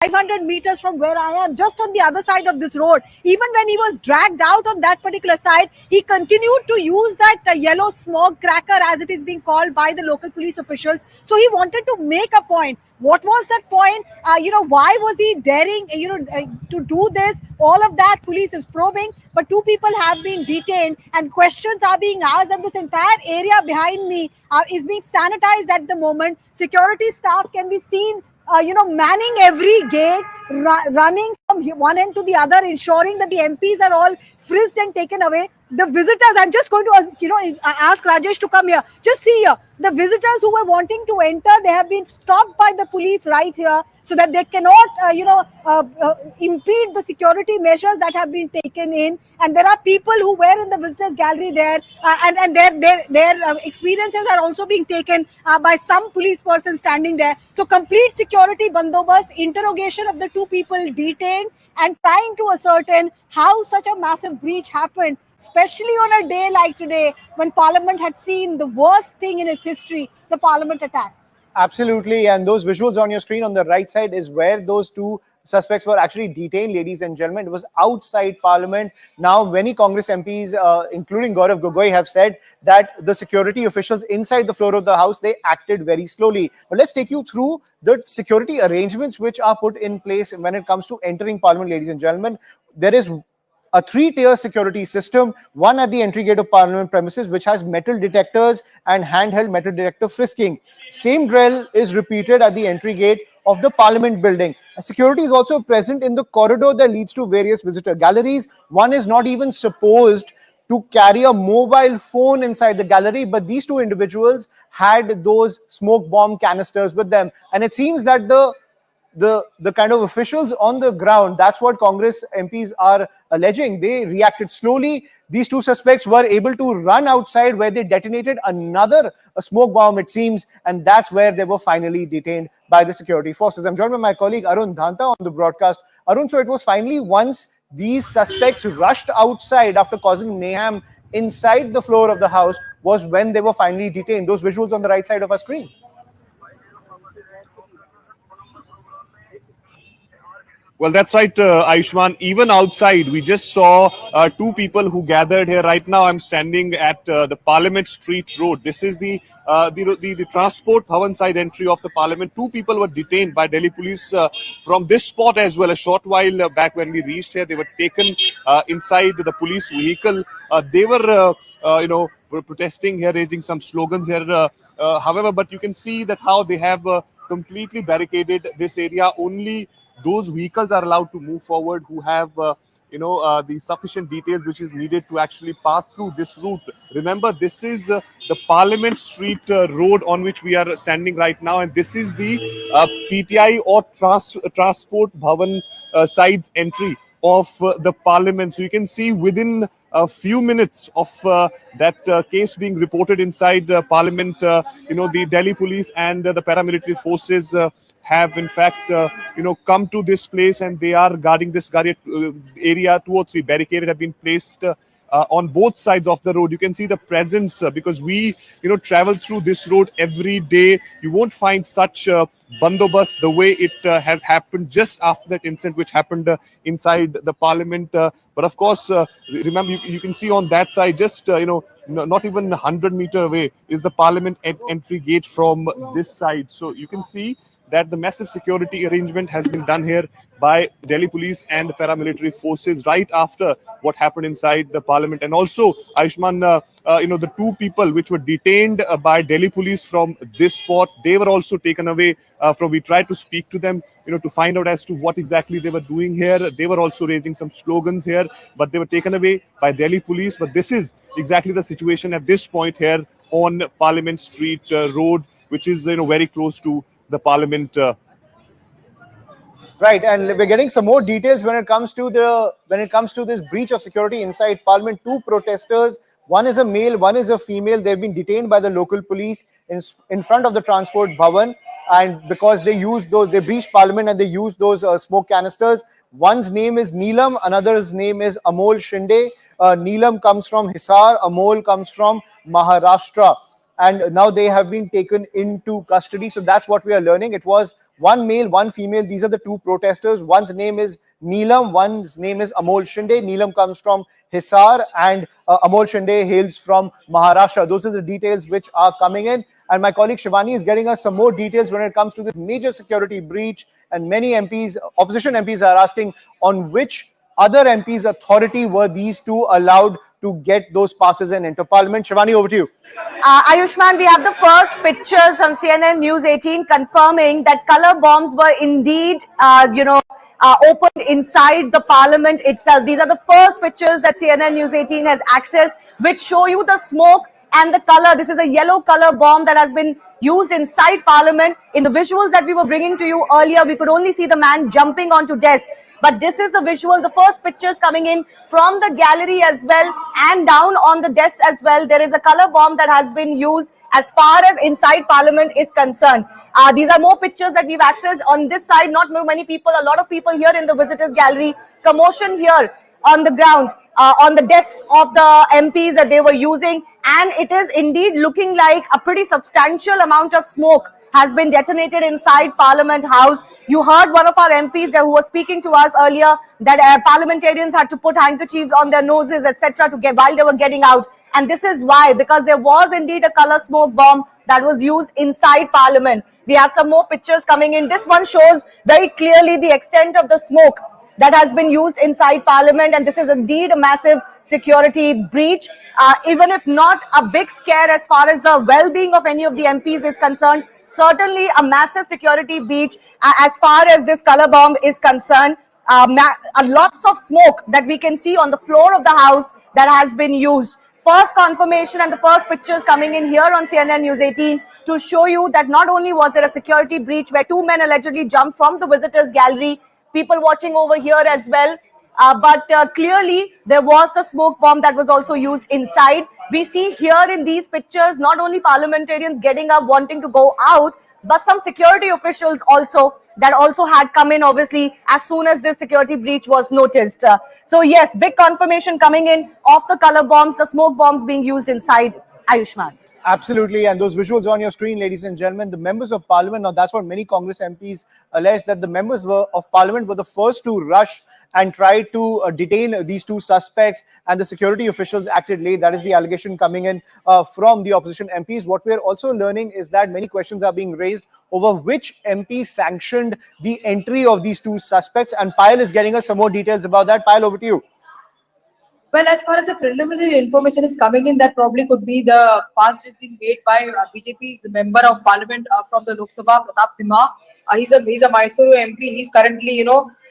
500 meters from where I am, just on the other side of this road. Even when he was dragged out on that particular side, he continued to use that yellow smog cracker, as it is being called by the local police officials. So he wanted to make a point. What was that point? Why was he daring, to do this? All of that police is probing, but 2 people have been detained and questions are being asked, and this entire area behind me is being sanitized at the moment. Security staff can be seen manning every gate, running from one end to the other, ensuring that the MPs are all frisked and taken away. The visitors, I'm just going to, ask Rajesh to come here. Just see here, the visitors who were wanting to enter, they have been stopped by the police right here so that they cannot, impede the security measures that have been taken in. And there are people who were in the visitors gallery there, and their experiences are also being taken by some police person standing there. So complete security bandobast, interrogation of the 2 people detained, and trying to ascertain how such a massive breach happened, especially on a day like today when Parliament had seen the worst thing in its history, the Parliament attack. Absolutely, and those visuals on your screen on the right side is where those 2 suspects were actually detained, ladies and gentlemen. It was outside Parliament. Now, many Congress MPs, including Gaurav Gogoi, have said that the security officials inside the floor of the House, they acted very slowly. But let's take you through the security arrangements which are put in place when it comes to entering Parliament, ladies and gentlemen. There is a 3-tier security system, one at the entry gate of Parliament premises, which has metal detectors and handheld metal detector frisking. Same drill is repeated at the entry gate of the Parliament building. And security is also present in the corridor that leads to various visitor galleries. One is not even supposed to carry a mobile phone inside the gallery, but these 2 individuals had those smoke bomb canisters with them. And it seems that the kind of officials on the ground, that's what Congress MPs are alleging, they reacted slowly. These 2 suspects were able to run outside, where they detonated another smoke bomb, it seems, and that's where they were finally detained by the security forces. I'm joined by my colleague Arun Dhanta on the broadcast. Arun, so it was finally once these suspects rushed outside after causing mayhem inside the floor of the House was when they were finally detained. Those visuals on the right side of our screen. Well, that's right, Ayushman. Even outside, we just saw 2 people who gathered here. Right now, I'm standing at the Parliament Street Road. This is the Transport Bhavan side entry of the Parliament. 2 people were detained by Delhi police from this spot as well. A short while back when we reached here, they were taken inside the police vehicle. They were, were protesting here, raising some slogans here. However, but you can see that how they have completely barricaded this area. Only those vehicles are allowed to move forward who have the sufficient details which is needed to actually pass through this route. Remember, this is the Parliament Street road on which we are standing right now, and this is the PTI or Transport Bhavan sides entry of the Parliament. So you can see within a few minutes of that case being reported inside Parliament, the Delhi police and the paramilitary forces have in fact come to this place, and they are guarding this area. 2 or 3 barricades have been placed on both sides of the road. You can see the presence because we travel through this road every day. You won't find such bandobast the way it has happened just after that incident which happened inside the Parliament. But of course, remember, you can see on that side, just not even 100-meter away is the Parliament entry gate from this side. So you can see that the massive security arrangement has been done here by Delhi police and paramilitary forces right after what happened inside the Parliament. And also, Ayushman, the 2 people which were detained by Delhi police from this spot, they were also taken away from. We tried to speak to them, to find out as to what exactly they were doing here. They were also raising some slogans here, but they were taken away by Delhi police. But this is exactly the situation at this point here on Parliament Street Road, which is very close to the Parliament. Right, and we're getting some more details when it comes to this breach of security inside Parliament. 2 protesters, one is a male, one is a female. They've been detained by the local police in front of the Transport Bhavan, and because they breached Parliament and they used those smoke canisters. One's name is Neelam, another's name is Amol Shinde. Neelam comes from Hisar, Amol comes from Maharashtra. And now they have been taken into custody. So that's what we are learning. It was one male, one female. These are the two protesters. One's name is Neelam, one's name is Amol Shinde. Neelam comes from Hisar and Amol Shinde hails from Maharashtra. Those are the details which are coming in. And my colleague Shivani is getting us some more details when it comes to this major security breach. And many MPs, opposition MPs, are asking on which other MPs' authority were these two allowed to get those passes and enter Parliament. Shivani, over to you. Ayushman, we have the first pictures on CNN News 18 confirming that color bombs were indeed, opened inside the Parliament itself. These are the first pictures that CNN News 18 has accessed, which show you the smoke and the color. This is a yellow color bomb that has been used inside Parliament. In the visuals that we were bringing to you earlier, we could only see the man jumping onto desks. But this is the visual, the first pictures coming in from the gallery as well and down on the desks as well. There is a color bomb that has been used as far as inside Parliament is concerned. These are more pictures that we've accessed on this side. Not many people, a lot of people here in the visitors gallery. Commotion here on the ground, on the desks of the MPs that they were using. And it is indeed looking like a pretty substantial amount of smoke has been detonated inside Parliament House. You heard one of our MPs who was speaking to us earlier that parliamentarians had to put handkerchiefs on their noses, etc., to get while they were getting out. And this is why, because there was indeed a color smoke bomb that was used inside Parliament. We have some more pictures coming in. This one shows very clearly the extent of the smoke that has been used inside Parliament, and this is indeed a massive security breach. Even if not a big scare as far as the well-being of any of the MPs is concerned, certainly a massive security breach as far as this color bomb is concerned. Lots of smoke that we can see on the floor of the House that has been used. First confirmation and the first pictures coming in here on CNN News 18 to show you that not only was there a security breach where two men allegedly jumped from the visitors gallery, people watching over here as well, but clearly there was the smoke bomb that was also used inside. We see here in these pictures not only parliamentarians getting up wanting to go out, but some security officials also that also had come in obviously as soon as this security breach was noticed. So yes, big confirmation coming in of the color bombs, the smoke bombs being used inside. Ayushman. Absolutely, and those visuals on your screen, ladies and gentlemen, the members of Parliament, now that's what many Congress MPs alleged, that the members of Parliament were the first to rush and try to detain these two suspects, and the security officials acted late. That is the allegation coming in from the opposition MPs. What we're also learning is that many questions are being raised over which MP sanctioned the entry of these two suspects, and Payal is getting us some more details about that. Payal, over to you. Well, as far as the preliminary information is coming in, that probably could be the pass has been made by BJP's member of Parliament from the Lok Sabha, Pratap Simha. He's a Mysuru MP. He's currently,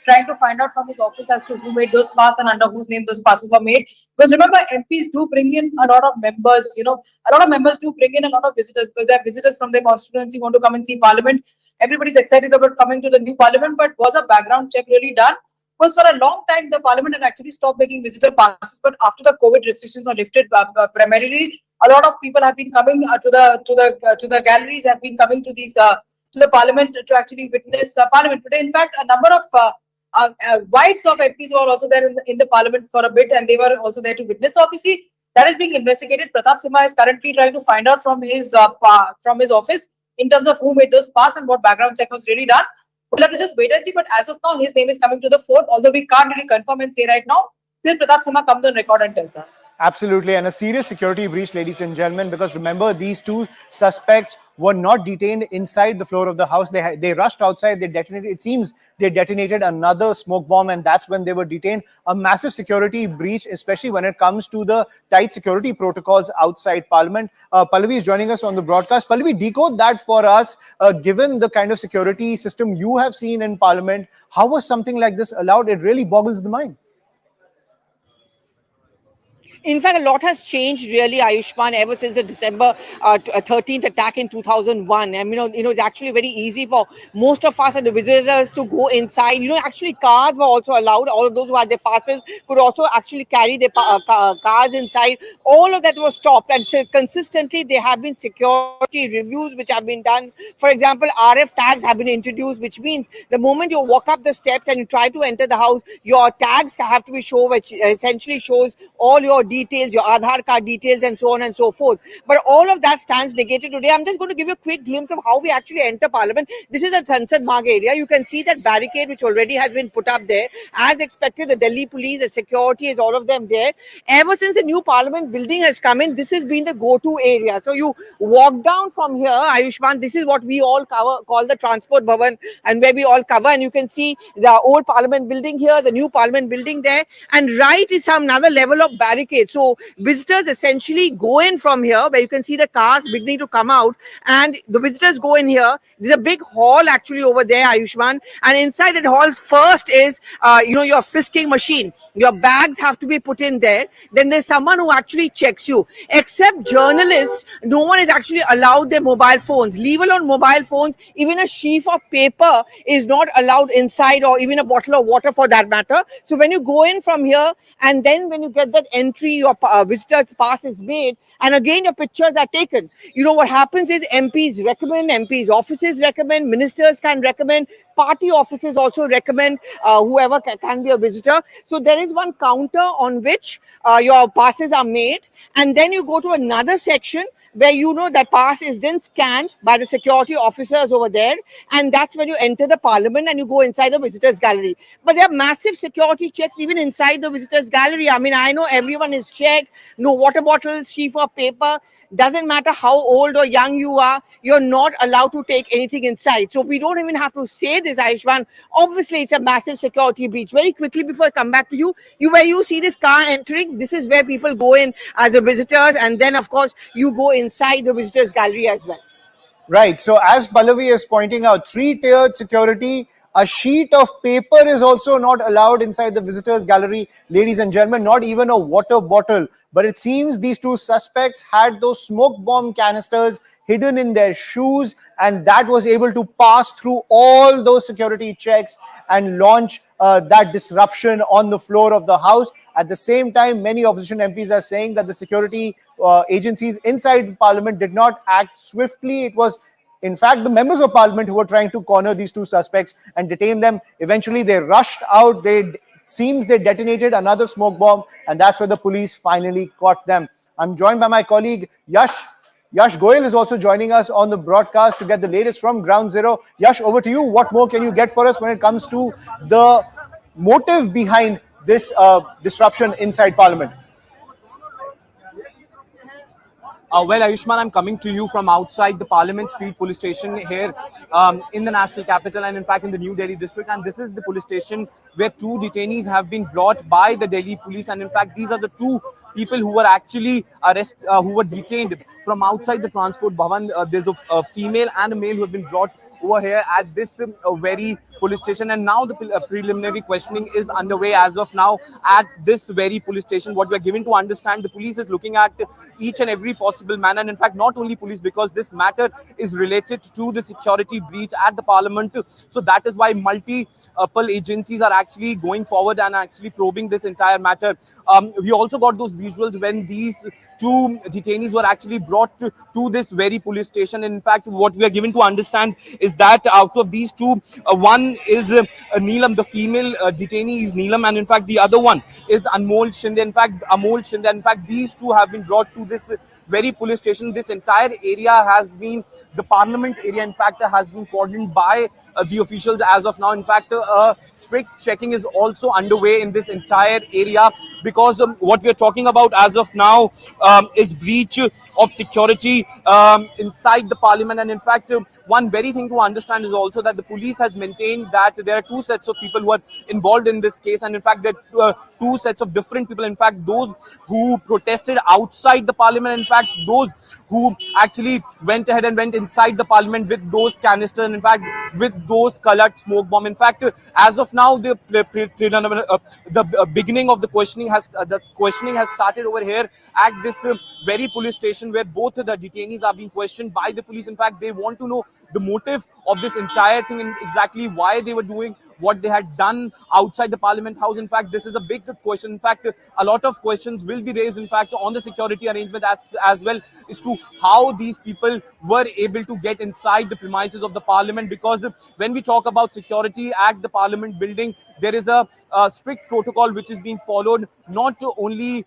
trying to find out from his office as to who made those passes and under whose name those passes were made. Because remember, MPs do bring in a lot of members. A lot of members do bring in a lot of visitors because they're visitors from their constituency, want to come and see Parliament. Everybody's excited about coming to the new Parliament, but was a background check really done? Because for a long time, the Parliament had actually stopped making visitor passes, but after the COVID restrictions are lifted, primarily a lot of people have been coming to the galleries, have been coming to these to the Parliament to actually witness Parliament today. In fact, a number of wives of MPs were also there in the Parliament for a bit, and they were also there to witness. So obviously, that is being investigated. Pratap Simha is currently trying to find out from his office in terms of who made those passes and what background check was really done. We'll have to just wait and see, but as of now, his name is coming to the fore, although we can't really confirm and say right now, till Pratap Simha comes on record and tells us. Absolutely, and a serious security breach, ladies and gentlemen, because remember, these two suspects were not detained inside the floor of the House. They rushed outside, they detonated, it seems they detonated another smoke bomb, and that's when they were detained. A massive security breach, especially when it comes to the tight security protocols outside Parliament. Pallavi is joining us on the broadcast. Pallavi, decode that for us. Given the kind of security system you have seen in Parliament, how was something like this allowed? It really boggles the mind. In fact, a lot has changed really, Ayushman, ever since the December 13th attack in 2001. And, it's actually very easy for most of us and the visitors to go inside. Actually cars were also allowed. All of those who had their passes could also actually carry their cars inside. All of that was stopped. And so consistently, there have been security reviews which have been done. For example, RF tags have been introduced, which means the moment you walk up the steps and you try to enter the house, your tags have to be shown, which essentially shows all your details, your Aadhaar card details, and so on and so forth. But all of that stands negated today. I'm just going to give you a quick glimpse of how we actually enter Parliament. This is the Sansad Marg area. You can see that barricade which already has been put up there. As expected, the Delhi police, the security is all of them there. Ever since the new Parliament building has come in, this has been the go-to area. So you walk down from here, Ayushman, this is what we all call the Transport Bhavan, and where we all cover, and you can see the old Parliament building here, the new Parliament building there, and right is some another level of barricade. So visitors essentially go in from here, where you can see the cars beginning to come out, and the visitors go in here. There's a big hall actually over there, Ayushman, and inside that hall first is your frisking machine. Your bags have to be put in there. Then there's someone who actually checks you. Except journalists, no one is actually allowed their mobile phones. Leave alone mobile phones, even a sheaf of paper is not allowed inside, or even a bottle of water for that matter. So when you go in from here, and then when you get that entry, your visitor's pass is made, and again your pictures are taken. You know what happens is MPs recommend, MPs offices recommend, ministers can recommend, party offices also recommend whoever can be a visitor. So there is one counter on which your passes are made, and then you go to another section where that pass is then scanned by the security officers over there, and that's when you enter the Parliament and you go inside the visitors gallery. But there are massive security checks even inside the visitors gallery. I mean, I know everyone is checked. No water bottles, sheaf of paper. Doesn't matter how old or young you are, you're not allowed to take anything inside. So we don't even have to say this, Ayushman. Obviously, it's a massive security breach. Very quickly, before I come back to you, where you see this car entering, this is where people go in as the visitors, and then, of course, you go inside the visitors gallery as well. Right. So as Pallavi is pointing out, 3-tiered security. A sheet of paper is also not allowed inside the visitors gallery, ladies and gentlemen, not even a water bottle. But it seems these two suspects had those smoke bomb canisters hidden in their shoes, and that was able to pass through all those security checks and launch that disruption on the floor of the House. At the same time, many opposition MPs are saying that the security agencies inside Parliament did not act swiftly. It was in fact the members of Parliament who were trying to corner these two suspects and detain them. Eventually they rushed out. Seems they detonated another smoke bomb, and that's where the police finally caught them. I'm joined by my colleague Yash. Yash Goyal is also joining us on the broadcast to get the latest from Ground Zero. Yash, over to you. What more can you get for us when it comes to the motive behind this disruption inside Parliament? Well, Ayushman, I'm coming to you from outside the Parliament Street police station here in the national capital, and in fact in the New Delhi district. And this is the police station where two detainees have been brought by the Delhi police. And in fact, these are the two people who were actually who were detained from outside the Transport Bhavan. There's a female and a male who have been brought over here at this very police station, and now the preliminary questioning is underway as of now at this very police station. What we are given to understand, the police is looking at each and every possible manner, and in fact not only police, because this matter is related to the security breach at the Parliament. So that is why multiple agencies are actually going forward and actually probing this entire matter. We also got those visuals when these two detainees were actually brought to this very police station. In fact, what we are given to understand is that out of these two, one is Neelam, the female detainee is Neelam, and in fact the other one is Anmol Shinde. In fact, these two have been brought to this very police station. This entire area has been, the Parliament area in fact has been cordoned by the officials as of now. In fact, strict checking is also underway in this entire area, because what we are talking about as of now is breach of security inside the Parliament. And in fact, one very thing to understand is also that the police has maintained that there are two sets of people who are involved in this case, and in fact there are two sets of different people. In fact, those who protested outside the Parliament, in fact those who actually went ahead and went inside the Parliament with those canisters, and in fact with those colored smoke bomb. In fact, as of now, the beginning of the questioning has started over here at this very police station, where both the detainees are being questioned by the police. In fact, they want to know the motive of this entire thing and exactly why they were doing what they had done outside the Parliament House. In fact, this is a big question. In fact, a lot of questions will be raised, in fact, on the security arrangement as well, as to how these people were able to get inside the premises of the Parliament. Because when we talk about security at the Parliament building, there is a strict protocol which is being followed, not only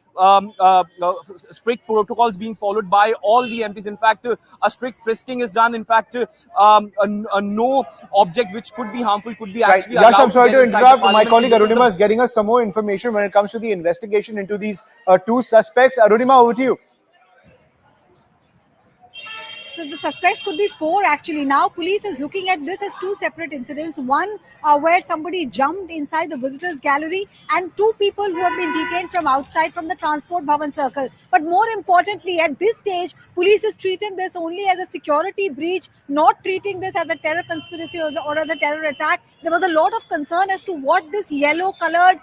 strict protocols being followed by all the MPs. In fact, a strict frisking is done. In fact, a no object which could be harmful could be Right. actually Yash, allowed I'm sorry get to inside the interrupt. My parliament. colleague So this is Arunima is getting us some more information when it comes to the investigation into these two suspects. Arunima, over to you. So the suspects could be four actually. Now police is looking at this as two separate incidents. One where somebody jumped inside the visitors gallery, and two people who have been detained from outside from the Transport Bhavan circle. But more importantly, at this stage, police is treating this only as a security breach, not treating this as a terror conspiracy or as a terror attack. There was a lot of concern as to what this yellow colored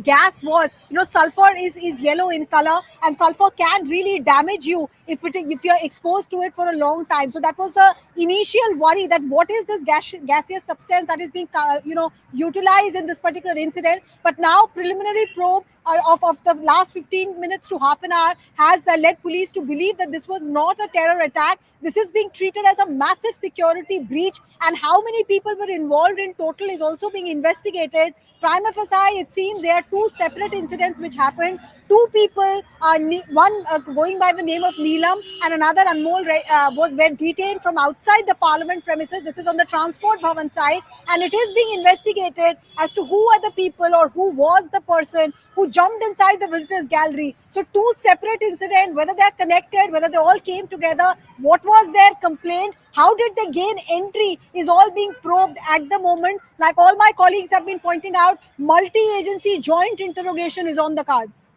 gas was. Sulfur is yellow in color, and sulfur can really damage you if you're exposed to it for a long time. So that was the initial worry, that what is this gaseous substance that is being utilized in this particular incident. But now preliminary probe of the last 15 minutes to half an hour has led police to believe that this was not a terror attack. This is being treated as a massive security breach, and how many people were involved in total is also being investigated. Prima facie, it seems there are two separate incidents which happened. Two people, one going by the name of Neelam and another Anmol, were detained from outside the parliament premises. This is on the Transport Bhavan side, and it is being investigated as to who are the people or who was the person who jumped inside the visitors gallery. So two separate incidents, whether they are connected, whether they all came together, what was their complaint, how did they gain entry, is all being probed at the moment. Like all my colleagues have been pointing out, multi-agency joint interrogation is on the cards.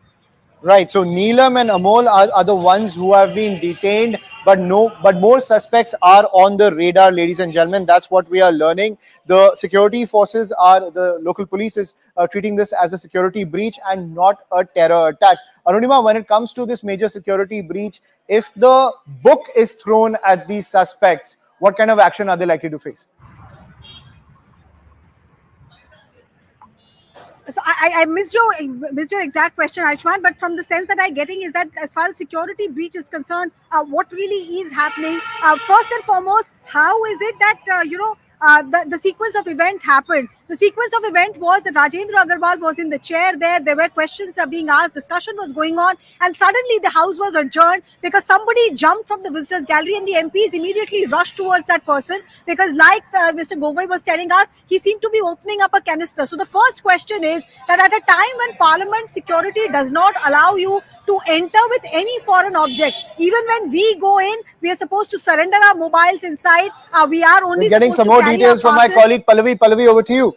Right. So Neelam and Amol are the ones who have been detained, but more suspects are on the radar, ladies and gentlemen. That's what we are learning. The security forces the local police is treating this as a security breach and not a terror attack. Arunima, when it comes to this major security breach, if the book is thrown at these suspects, what kind of action are they likely to face? So I missed your exact question, Ayushman, but from the sense that I'm getting is that as far as security breach is concerned, what really is happening? First and foremost, how is it that the sequence of event happened? The sequence of event was that Rajendra Agarwal was in the chair there. There were questions being asked, discussion was going on, and suddenly the house was adjourned because somebody jumped from the visitors gallery, and the MPs immediately rushed towards that person because, like Mr. Gogoi was telling us, he seemed to be opening up a canister. So the first question is that at a time when Parliament security does not allow you to enter with any foreign object, even when we go in, we are supposed to surrender our mobiles inside. We are only We're getting supposed some to more carry details our from my passes. colleague Pallavi. Pallavi, over to you.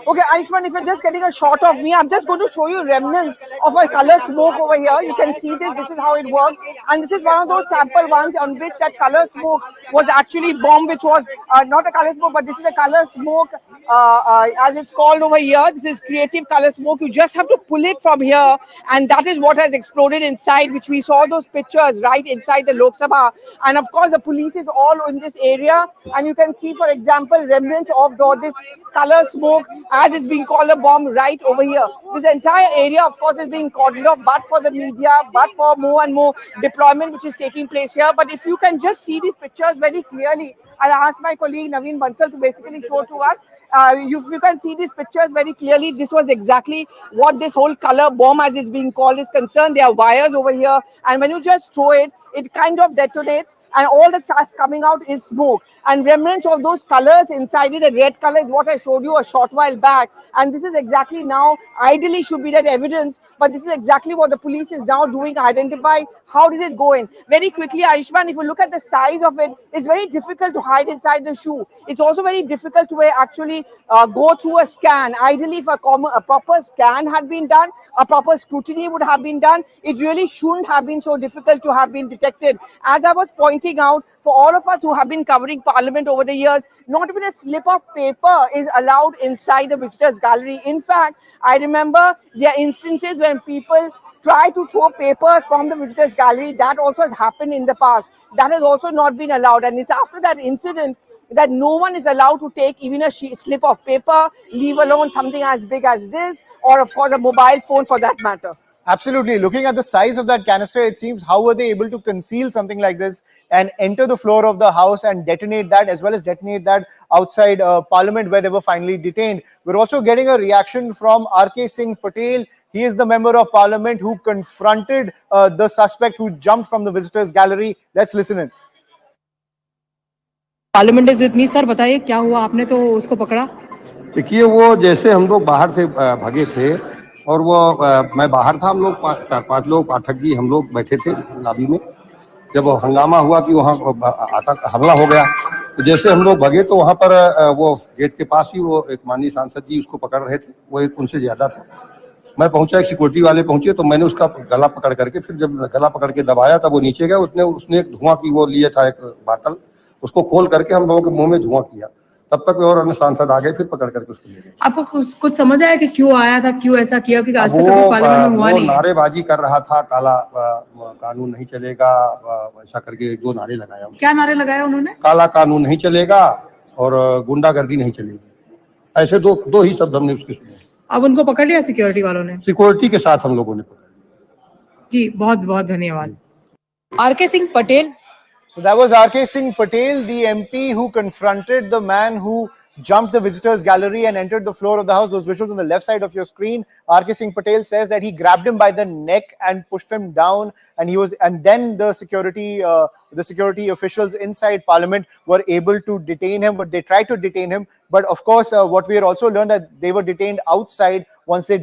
Okay, Ayushman, if you're just getting a shot of me, I'm just going to show you remnants of a color smoke over here. You can see this. This is how it works. And this is one of those sample ones on which that color smoke was actually bomb, which was not a color smoke, but this is a color smoke, as it's called over here. This is creative color smoke. You just have to pull it from here, and that is what has exploded inside, which we saw those pictures right inside the Lok Sabha. And of course, the police is all in this area, and you can see, for example, remnants of this color smoke, as it's being called a bomb, right over here. This entire area, of course, is being cordoned off, but for the media, but for more and more deployment which is taking place here. But if you can just see these pictures very clearly, I'll ask my colleague Naveen Bansal to basically show to us. You can see these pictures very clearly. This was exactly what this whole color bomb, as it's being called, is concerned. There are wires over here, and when you just throw it, it kind of detonates, and all that's coming out is smoke. And remnants of those colors inside it, the red color is what I showed you a short while back. And this is exactly now, ideally should be that evidence, but this is exactly what the police is now doing, identify how did it go in. Very quickly, Ayushman, if you look at the size of it, it's very difficult to hide inside the shoe. It's also very difficult to actually go through a scan. Ideally, if a proper scan had been done, a proper scrutiny would have been done, it really shouldn't have been so difficult to have been detected. As I was pointing out, for all of us who have been covering Parliament over the years, not even a slip of paper is allowed inside the visitors gallery. In fact, I remember there are instances when people try to throw papers from the visitors gallery. That also has happened in the past. That has also not been allowed. And it's after that incident that no one is allowed to take even a slip of paper, leave alone something as big as this, or of course a mobile phone for that matter. Absolutely. Looking at the size of that canister, it seems, how were they able to conceal something like this and enter the floor of the house and detonate that, as well as detonate that outside Parliament where they were finally detained? We're also getting a reaction from R.K. Singh Patel. He is the member of parliament who confronted the suspect who jumped from the visitors gallery. Let's listen in. Parliament is with me sir, बताइए क्या हुआ, आपने तो उसको पकड़ा? देखिए, वो जैसे हम लोग बाहर से भागे थे और वो मैं बाहर था, हम लोग 4-5 लोग पाठक जी हम लोग बैठे थे लॉबी में। जब हंगामा हुआ कि वहाँ हमला हो गया, तो जैसे हम लोग भागे तो वहाँ पर वो गेट के पास ही वो एक माननीय सांसद जी उसको पकड़ रहे थे, वो एक उनसे ज्यादा था। मैं पहुंचा, एक सिक्योरिटी वाले पहुंचे, तो मैंने उसका गला पकड़ करके, फिर जब गला पकड़ के दबाया तब वो नीचे गया। उसने एक धुआं की वो लिए था एक बाटल, उसको खोल करके हम लोगों के मुंह में धुआं किया। तब तक और अन्य सांसद आ गए, फिर पकड़ करके उसको ले गए। आपको कुछ समझ आया कि क्यों आया था, क्यों ऐसा किया? क्योंकि आज तक कभी पार्लियामेंट में हुआ नहीं है। नारेबाजी कर रहा था, काला कानून नहीं चलेगा, ऐसा करके जो नारे लगाया। क्या नारे लगाया उन्होंने? काला कानून नहीं चलेगा और गुंडागर्दी नहीं चलेगी, ऐसे दो ही शब्द हमने उसके सुने। अब उनको पकड़ लिया सिक्योरिटी वालों ने? सिक्योरिटी के साथ हम लोगों ने पकड़ लिया। जी, बहुत बहुत धन्यवाद। R K. Singh Patel. So that was R.K. Singh Patel, the MP who confronted the man who jumped the visitors gallery and entered the floor of the house. Those visuals on the left side of your screen. R.K. Singh Patel says that he grabbed him by the neck and pushed him down, and then the security officials inside Parliament were able to detain him, but they tried to detain him. But of course, what we had also learned that they were detained outside once they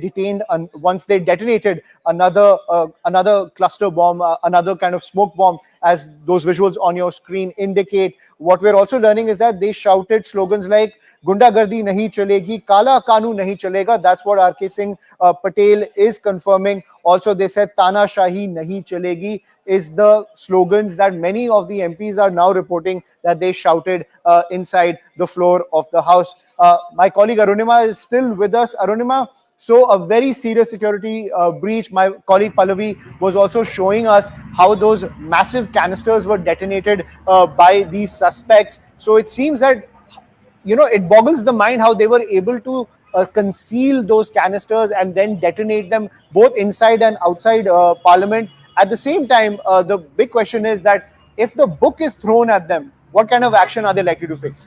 detonated another cluster bomb, another kind of smoke bomb, as those visuals on your screen indicate. What we're also learning is that they shouted slogans like "Gundagardi nahi chalegi, Kala Kanun nahi chalega." That's what R.K. Singh Patel is confirming. Also, they said "Tana Shahi nahi chalegi" is the slogans that many of the MPs are now reporting that they shouted inside the floor of the House. My colleague Arunima is still with us. Arunima, so a very serious security breach. My colleague Pallavi was also showing us how those massive canisters were detonated by these suspects. So it seems that, it boggles the mind how they were able to conceal those canisters and then detonate them both inside and outside Parliament. At the same time, the big question is that if the book is thrown at them, what kind of action are they likely to face?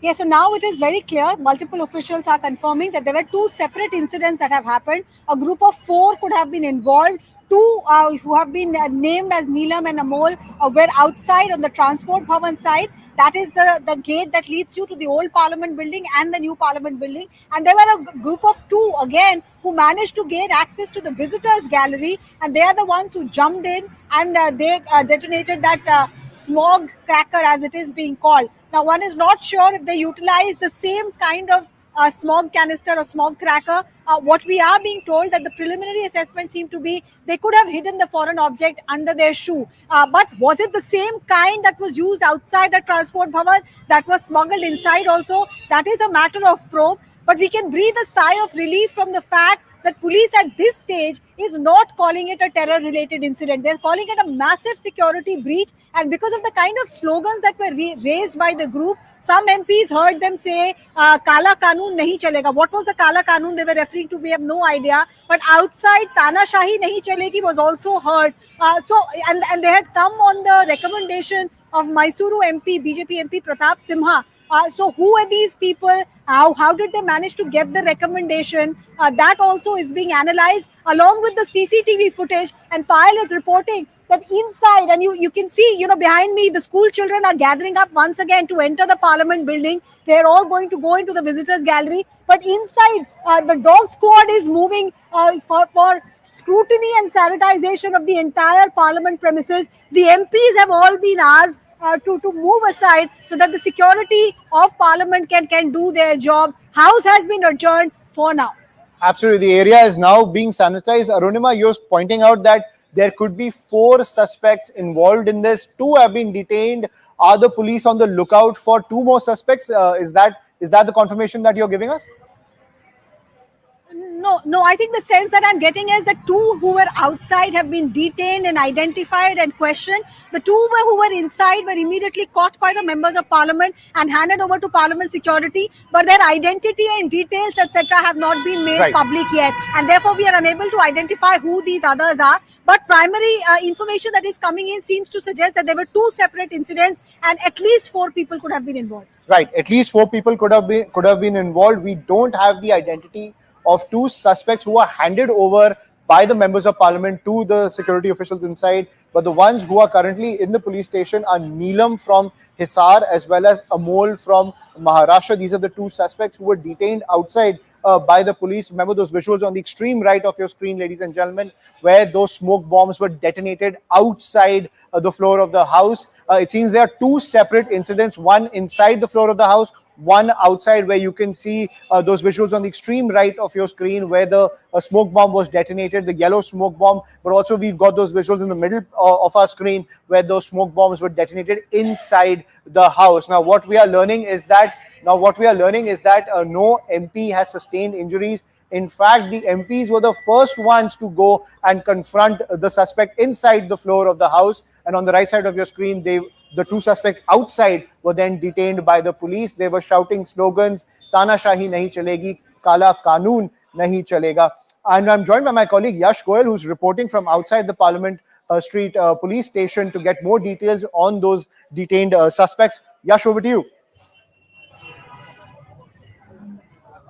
Yes, so now it is very clear. Multiple officials are confirming that there were two separate incidents that have happened. A group of 4 could have been involved. 2 who have been named as Neelam and Amol were outside on the transport bhavan side. That is the gate that leads you to the old Parliament building and the new Parliament building. And there were a group of 2 again who managed to gain access to the visitors gallery, and they are the ones who jumped in and they detonated that smog cracker, as it is being called. Now, one is not sure if they utilized the same kind of smog canister or smog cracker. What we are being told that the preliminary assessment seemed to be they could have hidden the foreign object under their shoe. But was it the same kind that was used outside the transport bhavan that was smuggled inside also? That is a matter of probe. But we can breathe a sigh of relief from the fact that police at this stage is not calling it a terror-related incident. They're calling it a massive security breach. And because of the kind of slogans that were raised by the group, some MPs heard them say, Kala Kanun nahi chalega. What was the Kala Kanun they were referring to? We have no idea. But outside, Tana Shahi nahi chalegi was also heard. And they had come on the recommendation of Mysuru MP, BJP MP Pratap Simha. So who are these people? How did they manage to get the recommendation? That also is being analyzed along with the CCTV footage. And Payal is reporting that inside, and you can see, behind me, the school children are gathering up once again to enter the Parliament building. They're all going to go into the visitors gallery. But inside, the dog squad is moving for scrutiny and sanitization of the entire Parliament premises. The MPs have all been asked to move aside so that the security of Parliament can do their job. House has been adjourned for now. Absolutely. The area is now being sanitized. Arunima, you're pointing out that there could be 4 suspects involved in this. 2 have been detained. Are the police on the lookout for 2 more suspects? Is that the confirmation that you're giving us? No, I think the sense that I'm getting is that 2 who were outside have been detained and identified and questioned. The 2 who were inside were immediately caught by the members of Parliament and handed over to Parliament security, but their identity and details, etc., have not been made public yet, and therefore we are unable to identify who these others are. But primary information that is coming in seems to suggest that there were 2 separate incidents and at least 4 people could have been involved. Right, at least 4 people could have been involved. We don't have the identity of two suspects who were handed over by the members of parliament to the security officials inside. But the ones who are currently in the police station are Neelam from Hisar as well as Amol from Maharashtra. These are the two suspects who were detained outside by the police. Remember those visuals on the extreme right of your screen, ladies and gentlemen, where those smoke bombs were detonated outside the floor of the house. It seems there are two separate incidents, one inside the floor of the house, one outside, where you can see those visuals on the extreme right of your screen where the smoke bomb was detonated, the yellow smoke bomb. But also we've got those visuals in the middle of our screen where those smoke bombs were detonated inside the house. Now what we are learning is that no MP has sustained injuries. In fact, the MPs were the first ones to go and confront the suspect inside the floor of the house. And on the right side of your screen, the two suspects outside were then detained by the police. They were shouting slogans, Tanashahi nahi chalegi, Kala Kanun nahi chalega. And I'm joined by my colleague Yash Goyal, who's reporting from outside the Parliament Street police station to get more details on those detained suspects. Yash, over to you.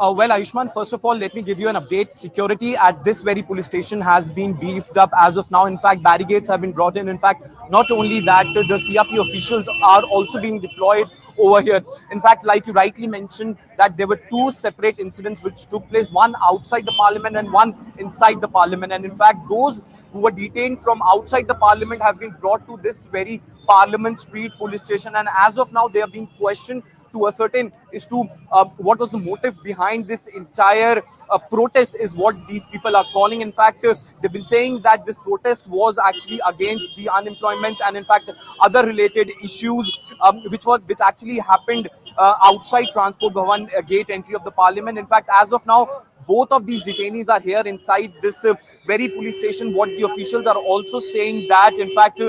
Well, Ayushman, first of all, let me give you an update. Security at this very police station has been beefed up as of now. In fact, barricades have been brought in. In fact, not only that, the CRP officials are also being deployed over here. In fact, like you rightly mentioned, that there were two separate incidents which took place, one outside the parliament and one inside the parliament. And in fact, those who were detained from outside the parliament have been brought to this very Parliament Street police station. And as of now, they are being questioned to ascertain as to what was the motive behind this entire protest, is what these people are calling. In fact, they've been saying that this protest was actually against the unemployment and in fact other related issues which actually happened outside Transport Bhavan gate entry of the parliament. In fact, as of now, both of these detainees are here inside this very police station. What the officials are also saying that, in fact,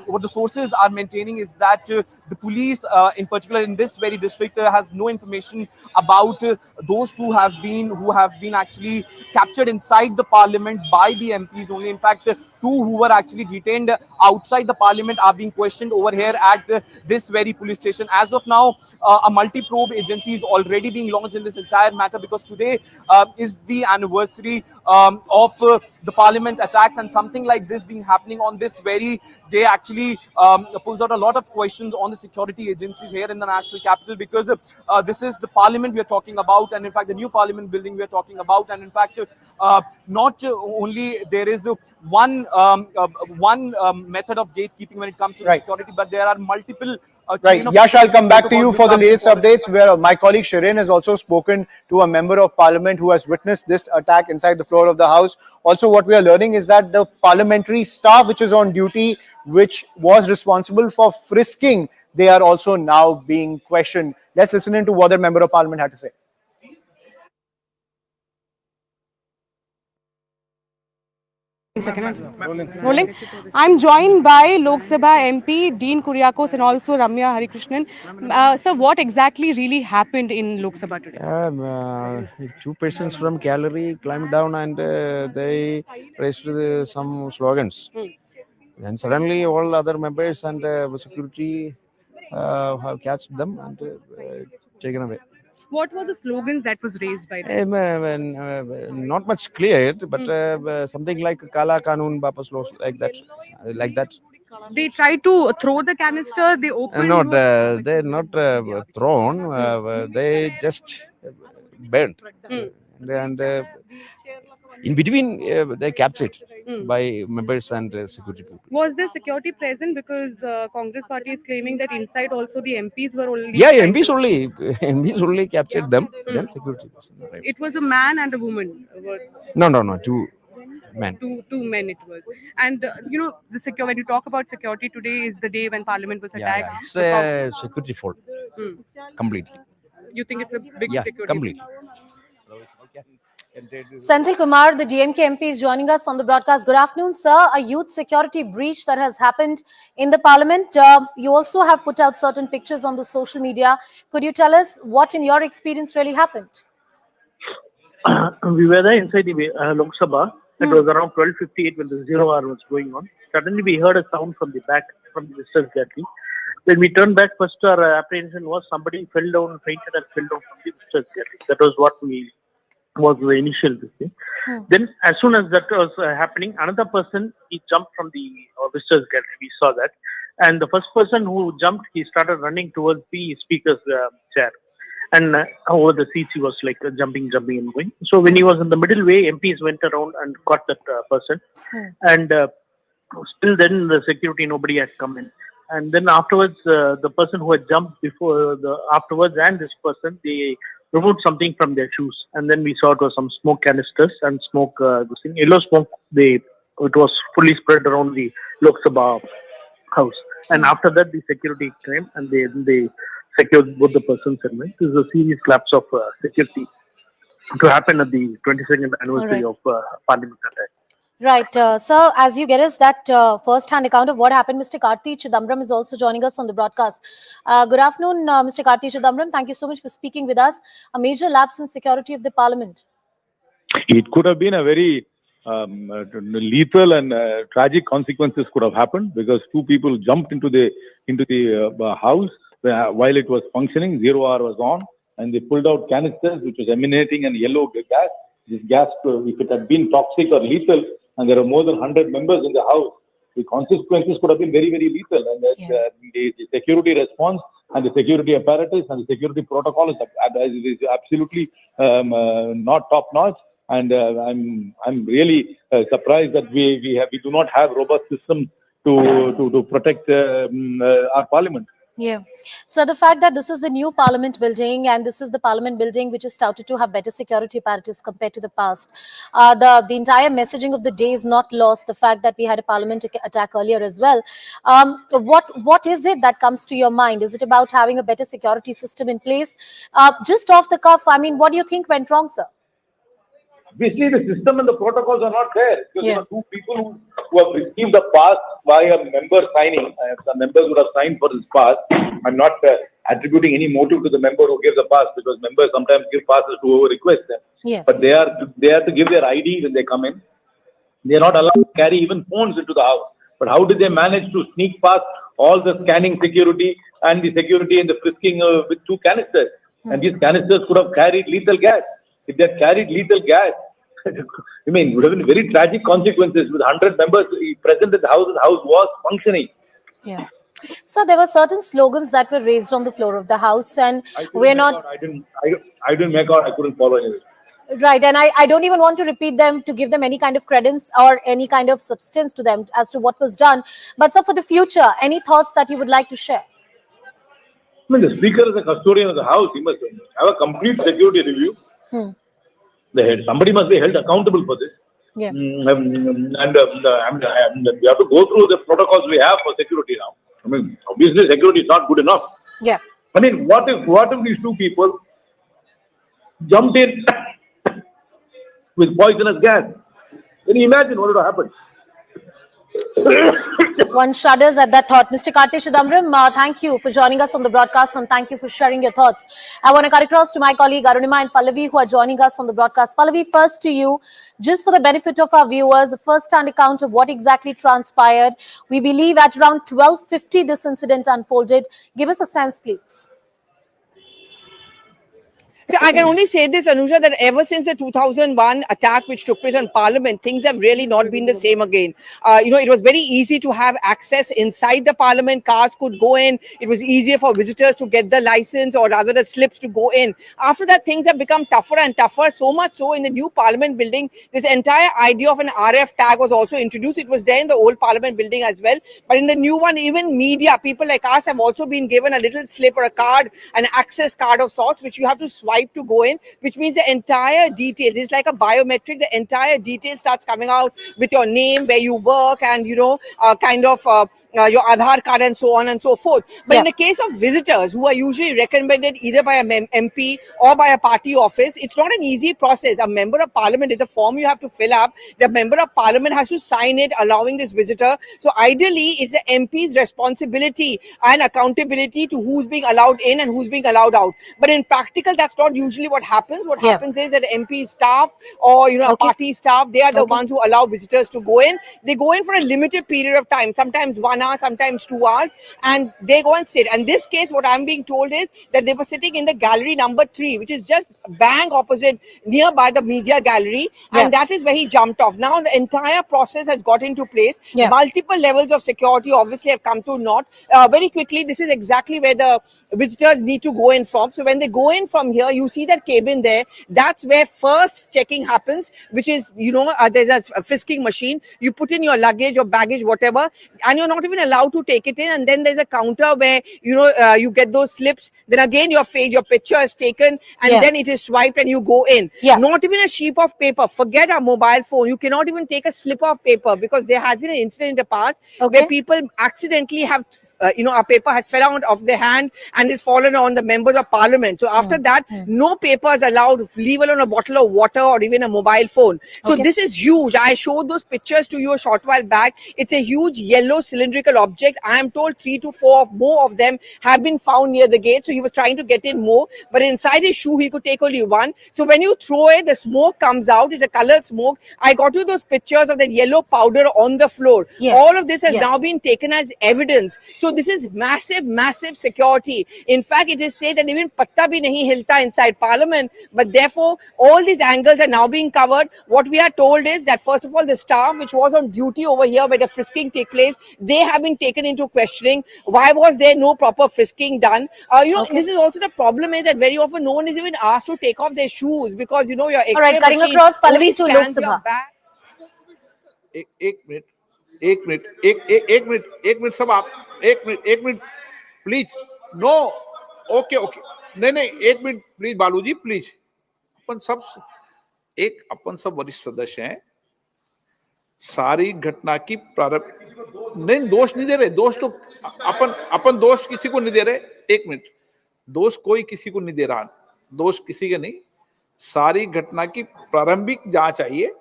what the sources are maintaining is that the police, in particular in this very district, has no information about those who have been actually captured inside the parliament by the MPs only. In fact, two who were actually detained outside the parliament are being questioned over here at this very police station. As of now, a multi-probe agency is already being launched in this entire matter, because today is the anniversary of the parliament attacks, and something like this being happening on this very day actually pulls out a lot of questions on the security agencies here in the national capital, because this is the parliament we are talking about, and in fact the new parliament building we are talking about. And in fact, not only there is one method of gatekeeping when it comes to security, but there are multiple Right. Yash, I'll come back to you for the latest updates, where my colleague Shirin has also spoken to a member of parliament who has witnessed this attack inside the floor of the house. Also, what we are learning is that the parliamentary staff which is on duty, which was responsible for frisking, they are also now being questioned. Let's listen into what the member of parliament had to say. Rolling. I'm joined by Lok Sabha MP Dean Kuriakose and also Ramya Harikrishnan. So, what exactly really happened in Lok Sabha today? Two persons from gallery climbed down and they raised some slogans. And suddenly, all other members and security have catched them and taken away. What were the slogans that was raised by them? Not much clear, but something like Kala Kanun Bapas laws, like that. They tried to throw the canister. They opened. No, they're not thrown. They just burnt, and in between they captured by members and security people. Was there security present? Because Congress party is claiming that inside also the MPs were only. Yeah, MPs only captured them. Then security person. Right. It was a man and a woman. No, two men. Two men it was. And the secure. When you talk about security, today is the day when Parliament was attacked. Yeah. It's a security fault. Completely. You think it's a big security? Completely. Senthil Kumar, the DMK MP, is joining us on the broadcast. Good afternoon, sir. A huge security breach that has happened in the parliament. You also have put out certain pictures on the social media. Could you tell us what, in your experience, really happened? We were there inside the Lok Sabha. It was around 12:58 when the 0 hour was going on. Suddenly, we heard a sound from the back, from the visitors gallery. When we turned back, first our apprehension was somebody fell down, fainted and fell down from the visitors gallery. That was what we was the initial thing. Then as soon as that was happening, another person, he jumped from the visitors gallery. We saw that. And the first person who jumped, he started running towards the speaker's chair. And over the seats, he was like jumping and going. So when he was in the middle way, MPs went around and caught that person. And still then the security, nobody had come in. And then afterwards, the person who had jumped afterwards and this person, they removed something from their shoes. And then we saw it was some smoke canisters and smoke, yellow smoke, it was fully spread around the Lok Sabha house. And after that, the security came and they secured both the persons and went. This is a serious lapse of security to happen at the 22nd anniversary of Parliament attack. Right. Sir, as you get us that first-hand account of what happened, Mr. Karthi Chidambaram is also joining us on the broadcast. Good afternoon, Mr. Karthi Chidambaram. Thank you so much for speaking with us. A major lapse in security of the Parliament. It could have been a very lethal and tragic consequences could have happened, because two people jumped into the house while it was functioning. 0 hour was on, and they pulled out canisters which was emanating and yellow gas. This gas, if it had been toxic or lethal, and there are more than 100 members in the house, the consequences could have been very, very lethal. And the security response and the security apparatus and the security protocol is absolutely not top notch. And I'm really surprised that we do not have robust system to protect our Parliament. Yeah. So the fact that this is the new Parliament building and this is the Parliament building which is touted to have better security apparatus compared to the past, the entire messaging of the day is not lost. The fact that we had a Parliament attack earlier as well. What is it that comes to your mind? Is it about having a better security system in place? Just off the cuff, I mean, what do you think went wrong, sir? Obviously, the system and the protocols are not there. Because there are two people who have received the pass by a member signing. Some members would have signed for this pass. I'm not attributing any motive to the member who gave the pass, because members sometimes give passes to whoever requests them. Yes. But they have to give their ID when they come in. They are not allowed to carry even phones into the house. But how did they manage to sneak past all the scanning security and the security and the frisking with two canisters? And these canisters could have carried lethal gas. If they had carried lethal gas, I mean, it would have been very tragic consequences with 100 members present at the house, and the house was functioning. Yeah. So there were certain slogans that were raised on the floor of the house, and we're not. I didn't make out. I couldn't follow any of it. Right, and I don't even want to repeat them to give them any kind of credence or any kind of substance to them as to what was done. But sir, for the future, any thoughts that you would like to share? I mean, the Speaker is a custodian of the house. He must have a complete security review. Somebody must be held accountable for this. Yeah. We have to go through the protocols we have for security now. I mean, obviously security is not good enough. Yeah. I mean, what if these two people jumped in with poisonous gas? Can you imagine what would have happened? One shudders at that thought. Mr. Karthi Chidambaram, thank you for joining us on the broadcast, and thank you for sharing your thoughts. I want to cut across to my colleague Arunima and Pallavi, who are joining us on the broadcast. Pallavi, first to you, just for the benefit of our viewers, the first-hand account of what exactly transpired. We believe at around 12:50 this incident unfolded. Give us a sense, please. So I can only say this, Anusha, that ever since the 2001 attack which took place on Parliament, things have really not been the same again. It was very easy to have access inside the Parliament. Cars could go in. It was easier for visitors to get the license, or rather the slips to go in. After that, things have become tougher and tougher, so much so in the new Parliament building, this entire idea of an RF tag was also introduced. It was there in the old Parliament building as well. But in the new one, even media, people like us have also been given a little slip or a card, an access card of sorts, which you have to swipe to go in, which means the entire details, it's like a biometric, the entire detail starts coming out with your name, where you work, and your Aadhaar card and so on and so forth. But in the case of visitors who are usually recommended either by a MP or by a party office, it's not an easy process. A member of Parliament is a form you have to fill up. The member of Parliament has to sign it, allowing this visitor. So ideally, it's the MP's responsibility and accountability to who's being allowed in and who's being allowed out. But in practical, that's not usually what happens. What happens is that MP staff or a party staff, they are the ones who allow visitors to go in. They go in for a limited period of time, sometimes 1 1 hour, sometimes 2 hours, and they go and sit. And this case, what I'm being told is that they were sitting in the gallery number 3, which is just bang opposite, nearby the media gallery, and that is where he jumped off. Now the entire process has got into place. Multiple levels of security obviously have come to naught. Very quickly, this is exactly where the visitors need to go in from. So when they go in from here, you see that cabin there. That's where first checking happens, which is, there's a frisking machine. You put in your luggage or baggage, whatever, and you're not even allowed to take it in. And then there's a counter where, you get those slips. Then again, your picture is taken, and then it is swiped and you go in. Not even a sheet of paper. Forget a mobile phone. You cannot even take a slip of paper, because there has been an incident in the past where people accidentally have, a paper has fell out of their hand and is fallen on the members of parliament. So after that, no paper is allowed, leave alone a bottle of water or even a mobile phone. So this is huge. I showed those pictures to you a short while back. It's a huge yellow cylindrical object. I am told 3 to 4 more of them have been found near the gate. So he was trying to get in more, but inside his shoe, he could take only one. So when you throw it, the smoke comes out. It's a colored smoke. I got you those pictures of that yellow powder on the floor. All of this has now been taken as evidence. So this is massive, massive security. In fact, it is said that even patta bhi nahi hilta inside parliament, but therefore all these angles are now being covered. What we are told is that first of all, the staff which was on duty over here where the frisking take place, they have been taken into questioning. Why was there no proper frisking done? This is also the problem, is that very often no one is even asked to take off their shoes, because your X-ray All right, cutting machine across Pallavi only to Lok scans your Sabha. back. एक minute सब आप एक minute please no okay नहीं एक minute please बालू जी please अपन सब वरिष्ठ सदस्य हैं, सारी घटना की प्रारंभ नहीं, दोष नहीं दे रहे, दोष तो अपन दोष किसी को नहीं दे रहे, एक मिनट, दोष कोई किसी को नहीं दे रहा, दोष किसी के नहीं, सारी घटना की प्रारंभिक जांच चाहिए,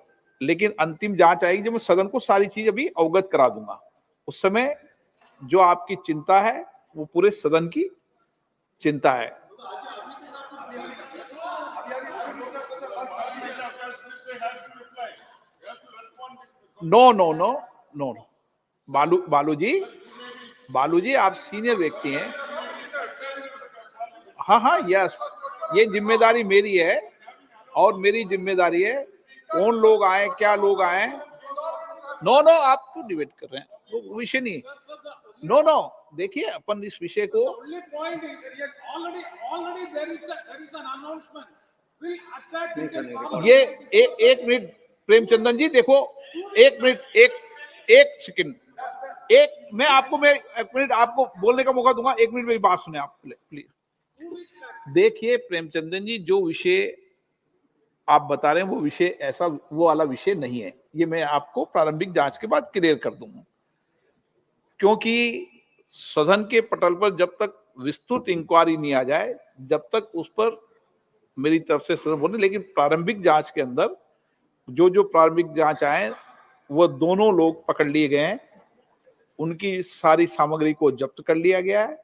लेकिन अंतिम जांच आएगी जब मैं सदन को सारी चीज अभी अवगत करा दूंगा। उस समय जो आपकी चिंता है वो पूरे सदन की चिंता है। नो बालू जी आप सीनियर व्यक्ति हैं। हाँ यस, ये जिम्मेदारी मेरी है और मेरी जिम्मेदारी है, कौन लोग आए, क्या लोग आए। नो आप क्यों डिबेट कर रहे हैं, वो विषय नहीं। नो देखिए, अपन इस विषय को ये एक मिनट प्रेमचंदन जी, देखो एक मिनट, एक सेकंड, मैं एक मिनट आपको बोलने का मौका दूंगा, 1 मिनट मेरी बात सुने आप प्लीज। देखिए प्रेमचंदन जी, जो विषय आप बता रहे हैं वो विषय ऐसा वो वाला विषय नहीं है, ये मैं आपको प्रारंभिक जांच के बाद क्लियर कर दूंगा, क्योंकि सदन के पटल पर जब तक विस्तृत इंक्वायरी नहीं आ जाए, जब तक उस पर मेरी तरफ से सदन बोले, लेकिन प्रारंभिक जांच के अंदर जो प्रारंभिक जांच आए वो दोनों लोग पकड़ लिए गए हैं, उनकी सारी सामग्री को जब्त कर लिया गया है,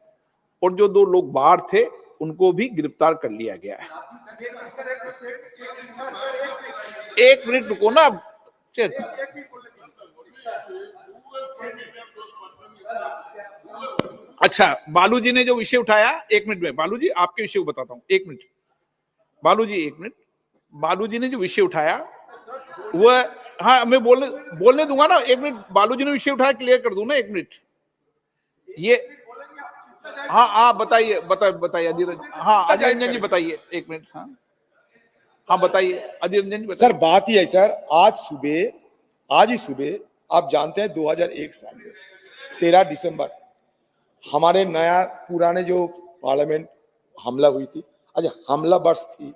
और जो 2 लोग बाहर थे उनको भी गिरफ्तार कर लिया गया है। 1 मिनट रुको ना, अच्छा बालू जी ने जो विषय उठाया, 1 मिनट में बालू जी आपके विषय को बताता हूं, 1 मिनट बालू जी, 1 मिनट। बालू जी ने जो विषय उठाया वो, हाँ मैं बोलने दूंगा ना, 1 मिनट। बालू जी ने विषय उठाया, क्लियर कर दूं ना, 1 मिनट। ये हाँ बताइए अधीर, हाँ अधीर रंजन जी बताइए, 1 मिनट। हाँ बताइए अधीर रंजन जी। सर बात ही है सर, आज ही सुबह आप जानते हैं 2001 साल में 13 दिसंबर हमारे नया पुराने जो पार्लियामेंट हमला हुई थी, आज हमला वर्ष थी,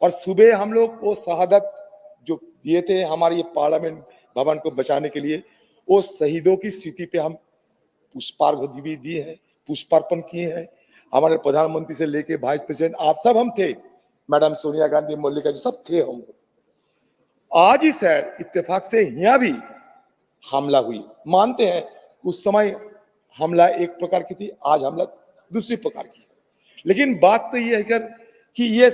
और सुबह हम लोग वो शहादत जो दिए थे हमारे ये पार्लियामेंट भवन को बचाने के लिए, वो शहीदों की स्मृति पे हम पुष्पार्घ्य भी दिए हैं, पुष्पार्पण किए हैं। हमारे प्रधानमंत्री से लेके वाइस प्रेसिडेंट आप सब हम थे, मैडम सोनिया गांधी, मल्लिका जी सब थे हम। आज ही सर इत्तेफाक से यहाँ भी हमला हुई, मानते हैं उस समय हमला एक प्रकार की थी, आज हमला दूसरी प्रकार की, लेकिन बात तो ये है सर कि ये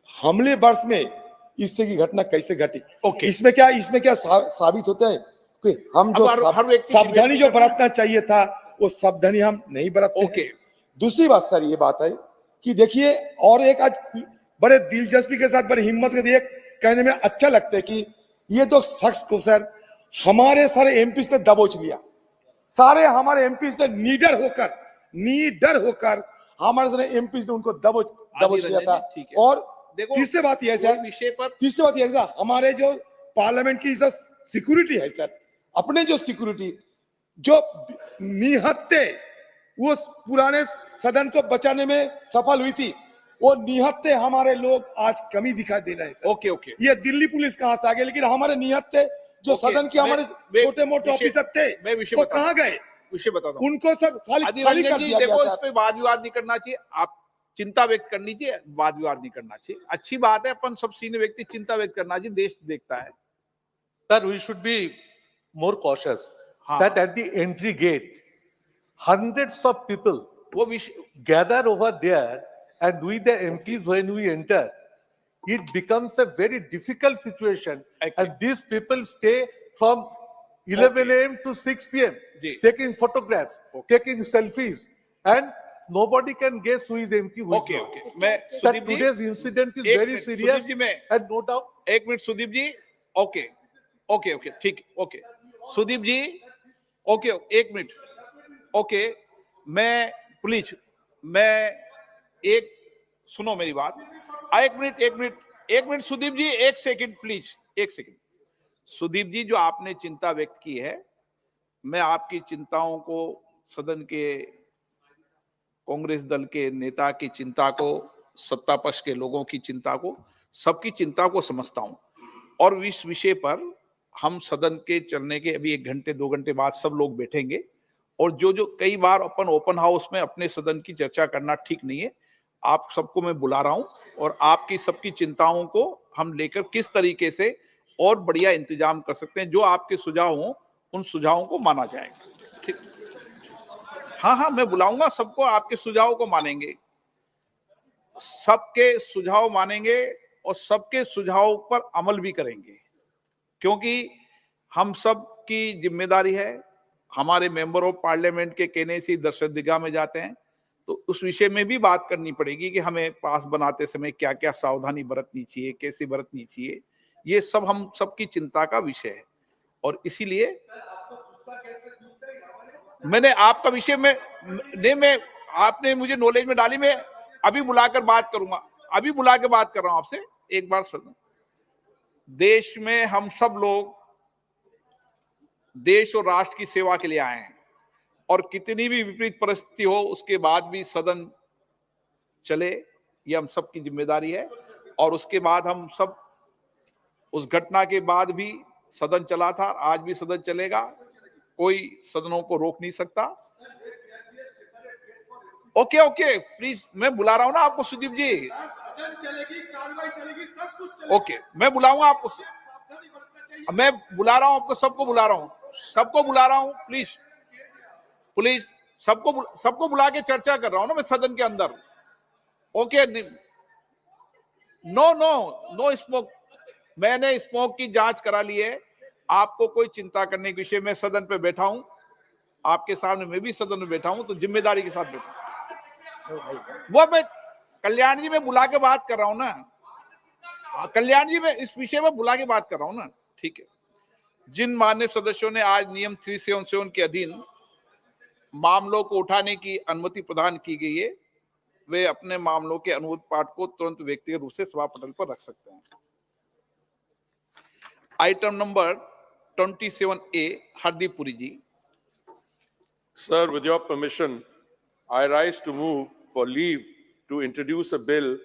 हमले वर्ष में इससे की घटना कैसे घटी। इसमें क्या साबित होता है, कि हम जो हर व्यक्ति सावधानी जो बरतना चाहिए था वो सावधानी हम नहीं बरतते हैं। दूसरी बात सर ये बात है कि देखिए, और एक आज बड़े दिलचस्पी के साथ बड़ी हिम्मत के लिए कहने में अच्छा लगता है कि ये तो शख्स को सर हमारे सारे एमपी ने दबोच लिया। सारे हमारे एमपी ने नीडर होकर हमारे सारे एमपी ने उनको दबोच लिया था। और तीसरी बात यह है सर, हमारे जो पार्लियामेंट की जो सिक्योरिटी है सर, अपने जो सिक्योरिटी जो निहत्ते वो पुराने सदन को बचाने में सफल हुई थी, वो निहत्ते हमारे लोग आज कमी दिखाई दे रहे हैं। ओके ये दिल्ली पुलिस कहां से आ गए, लेकिन हमारे निहत्ते जो सदन के हमारे छोटे मोटे ऑफिसर थे वो कहां गए? विषय बताता हूं। उनको सब खाली कर दिया देखो, गया। इस पे वाद विवाद नहीं करना चाहिए। आप चिंता व्यक्त करनी चाहिए, वाद विवाद नहीं करना चाहिए। अच्छी बात है, अपन सब सीनियर व्यक्ति चिंता व्यक्त करना चाहिए, देश देखता है। Sir, we should be more cautious. That at the entry gate, hundreds of people gather over there, and we the MPs, when we enter, it becomes a very difficult situation. And these people stay from 11 a.m. to 6 p.m. taking photographs, taking selfies, and nobody can guess who is MP, who is not. Sir, today's incident is very serious, and no doubt. एक minute Sudeep जी, okay ठीक, okay Sudeep जी, okay एक minute, okay मैं please, मैं एक सुनो मेरी बात, एक मिनट सुदीप जी, एक सेकंड प्लीज, एक सेकंड। सुदीप जी, जो आपने चिंता व्यक्त की है, मैं आपकी चिंताओं को, सदन के कांग्रेस दल के नेता की चिंता को, सत्ता पक्ष के लोगों की चिंता को, सबकी चिंता को समझता हूं। और इस विषय पर हम सदन के चलने के अभी 1 घंटे 2 घंटे बाद सब लोग बैठेंगे, और जो कई बार अपन ओपन हाउस में अपने सदन की चर्चा करना ठीक नहीं है। आप सबको मैं बुला रहा हूं, और आपकी सबकी चिंताओं को हम लेकर किस तरीके से और बढ़िया इंतजाम कर सकते हैं, जो आपके सुझाव हों उन सुझावों को माना जाएगा। ठीक, हाँ, मैं बुलाऊंगा सबको, आपके सुझाव को मानेंगे, सबके सुझाव मानेंगे और सबके सुझाव पर अमल भी करेंगे, क्योंकि हम सब की जिम्मेदारी है। हमारे मेंबर ऑफ पार्लियामेंट के कहने से दर्शक दिशा में जाते हैं, तो उस विषय में भी बात करनी पड़ेगी कि हमें पास बनाते समय क्या क्या सावधानी बरतनी चाहिए, कैसे बरतनी चाहिए। ये सब हम सबकी चिंता का विषय है, और इसीलिए मैंने आपका विषय में आपने मुझे नॉलेज में डाली, मैं अभी बुलाकर बात करूंगा, अभी बुला के बात कर रहा हूं आपसे। एक बार सदन, देश में हम सब लोग देश और राष्ट्र की सेवा के लिए आए हैं, और कितनी भी विपरीत परिस्थिति हो उसके बाद भी सदन चले, ये हम सब की जिम्मेदारी है। और उसके बाद हम सब, उस घटना के बाद भी सदन चला था, आज भी सदन चलेगा, कोई सदनों को रोक नहीं सकता। ओके प्लीज, मैं बुला रहा हूं ना आपको सुदीप जी, चलेगी, कार्रवाई चलेगी, सब कुछ चलेगा। ओके, मैं बुलाऊंगा आपको, मैं बुला रहा हूं आपको, सबको बुला रहा हूं, प्लीज सबको बुला के चर्चा कर रहा हूं ना मैं सदन के अंदर। ओके, नो स्मोक, मैंने स्मोक की जांच करा ली है, आपको कोई चिंता करने के विषय में सदन पे बैठा हूं, आपके सामने मैं भी सदन में बैठा हूं, तो जिम्मेदारी के साथ बैठा हूं। वो मैं कल्याण जी में बुला के बात कर रहा हूं ना, कल्याण जी में इस विषय में बुला के बात कर रहा हूं ना, ठीक है। जिन मान्य सदस्यों ने आज नियम 377 के अधीन मामलों को उठाने की अनुमति प्रदान की गई है, वे अपने मामलों के अनुरोध पाठ को तुरंत व्यक्तिगत रूप से सभा पटल पर रख सकते हैं। Item number 27A, Hardeep Puri ji. Sir, with your permission, I rise to move for leave to introduce a bill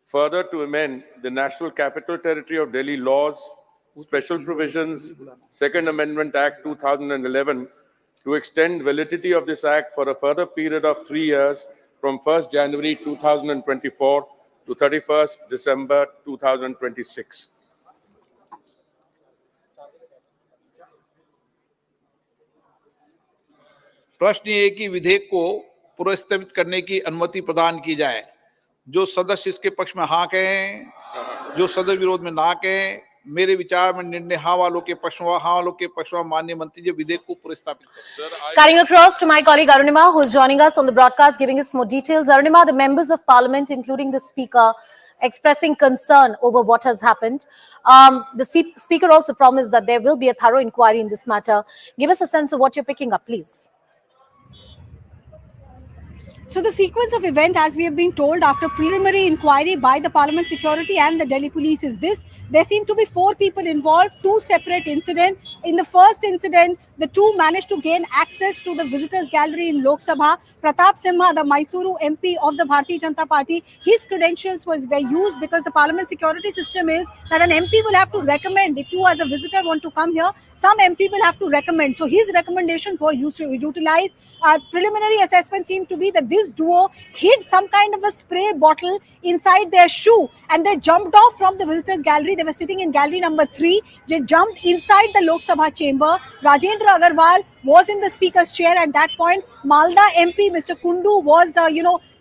further to amend the National Capital Territory of Delhi laws, special provisions, Second Amendment Act 2011, to extend validity of this act for a further period of 3 years from 1st January 2024 to 31st December 2026. प्रश्न ये है कि विधेयक को पुनर्स्थापित करने की अनुमति प्रदान की जाए। जो सदस्य इसके पक्ष में हाँ कहें, जो सदस्य विरोध में ना कहें, मेरे विचार में निर्णय हाँ वालों के पक्ष में, हाँ वालों के पक्ष में माननीय मंत्री जी विधेयक को प्रस्तावित करें। Cutting across to my colleague Arunima, who is joining us on the broadcast, giving us more details. Arunima, the members of Parliament, including the Speaker, expressing concern over what has happened. The Speaker also promised that there will be a thorough inquiry in this matter. Give us a sense of what you're picking up, please. So the sequence of event, as we have been told after preliminary inquiry by the Parliament Security and the Delhi Police, is this. There seem to be 4 people involved, 2 separate incidents. In the first incident, the 2 managed to gain access to the visitors gallery in Lok Sabha. Pratap Simha, the Mysuru MP of the Bharatiya Janata Party, his credentials were used because the Parliament security system is that an MP will have to recommend. If you as a visitor want to come here, some MP will have to recommend. So his recommendations were utilized. Preliminary assessment seemed to be that this duo hid some kind of a spray bottle inside their shoe and they jumped off from the visitors gallery. They were sitting in gallery number 3. They jumped inside the Lok Sabha chamber. Rajendra Agarwal was in the speaker's chair at that point. Malda MP Mr. Kundu was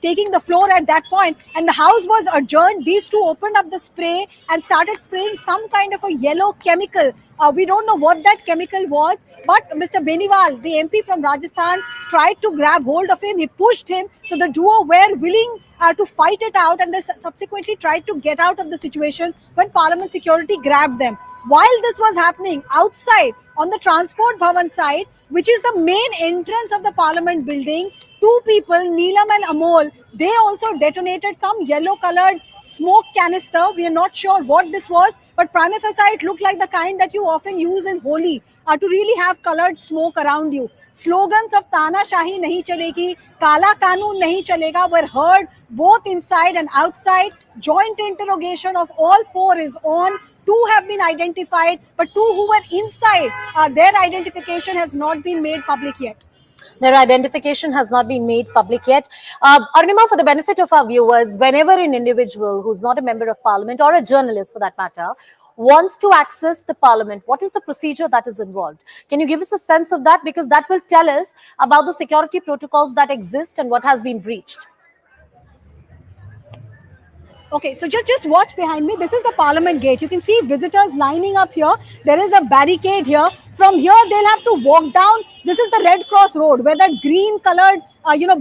taking the floor at that point, and the house was adjourned. These 2 opened up the spray and started spraying some kind of a yellow chemical. We don't know what that chemical was, but Mr. Beniwal, the MP from Rajasthan, tried to grab hold of him. He pushed him. So the duo were willing to fight it out, and they subsequently tried to get out of the situation when Parliament security grabbed them. While this was happening outside on the Transport Bhavan side, which is the main entrance of the Parliament building, 2 people, Neelam and Amol, they also detonated some yellow colored smoke canister. We are not sure what this was, but prima facie it looked like the kind that you often use in Holi to really have colored smoke around you. Slogans of Tana Shahi nahi chalegi, Kala Kanun nahi chalega were heard both inside and outside. Joint interrogation of all 4 is on. 2 have been identified, but 2 who were inside, their identification has not been made public yet. Their identification has not been made public yet. Arunima, for the benefit of our viewers, whenever an individual who's not a member of Parliament or a journalist for that matter wants to access the Parliament, what is the procedure that is involved? Can you give us a sense of that? Because that will tell us about the security protocols that exist and what has been breached. Okay, so just watch behind me. This is the Parliament gate. You can see visitors lining up here. There is a barricade here. From here, they'll have to walk down. This is the Red Cross Road where that green colored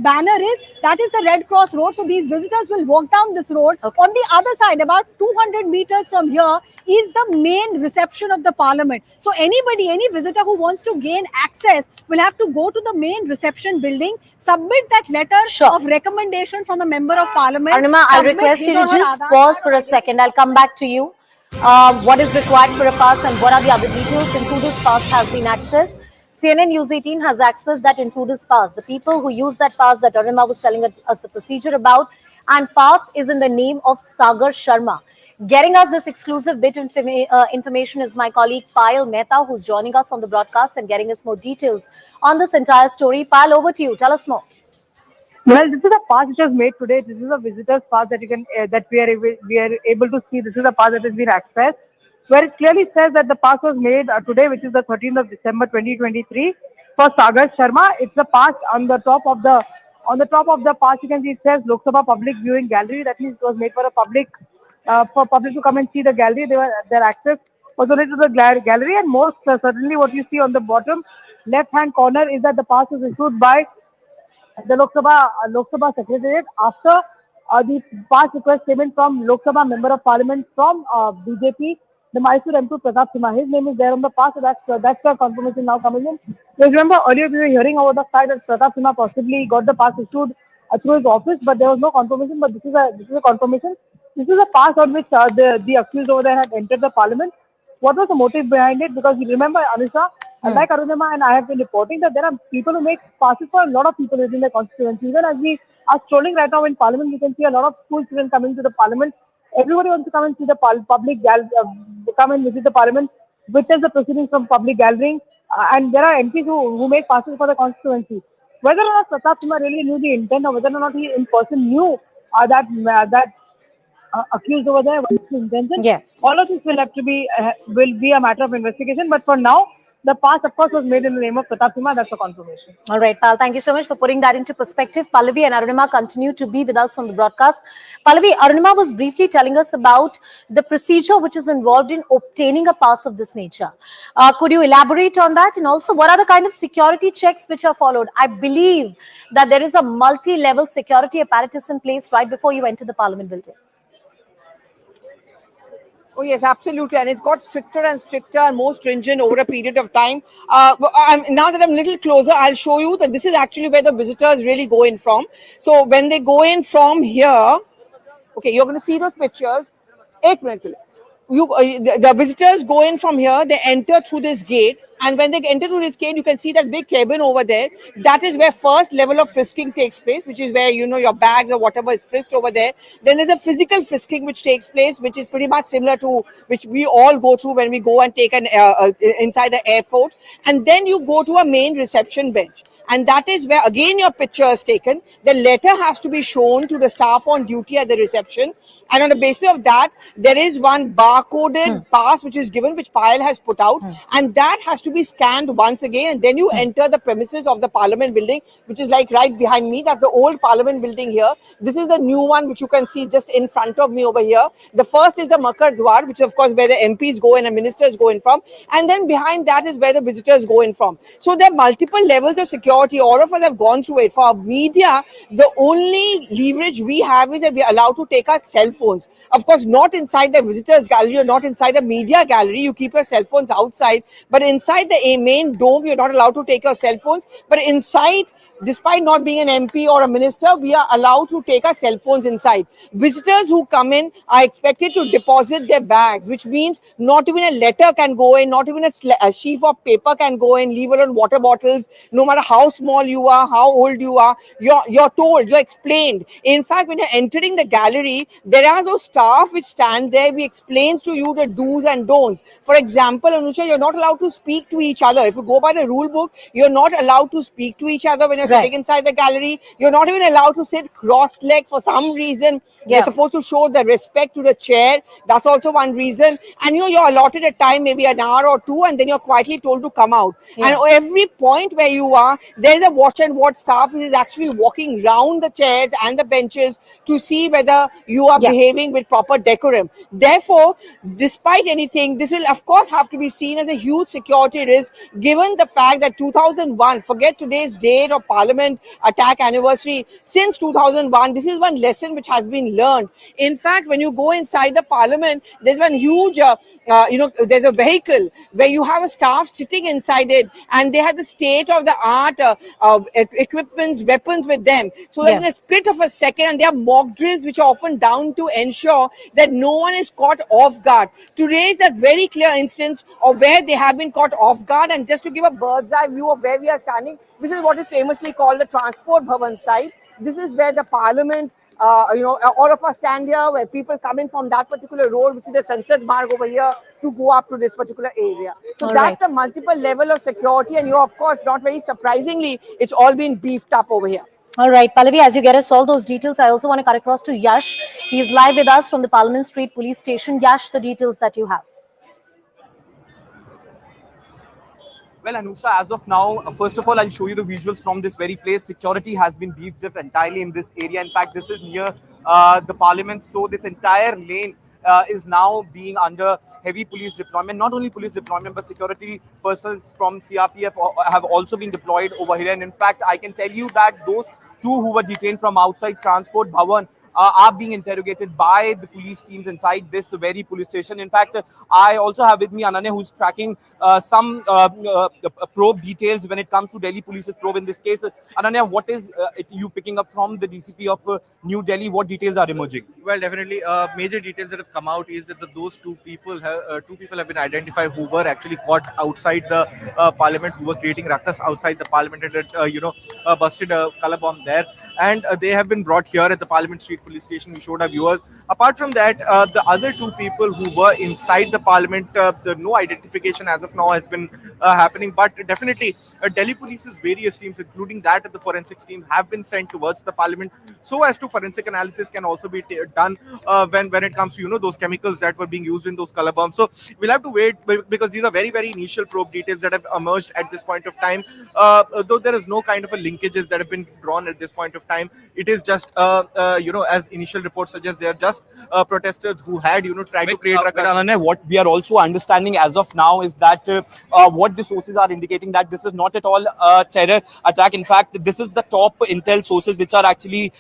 banner is. That is the Red Cross Road. So these visitors will walk down this road. Okay. On the other side, about 200 meters from here, is the main reception of the Parliament. So any visitor who wants to gain access will have to go to the main reception building, submit that letter of recommendation from a member of Parliament. Arunima, I'll request you to just pause for a second. I'll come back to you. What is required for a pass and what are the other details? Intruder's pass has been accessed. CNN News 18 has accessed that Intruder's pass. The people who use that pass that Arunima was telling us the procedure about, and pass is in the name of Sagar Sharma. Getting us this exclusive bit information is my colleague Payal Mehta, who's joining us on the broadcast and getting us more details on this entire story. Payal, over to you. Tell us more. Well, this is a pass which was made today. This is a visitor's pass that you can that we are able to see. This is a pass that has been accessed, where it clearly says that the pass was made today, which is the 13th of December 2023, for Sagar Sharma. It's a pass on the top of the pass. You can see it says Lok Sabha Public Viewing Gallery. That means it was made for a public to come and see the gallery. Their access was only to the gallery, and most certainly what you see on the bottom left-hand corner is that the pass was issued by the Lok Sabha Secretariat after the pass request came in from Lok Sabha Member of Parliament from BJP, the Mysuru MP Pratap Simha. His name is there on the pass, so that's the confirmation now coming in. Because remember earlier we were hearing about the fact that Pratap Simha possibly got the pass issued through his office, but there was no confirmation. But this is a confirmation. This is a pass on which the accused over there had entered the Parliament. What was the motive behind it? Because you remember, Anisha, like Arunima and I have been reporting that there are people who make passes for a lot of people within their constituency. Even as we are strolling right now in Parliament, we can see a lot of school children coming to the Parliament. Everybody wants to come and see the public come and visit the Parliament, witness the proceedings from public gathering, and there are MPs who make passes for the constituency. Whether or not Pratap Simha really knew the intent, or whether or not he in person knew that accused over there, what's his intention? Yes. All of this will have to be will be a matter of investigation. But for now, The pass, of course, was made in the name of Pratap Singha. That's a confirmation. All right, pal. Thank you so much for putting that into perspective. Pallavi and Arunima continue to be with us on the broadcast. Pallavi, Arunima was briefly telling us about the procedure which is involved in obtaining a pass of this nature. Could you elaborate on that? And also, what are the kind of security checks which are followed? I believe that there is a multi-level security apparatus in place right before you enter the Parliament building. Oh yes, absolutely, and it's got stricter and stricter and more stringent over a period of time. Now that I'm a little closer, I'll show you that this is actually where the visitors really go in from. So when they go in from here, okay, you're going to see those pictures. 8 minutes. The visitors go in from here, they enter through this gate, and when they enter through this gate, you can see that big cabin over there. That is where first level of frisking takes place, which is where, you know, your bags or whatever is frisked over there. Then there's a physical frisking which takes place, which is pretty much similar to which we all go through when we go and take an inside the airport. And then you go to a main reception bench. And that is where, again, your picture is taken. The letter has to be shown to the staff on duty at the reception. And on the basis of that, there is one barcoded pass which is given, which Payal has put out. And that has to be scanned once again. And then you enter the premises of the Parliament building, which is like right behind me. That's the old Parliament building here. This is the new one, which you can see just in front of me over here. The first is the Makar Dwar, which is, of course, where the MPs go in and ministers go in from. And then behind that is where the visitors go in from. So there are multiple levels of security. All of us have gone through it. For media, the only leverage we have is that we are allowed to take our cell phones. Of course, not inside the visitors gallery or not inside the media gallery. You keep your cell phones outside. But inside the main dome, you're not allowed to take your cell phones. But inside, despite not being an MP or a minister, we are allowed to take our cell phones inside. Visitors who come in are expected to deposit their bags, which means not even a letter can go in, not even a sheaf of paper can go in, leave alone water bottles. No matter how small you are, how old you are, you're told, you're explained. In fact, when you're entering the gallery, there are those staff which stand there. We explain to you the do's and don'ts. For example, Anusha, you're not allowed to speak to each other. If you go by the rule book, you're not allowed to speak to each other when you're sitting inside the gallery. You're not even allowed to sit cross-legged for some reason. You're supposed to show the respect to the chair. That's also one reason. And you know, you're allotted a time, maybe an hour or two, and then you're quietly told to come out. And every point where you are, there's a watch and watch staff who is actually walking round the chairs and the benches to see whether you are behaving with proper decorum. Therefore, despite anything, this will of course have to be seen as a huge security risk, given the fact that 2001, forget today's date of Parliament attack anniversary, since 2001, this is one lesson which has been learned. In fact, when you go inside the Parliament, there's one huge, there's a vehicle where you have a staff sitting inside it, and they have the state-of-the-art equipments, weapons with them. So that in a split of a second, and there are mock drills which are often down to ensure that no one is caught off guard. Today is a very clear instance of where they have been caught off guard. And just to give a bird's eye view of where we are standing, this is what is famously called the Transport Bhavan site. This is where the Parliament, all of us stand here, where people come in from that particular road, which is the Sansad Marg over here, to go up to this particular area. So that's the multiple level of security, and of course, not very surprisingly, it's all been beefed up over here. All right, Pallavi, as you get us all those details, I also want to cut across to Yash. He's live with us from the Parliament Street Police Station. Yash, the details that you have. Well, Anusha, as of now, first of all, I'll show you the visuals from this very place. Security has been beefed up entirely in this area. In fact, this is near the Parliament. So this entire lane is now being under heavy police deployment. Not only police deployment, but security personnel from CRPF have also been deployed over here. And in fact, I can tell you that those two who were detained from outside Transport Bhavan are being interrogated by the police teams inside this very police station. In fact, I also have with me Ananya, who's tracking some probe details when it comes to Delhi Police's probe in this case. Ananya, what is you picking up from the DCP of New Delhi? What details are emerging? Well, definitely, major details that have come out is that those two people have been identified who were actually caught outside the Parliament, who were creating ruckus outside the Parliament, and busted a color bomb there. and they have been brought here at the Parliament Street Police Station. We showed our viewers. Apart from that, the other two people who were inside the Parliament, no identification as of now has been happening, but definitely Delhi Police's various teams, including that of the forensics team, have been sent towards the Parliament so as to forensic analysis can also be done when it comes to those chemicals that were being used in those color bombs. So we'll have to wait because these are very initial probe details that have emerged at this point of time. Though there is no kind of a linkages that have been drawn at this point of time, it is just as initial reports suggest, they are just protesters who had tried to create what we are also understanding as of now is that what the sources are indicating that this is not at all a terror attack. In fact, this is the top intel sources which are actually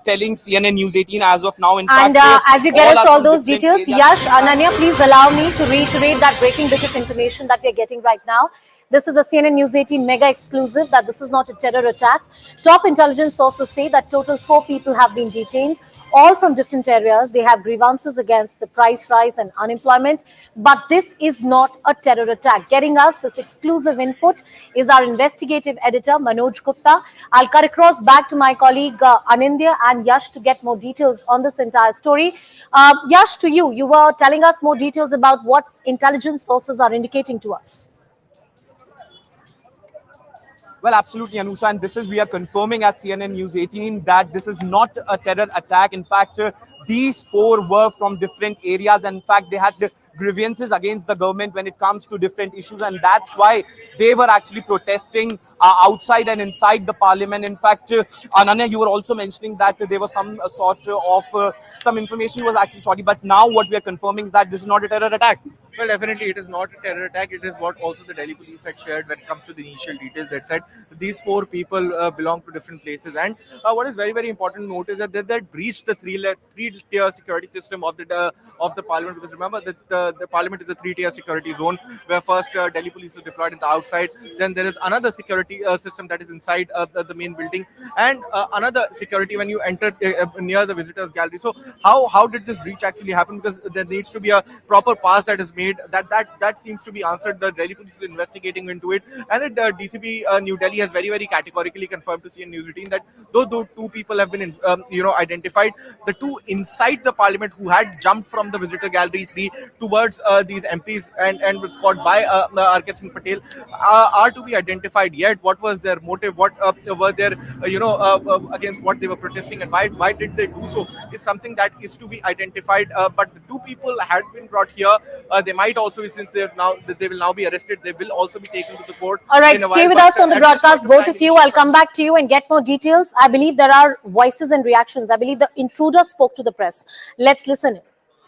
telling CNN News 18 as of now. In and fact, as you get us all those details, Yash, Ananya, please allow me to reiterate that breaking bit of information that we are getting right now. This is a CNN News 18 mega exclusive that this is not a terror attack. Top intelligence sources say that total 4 people have been detained, all from different areas. They have grievances against the price rise and unemployment, but this is not a terror attack. Getting us this exclusive input is our investigative editor, Manoj Gupta. I'll cut across back to my colleague Anindya and Yash to get more details on this entire story. Yash, to you, you were telling us more details about what intelligence sources are indicating to us. Well, absolutely, Anusha, and this is, we are confirming at CNN News 18 that this is not a terror attack. In fact, these 4 were from different areas. And in fact, they had grievances against the government when it comes to different issues, and that's why they were actually protesting outside and inside the Parliament. In fact, Ananya, you were also mentioning that there was some sort of some information was actually shoddy, but now what we are confirming is that this is not a terror attack. Well, definitely it is not a terror attack. It is what also the Delhi police had shared when it comes to the initial details that said these 4 people belong to different places. And what is very important to note is that they breached the three-tier security system of the Parliament. Because remember that the Parliament is a 3-tier security zone where first Delhi police is deployed in the outside. Then there is another security system that is inside the main building, and another security when you enter near the visitors gallery. So how did this breach actually happen? Because there needs to be a proper pass that is made. That seems to be answered. The Delhi police is investigating into it, and the DCP New Delhi has very categorically confirmed to CNN News 18 that those 2 people have been identified. The 2 inside the Parliament who had jumped from the visitor gallery 3 towards these MPs and was caught by R.K. Singh Patel are to be identified yet. What was their motive? What were their against what they were protesting, and why did they do so is something that is to be identified. But the 2 people had been brought here. They might also be, since they will now be arrested, they will also be taken to the court. All right, stay with us on the broadcast, both of you. I'll come back to you and get more details. I believe there are voices and reactions. I believe the intruder spoke to the press. Let's listen.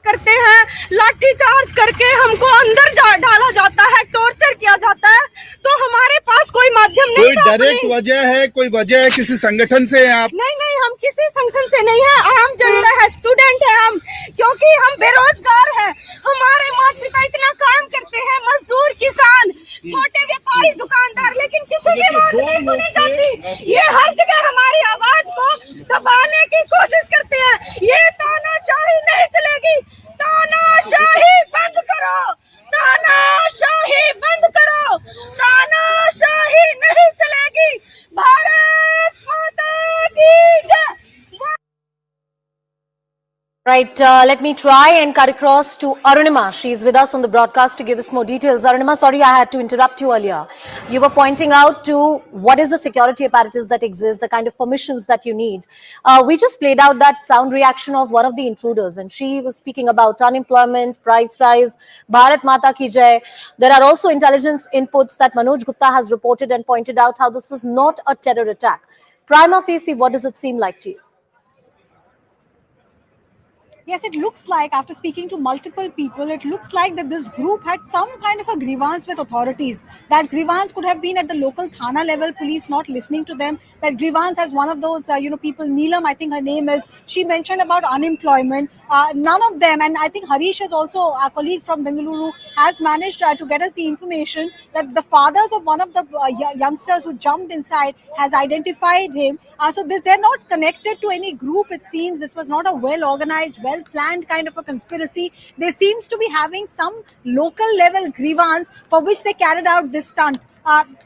करते हैं, लाठी charge करके हमको अंदर डाला जाता है, torture किया जाता है, तो हमारे पास कोई माध्यम नहीं। कोई डायरेक्ट वजह है, कोई वजह है किसी संगठन से हैं आप? नहीं, हम किसी संगठन से नहीं है, आम जनता है, स्टूडेंट है हम, क्योंकि हम बेरोजगार हैं। हमारे माता पिता इतना काम करते हैं, मजदूर, किसान, छोटे व्यापारी, दुकानदार, लेकिन किसी की बात नहीं सुनी जाती। ये हर जगह हमारी आवाज को दबाने की कोशिश करते हैं। ये तानाशाही नहीं चलेगी, तानाशाही बंद करो, तानाशाही बंद करो, तानाशाही नहीं चलेगी। भारत माता की जय। Right, let me try and cut across to Arunima. She's with us on the broadcast to give us more details. Arunima, sorry I had to interrupt you earlier. You were pointing out to what is the security apparatus that exists, the kind of permissions that you need. We just played out that sound reaction of one of the intruders, and she was speaking about unemployment, price rise, Bharat Mata ki jai. There are also intelligence inputs that Manoj Gupta has reported and pointed out how this was not a terror attack. Prima facie, what does it seem like to you? Yes, it looks like, after speaking to multiple people, it looks like that this group had some kind of a grievance with authorities. That grievance could have been at the local Thana level, police not listening to them. That grievance as one of those, people, Neelam, I think her name is, she mentioned about unemployment. None of them, and I think Harish is also our colleague from Bengaluru, has managed to get us the information that the fathers of one of the youngsters who jumped inside has identified him. So they're not connected to any group, it seems. This was not a well-organized, well-planned kind of a conspiracy. They seems to be having some local level grievance for which they carried out this stunt.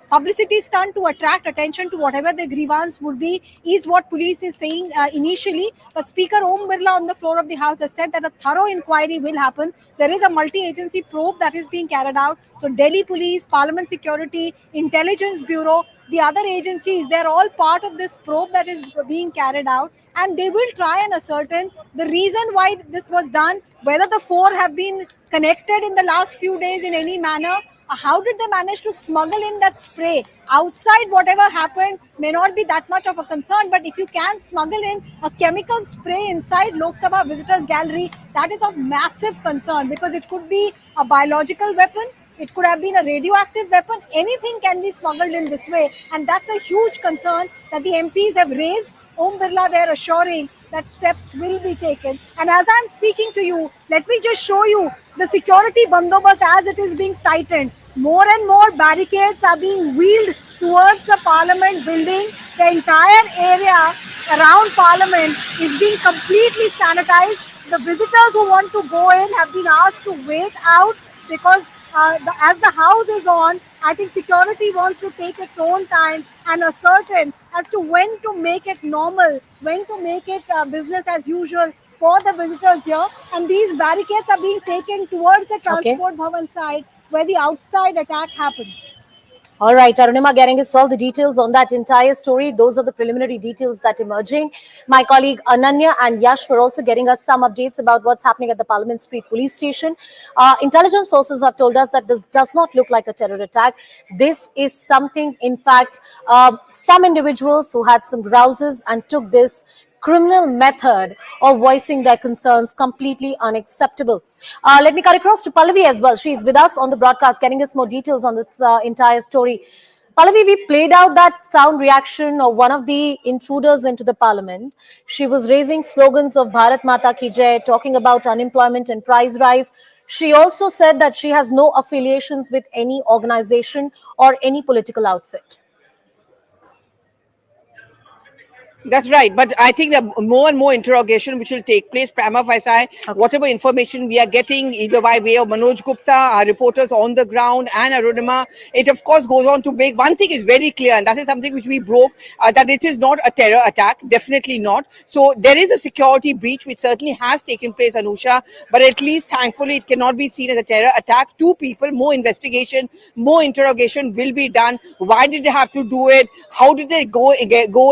publicity stunt to attract attention to whatever the grievance would be, is what police is saying initially. But Speaker Om Birla on the floor of the House has said that a thorough inquiry will happen. There is a multi-agency probe that is being carried out. So Delhi Police, Parliament Security, Intelligence Bureau, the other agencies, they're all part of this probe that is being carried out, and they will try and ascertain the reason why this was done, whether the four have been connected in the last few days in any manner. How did they manage to smuggle in that spray? Outside, whatever happened may not be that much of a concern, but if you can smuggle in a chemical spray inside Lok Sabha Visitors Gallery, that is of massive concern, because it could be a biological weapon, it could have been a radioactive weapon, anything can be smuggled in this way, and that's a huge concern that the MPs have raised. Om Birla there assuring that steps will be taken. And as I'm speaking to you, let me just show you the security bandobast as it is being tightened. More and more barricades are being wheeled towards the Parliament building. The entire area around Parliament is being completely sanitized. The visitors who want to go in have been asked to wait out, because as the House is on, I think security wants to take its own time and ascertain as to when to make it normal, when to make it business as usual for the visitors here. And these barricades are being taken towards the Transport Bhavan side, where the outside attack happened. All right, Arunima getting us all the details on that entire story. Those are the preliminary details that emerging. My colleague Ananya and Yash were also getting us some updates about what's happening at the Parliament Street police station. Intelligence sources have told us that this does not look like a terror attack. This is something, in fact, some individuals who had some grouses and took this criminal method of voicing their concerns completely unacceptable. Let me cut across to Pallavi as well. She's with us on the broadcast, getting us more details on this entire story. Pallavi, we played out that sound reaction of one of the intruders into the parliament. She was raising slogans of Bharat Mata Ki Jai, talking about unemployment and price rise. She also said that she has no affiliations with any organization or any political outfit. That's right. But I think that more and more interrogation which will take place, prima facie, whatever information we are getting, either by way of Manoj Gupta, our reporters on the ground, and Arunima, it of course goes on to make one thing is very clear, and that is something which we broke, that it is not a terror attack, definitely not. So there is a security breach which certainly has taken place, Anusha, but at least thankfully it cannot be seen as a terror attack. Two people, more investigation, more interrogation will be done. Why did they have to do it? How did they go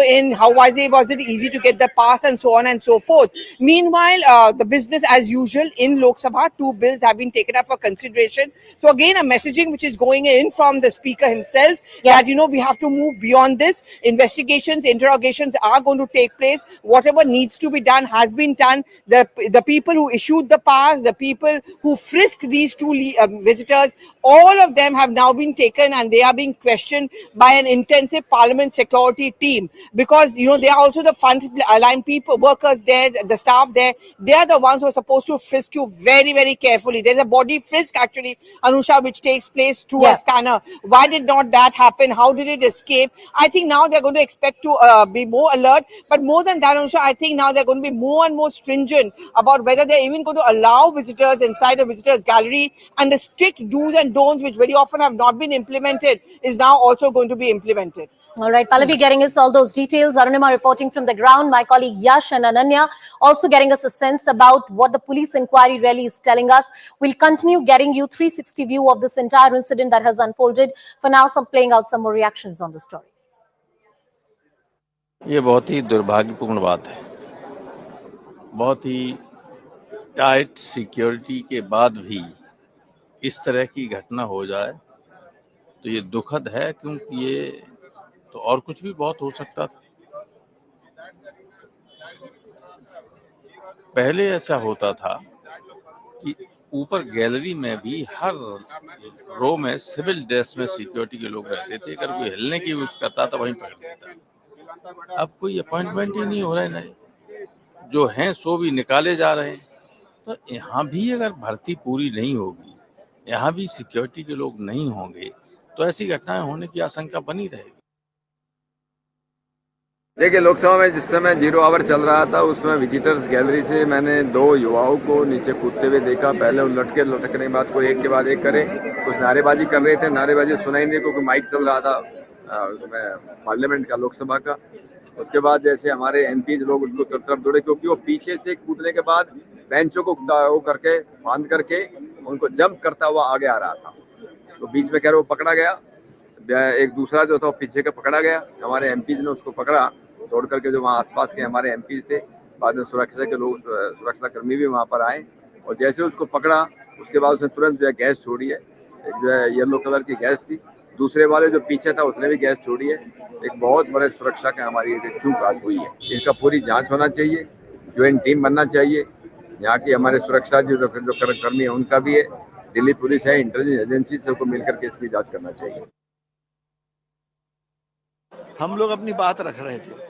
in? How was it easy to get the pass, and so on and so forth. Meanwhile, the business as usual in Lok Sabha, two bills have been taken up for consideration. So again, a messaging which is going in from the speaker himself that, you know, we have to move beyond this. Investigations, interrogations are going to take place. Whatever needs to be done has been done. The people who issued the pass, the people who frisked these two visitors, all of them have now been taken, and they are being questioned by an intensive Parliament security team, because, you know, they are also the front line people, workers there, the staff there. They are the ones who are supposed to frisk you very, very carefully. There's a body frisk actually, Anusha, which takes place through a scanner. Why did not that happen? How did it escape? I think now they're going to expect to be more alert. But more than that, Anusha, I think now they're going to be more and more stringent about whether they're even going to allow visitors inside the visitors gallery, and the strict do's and don'ts, which very often have not been implemented, is now also going to be implemented. All right, Pallavi getting us all those details. Arunima reporting from the ground. My colleague Yash and Ananya also getting us a sense about what the police inquiry really is telling us. We'll continue getting you 360 view of this entire incident that has unfolded. For now, playing out some more reactions on the story. ये बहुत ही दुर्भाग्यपूर्ण बात है. बहुत ही tight security के बाद भी इस तरह की घटना हो जाए तो ये दुखद है, क्योंकि ये तो और कुछ भी बहुत हो सकता था. पहले ऐसा होता था कि ऊपर गैलरी में भी हर रो में सिविल ड्रेस में सिक्योरिटी के लोग रहते थे. अगर कोई हिलने की कोशिश करता था वहीं पकड़ लेता. अब कोई अपॉइंटमेंट ही नहीं हो रहा है, नहीं जो हैं सो भी निकाले जा रहे हैं. तो यहाँ भी अगर भर्ती पूरी नहीं होगी, यहाँ भी सिक्योरिटी के लोग नहीं होंगे, तो ऐसी घटनाएं होने की आशंका बनी रहेगी. देखिए, लोकसभा में जिस समय 0 आवर चल रहा था उस समय विजिटर्स गैलरी से मैंने 2 युवाओं को नीचे कूदते हुए देखा। पहले उन लटकने के बाद कोई एक के बाद एक करे, कुछ नारेबाजी कर रहे थे। नारेबाजी सुनाई नहीं क्योंकि माइक चल रहा था उसमें पार्लियामेंट का, लोकसभा का। उसके बाद जैसे हमारे एमपीज लोग उसको तरफ दौड़े क्योंकि वो पीछे से कूदने के बाद बेंचों को वो करके बांध करके उनको जंप करता हुआ आगे आ रहा था, तो बीच में कह रहे वो पकड़ा गया। एक दूसरा जो था वो पीछे का पकड़ा गया। हमारे एमपीज ने उसको पकड़ा दौड़ करके, जो वहाँ आसपास के हमारे एमपीज थे। बाद में सुरक्षा के लोग, सुरक्षा कर्मी भी वहाँ पर आए और जैसे उसको पकड़ा उसके बाद उसने तुरंत जो है गैस छोड़ी है। एक जो है येलो कलर की गैस थी। दूसरे वाले जो पीछे था उसने भी गैस छोड़ी है। एक बहुत बड़े सुरक्षा का हमारी चूक आज हुई है। इसका पूरी जांच होना चाहिए, ज्वाइंट टीम बनना चाहिए। यहाँ की हमारे सुरक्षा जो कर्मी है उनका भी है, दिल्ली पुलिस है, इंटेलिजेंस एजेंसी, सबको मिलकर के इसकी जांच करना चाहिए। हम लोग अपनी बात रख रहे थे,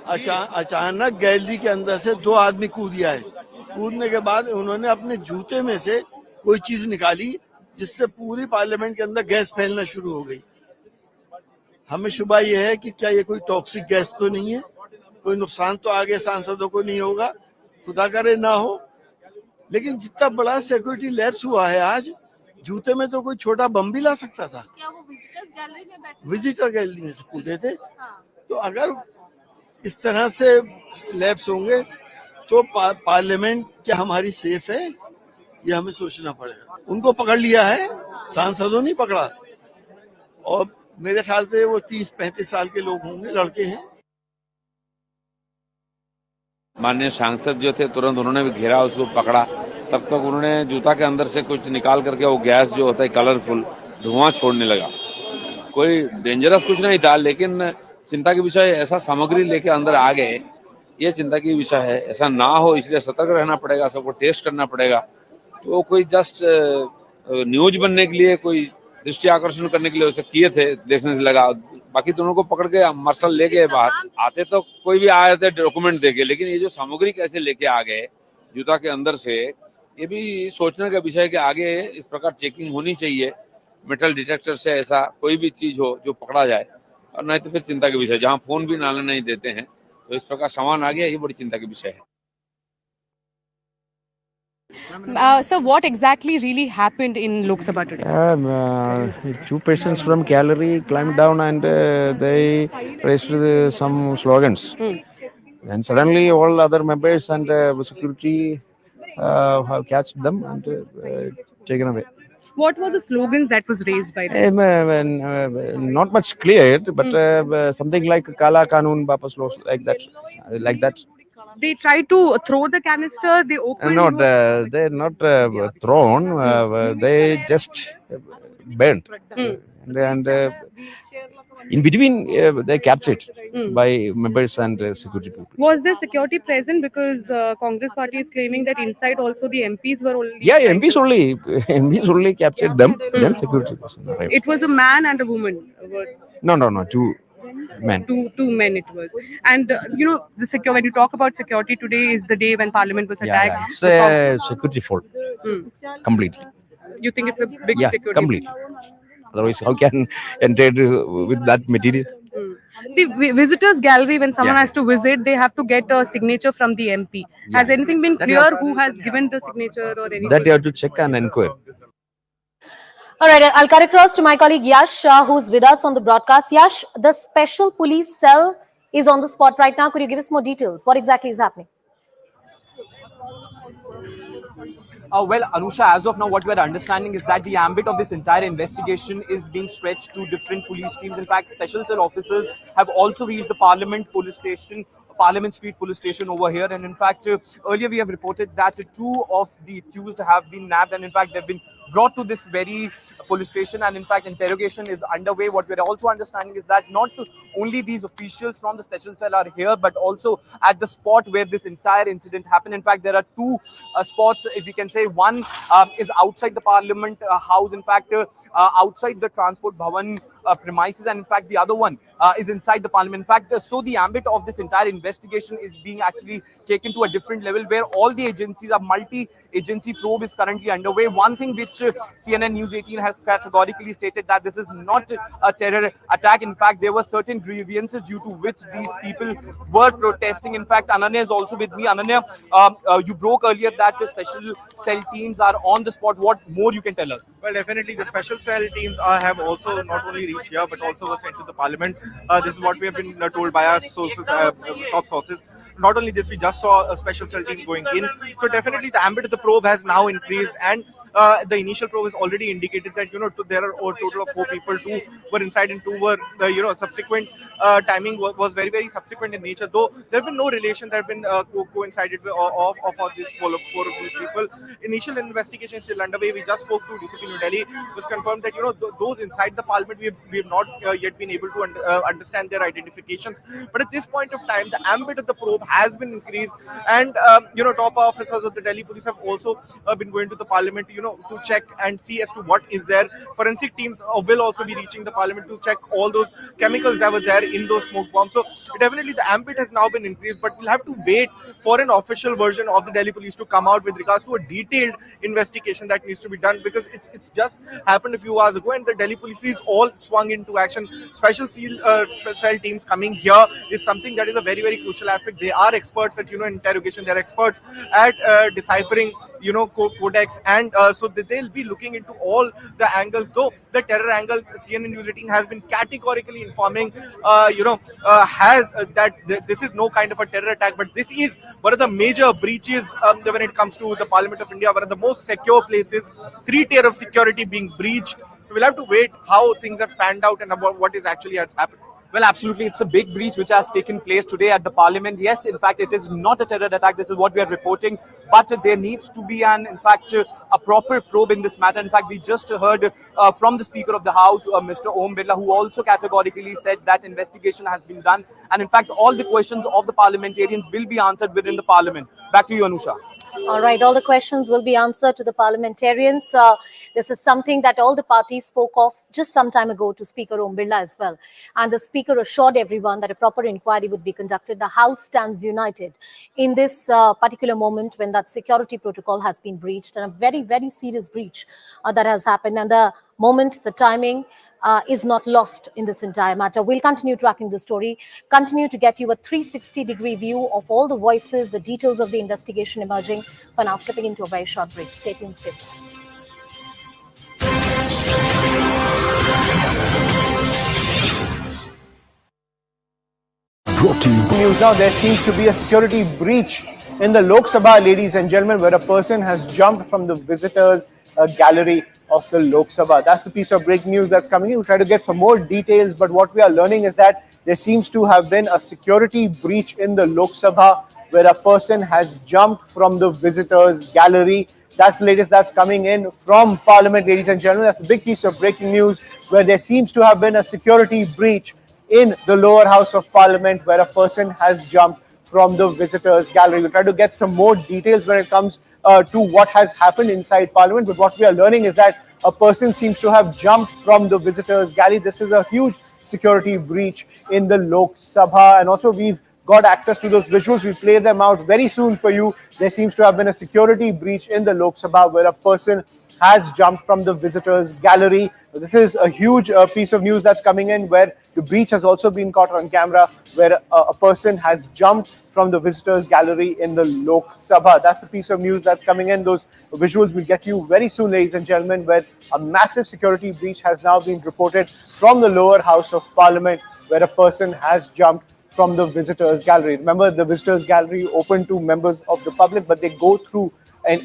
अचानक गैलरी के अंदर से 2 आदमी कूद आए। कूदने के बाद उन्होंने अपने जूते में से कोई चीज निकाली जिससे पूरी पार्लियामेंट के अंदर गैस फैलना शुरू हो गई। हमें शुबा ये है कि क्या ये कोई टॉक्सिक गैस तो नहीं है, कोई नुकसान तो आगे सांसदों को नहीं होगा, खुदा करे ना हो। लेकिन जितना बड़ा सिक्योरिटी लैप्स हुआ है आज, जूते में तो कोई छोटा बम भी ला सकता था। क्या वो विजिटर्स गैलरी में बैठे? विजिटर गैलरी में से कूदे थे। तो अगर इस तरह से लैप्स होंगे तो पार्लियामेंट क्या हमारी सेफ है, ये हमें सोचना पड़ेगा। उनको पकड़ लिया है, सांसदों नहीं पकड़ा, और मेरे ख्याल से वो 30-35 साल के लोग होंगे, लड़के हैं। माननीय सांसद जो थे तुरंत उन्होंने भी घेरा, उसको पकड़ा। तब तक उन्होंने जूता के अंदर से कुछ निकाल करके वो गैस जो होता है कलरफुल धुआं छोड़ने लगा। कोई डेंजरस कुछ नहीं था, लेकिन चिंता की विषय ऐसा सामग्री लेके अंदर आ गए, ये चिंता की विषय है। ऐसा ना हो इसलिए सतर्क रहना पड़ेगा, सबको टेस्ट करना पड़ेगा। तो कोई जस्ट न्यूज बनने के लिए, कोई दृष्टि आकर्षण करने के लिए उसे किए थे, देखने से लगा। बाकी दोनों को पकड़ के मार्शल लेके बाहर आते तो कोई भी आए थे डॉक्यूमेंट देके, लेकिन ये जो सामग्री कैसे लेके आ गए जूता के अंदर से, ये भी सोचने का विषय है कि आगे इस प्रकार चेकिंग होनी चाहिए। मेटल डिटेक्टर से ऐसा कोई भी चीज हो जो पकड़ा जाए, और नहीं तो फिर चिंता के विषय, जहाँ फोन भी नाले नहीं देते हैं तो इस प्रकार सामान आ गया, ये बड़ी चिंता के विषय है। So what exactly really happened in Lok Sabha today? 2 persons from gallery climbed down and they raised some slogans. And suddenly all other members and security have catched them and taken away. What were the slogans that was raised by them? Not much clear, but something like Kala Kanun Bapas laws, like that. They tried to throw the canister, they opened... They're not thrown, they just burnt. And in between, they captured by members and security people. Was there security present? Because Congress party is claiming that inside also the MPs were only... Yeah, MPs only captured them, then security person arrived. It was a man and a woman. No, 2 men. Two men it was. And when you talk about security, today is the day when Parliament was attacked. Yeah, it's a security fault. Completely. You think it's a big security? Completely. Otherwise, how can enter with that material? The visitors gallery, when someone has to visit, they have to get a signature from the MP. Has anything been clear who has given the signature or anything? That you have to check and inquire. All right, I'll cut across to my colleague Yash, who's with us on the broadcast. Yash, the special police cell is on the spot right now. Could you give us more details? What exactly is happening? Well, Anusha, as of now, what we're understanding is that the ambit of this entire investigation is being stretched to different police teams. In fact, special cell officers have also reached the Parliament Street police station over here. And in fact, earlier we have reported that 2 of the accused have been nabbed, and in fact they've been brought to this very police station, and in fact interrogation is underway. What we're also understanding is that not only these officials from the special cell are here, but also at the spot where this entire incident happened. In fact, there are 2 spots, if we can say. One is outside the Parliament House, in fact outside the Transport Bhavan premises, and in fact the other one is inside the parliament. In fact, so the ambit of this entire investigation is being actually taken to a different level, where all the agencies, a multi-agency probe is currently underway. One thing which CNN News 18 has categorically stated, that this is not a terror attack. In fact, there were certain grievances due to which these people were protesting. In fact, Ananya is also with me. Ananya, you broke earlier that the special cell teams are on the spot. What more you can tell us? Well, definitely the special cell teams have also not only reached here but also were sent to the parliament. This is what we have been told by our sources, top sources. Not only this, we just saw a special cell team going in. So definitely the ambit of the probe has now increased, and the initial probe has already indicated that there are a total of 4 people. 2 were inside and 2 were subsequent timing was very, very subsequent in nature. Though there have been no relation that have been coincided with of this 4 of these people. Initial investigation is still underway. We just spoke to DCP New Delhi. It was confirmed that those inside the parliament we have not yet been able to understand their identifications. But at this point of time, the ambit of the probe has been increased, and top officers of the Delhi police have also been going to the parliament to check and see as to what is there. Forensic teams will also be reaching the parliament to check all those chemicals that were there in those smoke bombs. So definitely the ambit has now been increased, but we'll have to wait for an official version of the Delhi police to come out with regards to a detailed investigation that needs to be done, because it's just happened a few hours ago and the Delhi police is all swung into action. Special cell teams coming here is something that is a very, very crucial aspect. They are experts at interrogation. They're experts at deciphering codex, and so they'll be looking into all the angles. Though the terror angle, CNN News 18 has been categorically informing that this is no kind of a terror attack, but this is one of the major breaches when it comes to the Parliament of India, one of the most secure places, 3-tier of security being breached. We'll have to wait how things have panned out and about what is actually has happened. Well, absolutely. It's a big breach which has taken place today at the parliament. Yes, in fact, it is not a terror attack. This is what we are reporting. But there needs to be a proper probe in this matter. In fact, we just heard from the Speaker of the House, Mr. Om Birla, who also categorically said that investigation has been done. And in fact, all the questions of the parliamentarians will be answered within the parliament. Back to you, Anusha. All right, all the questions will be answered to the parliamentarians. This is something that all the parties spoke of just some time ago to Speaker Om Birla as well. And the Speaker assured everyone that a proper inquiry would be conducted. The House stands united in this particular moment when that security protocol has been breached, and a very, very serious breach that has happened. And the moment, the timing, is not lost in this entire matter. We'll continue tracking the story, continue to get you a 360-degree view of all the voices, the details of the investigation emerging. For now, slipping into a very short break. Stay tuned, stay with us. Brought to you. News now, there seems to be a security breach in the Lok Sabha, ladies and gentlemen, where a person has jumped from the visitors gallery of the Lok Sabha. That's the piece of breaking news that's coming in. We'll try to get some more details, but what we are learning is that there seems to have been a security breach in the Lok Sabha where a person has jumped from the visitors gallery. That's the latest that's coming in from Parliament, ladies and gentlemen. That's a big piece of breaking news where there seems to have been a security breach in the lower house of Parliament where a person has jumped from the visitors gallery. We'll try to get some more details when it comes to what has happened inside Parliament. But what we are learning is that a person seems to have jumped from the visitors gallery. This is a huge security breach in the Lok Sabha. And also we've got access to those visuals. We'll play them out very soon for you. There seems to have been a security breach in the Lok Sabha where a person has jumped from the visitors gallery. This is a huge piece of news that's coming in where the breach has also been caught on camera where a person has jumped from the visitors gallery in the Lok Sabha. That's the piece of news that's coming in. Those visuals will get you very soon, ladies and gentlemen, where a massive security breach has now been reported from the lower house of Parliament where a person has jumped from the visitors gallery. Remember, the visitors gallery open to members of the public, but they go through a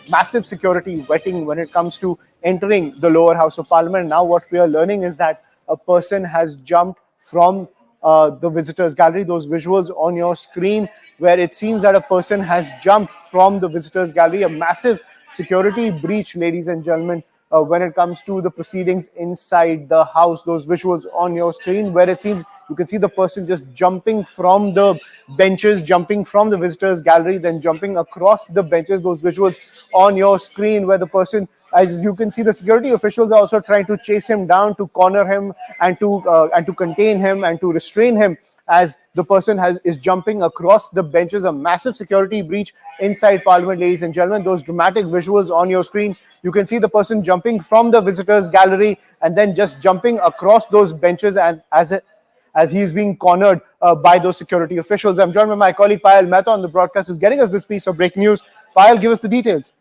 massive security vetting when it comes to entering the lower house of Parliament. Now what we are learning is that a person has jumped from the visitors gallery. Those visuals on your screen where it seems that a person has jumped from the visitors gallery. A massive security breach, ladies and gentlemen, when it comes to the proceedings inside the house. Those visuals on your screen where it seems you can see the person just jumping from the benches, jumping from the visitors gallery, then jumping across the benches. Those visuals on your screen where the person As you can see, the security officials are also trying to chase him down, to corner him, and to contain him and to restrain him, as the person is jumping across the benches. A massive security breach inside Parliament, ladies and gentlemen. Those dramatic visuals on your screen, you can see the person jumping from the visitors gallery and then just jumping across those benches, and as he's being cornered by those security officials. I'm joined by my colleague Payal Mehta on the broadcast, who's getting us this piece of breaking news. Payal, give us the details.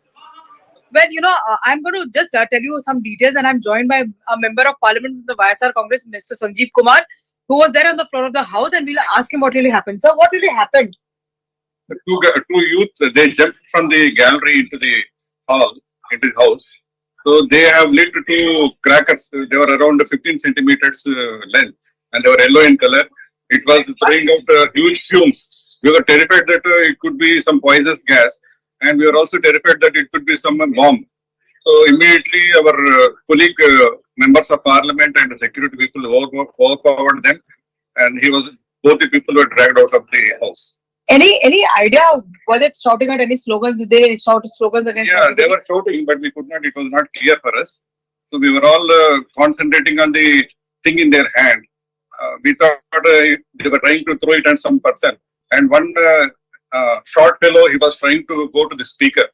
Well, I'm going to just tell you some details, and I'm joined by a member of Parliament of the YSR Congress, Mr. Sanjeev Kumar, who was there on the floor of the House, and we'll ask him what really happened. So, what really happened? Two youths, they jumped from the gallery into the hall, into the house. So they have lit two crackers. They were around 15 centimeters length, and they were yellow in color. It was throwing out huge fumes. We were terrified that it could be some poisonous gas, and we were also terrified that it could be some bomb. So immediately our colleague members of Parliament and the security people overpowered them, and both the people were dragged out of the house. Any idea, were they shouting out any slogans? Did they shout slogans against? Yeah, they were shouting, but we could not. It was not clear for us. So we were all concentrating on the thing in their hand. We thought they were trying to throw it at some person, and one short fellow, he was trying to go to the speaker.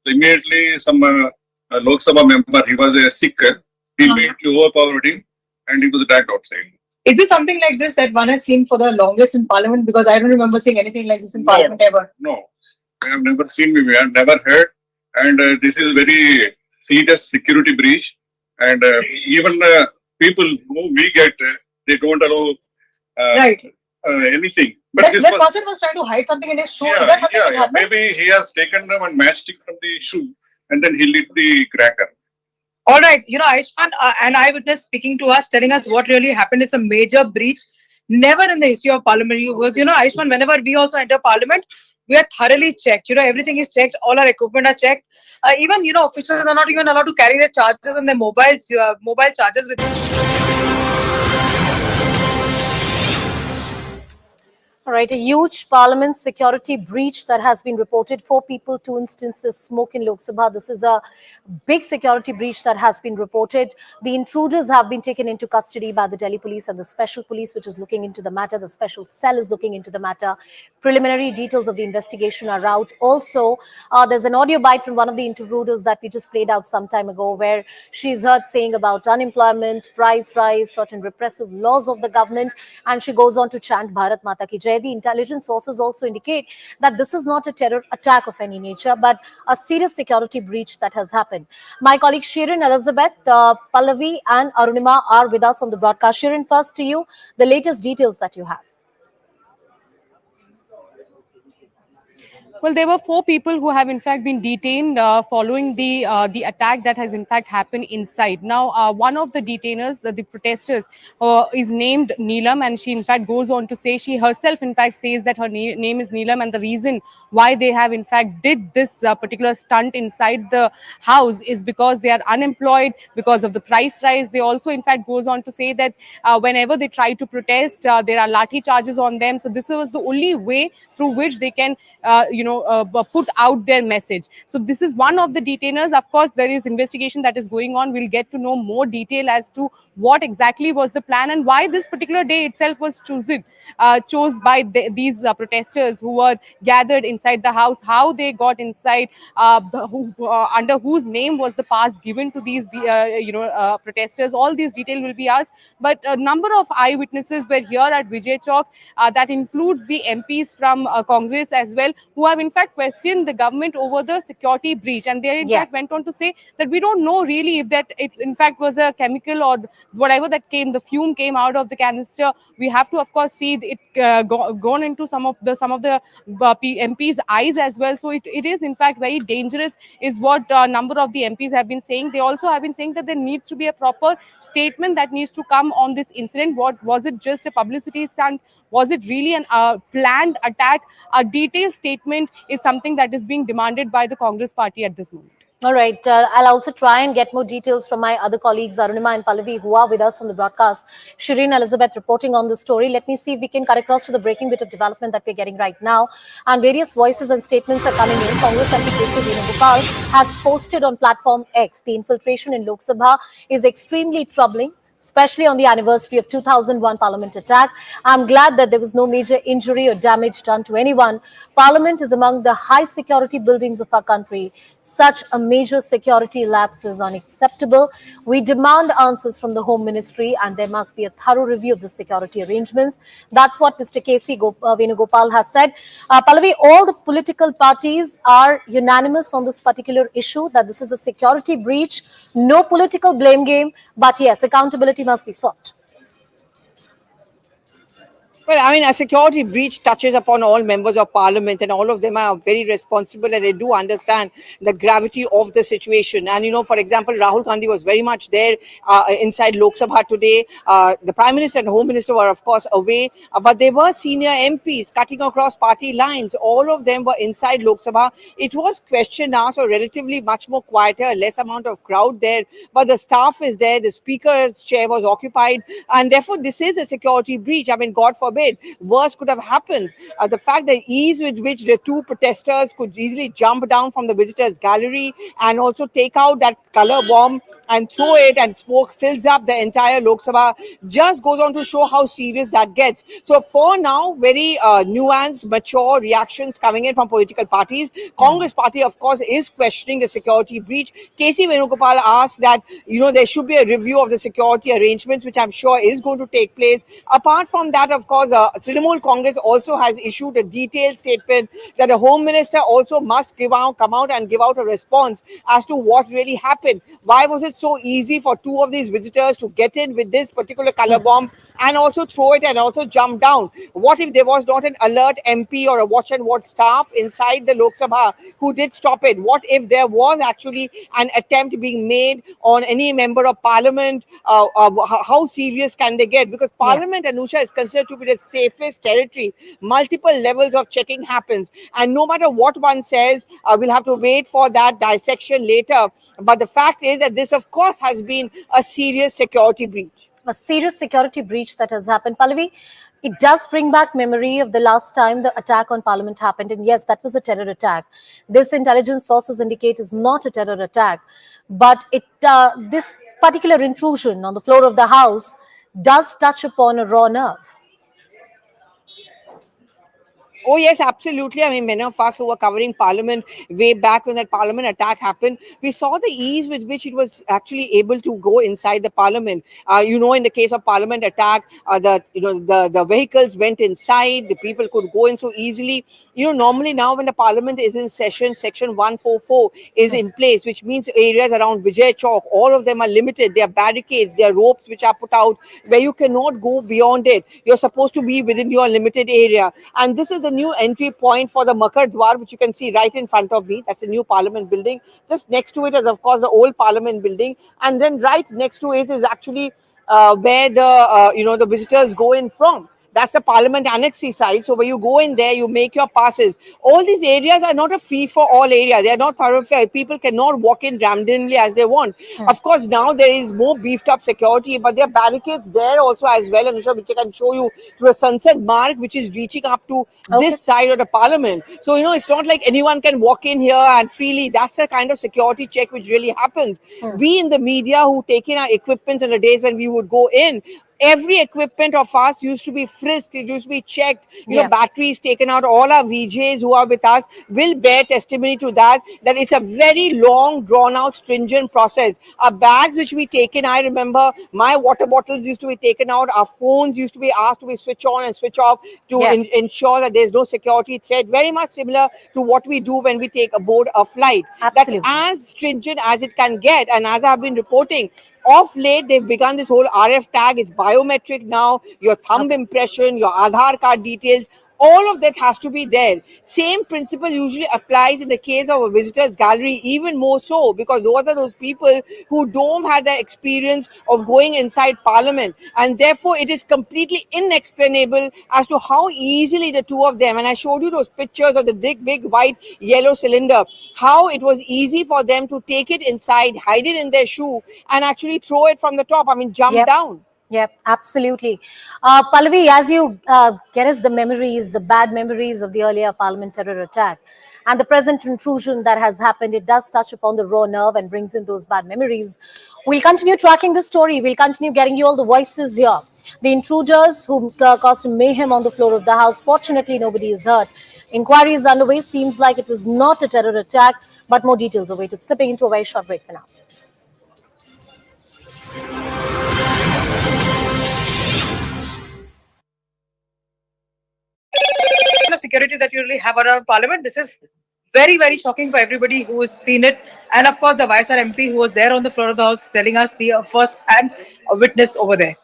So immediately some Lok Sabha member, he was a Sikh, he immediately overpowered him, and he was dragged outside. Is this something like this that one has seen for the longest in Parliament? Because I don't remember seeing anything like this in Parliament ever. No, I have never seen, we have never heard, and this is very serious security breach, and even people who we get, they don't allow anything. But that person was trying to hide something in his shoe. Yeah, Is that something that happened? Maybe he has taken one matchstick from the shoe, and then he lit the cracker. All right, Ayushman, an eyewitness speaking to us, telling us what really happened. It's a major breach, never in the history of Parliament. Because, Ayushman, whenever we also enter Parliament, we are thoroughly checked. Everything is checked. All our equipment are checked. Even, officials are not even allowed to carry their chargers and their mobile chargers with them. All right, a huge Parliament security breach that has been reported. 4 people, 2 instances, smoke in Lok Sabha. This is a big security breach that has been reported. The intruders have been taken into custody by the Delhi police and the special police, which is looking into the matter. The special cell is looking into the matter. Preliminary details of the investigation are out. Also, there's an audio bite from one of the intruders that we just played out some time ago, where she's heard saying about unemployment, price rise, certain repressive laws of the government, and she goes on to chant Bharat Mata Ki Jai. The intelligence sources also indicate that this is not a terror attack of any nature, but a serious security breach that has happened. My colleagues Shirin, Elizabeth, Pallavi and Arunima are with us on the broadcast. Shirin, first to you, the latest details that you have. Well, there were 4 people who have in fact been detained following the attack that has in fact happened inside. Now, one of the detainers, the protesters, is named Neelam, and she in fact goes on to say, she herself in fact says that her name is Neelam, and the reason why they have in fact did this particular stunt inside the house is because they are unemployed because of the price rise. They also in fact goes on to say that whenever they try to protest, there are lathi charges on them. So this was the only way through which they can put out their message. So this is one of the detainers. Of course, there is investigation that is going on. We'll get to know more detail as to what exactly was the plan and why this particular day itself was chose by these protesters who were gathered inside the house, how they got inside, under whose name was the pass given to these protesters. All these details will be asked. But a number of eyewitnesses were here at Vijay Chowk. That includes the MPs from Congress as well, who have in fact questioned the government over the security breach, and they in fact went on to say that we don't know really if that it in fact was a chemical or whatever that came, the fume came out of the canister. We have to of course see it gone into some of the MPs' eyes as well. So it is in fact very dangerous, is what a number of the MPs have been saying. They also have been saying that there needs to be a proper statement that needs to come on this incident. What was it, just a publicity stunt? Was it really a planned attack? A detailed statement is something that is being demanded by the Congress party at this moment. All right. I'll also try and get more details from my other colleagues, Arunima and Pallavi, who are with us on the broadcast. Shireen Elizabeth reporting on the story. Let me see if we can cut across to the breaking bit of development that we're getting right now. And various voices and statements are coming in. Congress MP K.C. Venugopal has posted on platform X, the infiltration in Lok Sabha is extremely troubling, especially on the anniversary of 2001 Parliament attack. I'm glad that there was no major injury or damage done to anyone. Parliament is among the high security buildings of our country. Such a major security lapse is unacceptable. We demand answers from the Home Ministry and there must be a thorough review of the security arrangements. That's what Mr. K.C. Venugopal has said. Pallavi, all the political parties are unanimous on this particular issue, that this is a security breach, no political blame game, but yes, accountability must be sought. Well, I mean, a security breach touches upon all members of parliament and all of them are very responsible and they do understand the gravity of the situation. And, you know, for example, Rahul Gandhi was very much there inside Lok Sabha today. The Prime Minister and Home Minister were, of course, away, but there were senior MPs cutting across party lines. All of them were inside Lok Sabha. It was question asked, so relatively much more quieter, less amount of crowd there, but the staff is there, the speaker's chair was occupied, and therefore this is a security breach. I mean, God forbid, worse could have happened. The fact that ease with which the two protesters could easily jump down from the visitors gallery and also take out that color bomb and throw it, and smoke fills up the entire Lok Sabha, just goes on to show how serious that gets. So for now, very nuanced, mature reactions coming in from political parties. Congress party, of course, is questioning the security breach. K.C. Venugopal asked that, you know, there should be a review of the security arrangements, which I'm sure is going to take place. Apart from that, of course, Trinamool Congress also has issued a detailed statement that the Home Minister also must come out and give out a response as to what really happened. Why was it so easy for two of these visitors to get in with this particular color bomb and also throw it and also jump down? What if there was not an alert MP or a watch and watch staff inside the Lok Sabha who did stop it? What if there was actually an attempt being made on any member of parliament? How serious can they get? Because parliament, Anusha, is considered to be the safest territory. Multiple levels of checking happens, and no matter what one says, we'll have to wait for that dissection later. But the fact is that this, of course, has been a serious security breach. A serious security breach that has happened. Pallavi, it does bring back memory of the last time the attack on Parliament happened. And yes, that was a terror attack. This intelligence sources indicate is not a terror attack. But this particular intrusion on the floor of the House does touch upon a raw nerve. Oh, yes, absolutely. I mean, many of us who were covering Parliament way back when that Parliament attack happened, we saw the ease with which it was actually able to go inside the Parliament. You know, in the case of Parliament attack, the vehicles went inside, the people could go in so easily. You know, normally now when the Parliament is in session, Section 144 is in place, which means areas around Vijay Chowk, all of them are limited. There are barricades, there are ropes which are put out where you cannot go beyond it. You're supposed to be within your limited area. And this is the new entry point for the Makar Dwar, which you can see right in front of me. That's the new Parliament building. Just next to it is, of course, the old Parliament building. And then right next to it is actually where the visitors go in from. That's the Parliament Annexy side. So when you go in there, you make your passes. All these areas are not a free-for-all area. They are not thoroughfare. People cannot walk in randomly as they want. Of course, now there is more beefed-up security, but there are barricades there also as well, Anusha, which I can show you to a sunset mark, which is reaching up to this side of the Parliament. So, you know, it's not like anyone can walk in here and freely. That's the kind of security check which really happens. We in the media who take in our equipment in the days when we would go in, every equipment of us used to be frisked, it used to be checked, you know, batteries taken out. All our VJs who are with us will bear testimony to that it's a very long, drawn-out, stringent process. Our bags which we take in, I remember my water bottles used to be taken out, our phones used to be asked to be switch on and switch off to ensure that there's no security threat. Very much similar to what we do when we take aboard a flight. Absolutely. That's as stringent as it can get, and as I've been reporting, of late, they've begun this whole RF tag. It's biometric now. Your thumb impression, your Aadhaar card details, all of that has to be there. Same principle usually applies in the case of a visitors gallery, even more so, because those are those people who don't have the experience of going inside Parliament, and therefore it is completely inexplainable as to how easily the two of them, and I showed you those pictures of the big white yellow cylinder, how it was easy for them to take it inside, hide it in their shoe, and actually throw it from the top. I mean, jump down. Yep, absolutely. Pallavi, as you get us the memories, the bad memories of the earlier Parliament terror attack and the present intrusion that has happened, it does touch upon the raw nerve and brings in those bad memories. We'll continue tracking the story. We'll continue getting you all the voices here. The intruders who caused mayhem on the floor of the House, fortunately, nobody is hurt. Inquiry is underway. Seems like it was not a terror attack, but more details awaited. Slipping into a very short break for now. Of security that you really have around Parliament. This is very, very shocking for everybody who has seen it. And of course, the Vice MP who was there on the floor of the House telling us the first-hand witness over there.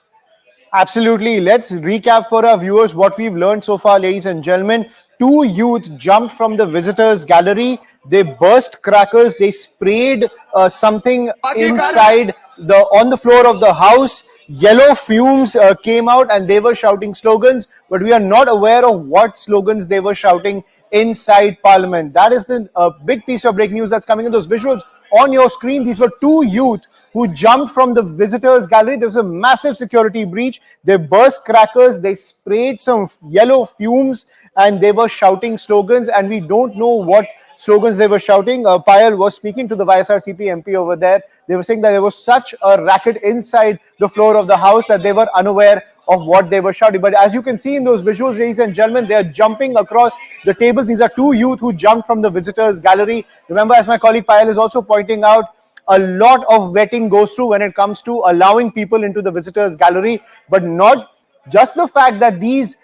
Absolutely. Let's recap for our viewers what we've learned so far, ladies and gentlemen. Two youth jumped from the visitors gallery. They burst crackers. They sprayed something inside on the floor of the House. Yellow fumes came out and they were shouting slogans, but we are not aware of what slogans they were shouting inside Parliament. That is the big piece of breaking news that's coming in. Those visuals on your screen, these were two youth who jumped from the visitors gallery. There was a massive security breach. They burst crackers, they sprayed some yellow fumes, and they were shouting slogans, and we don't know what slogans they were shouting. Payal was speaking to the YSRCP MP over there. They were saying that there was such a racket inside the floor of the House that they were unaware of what they were shouting. But as you can see in those visuals, ladies and gentlemen, they are jumping across the tables. These are two youth who jumped from the visitors gallery. Remember, as my colleague Payal is also pointing out, a lot of vetting goes through when it comes to allowing people into the visitors gallery, but not just the fact that these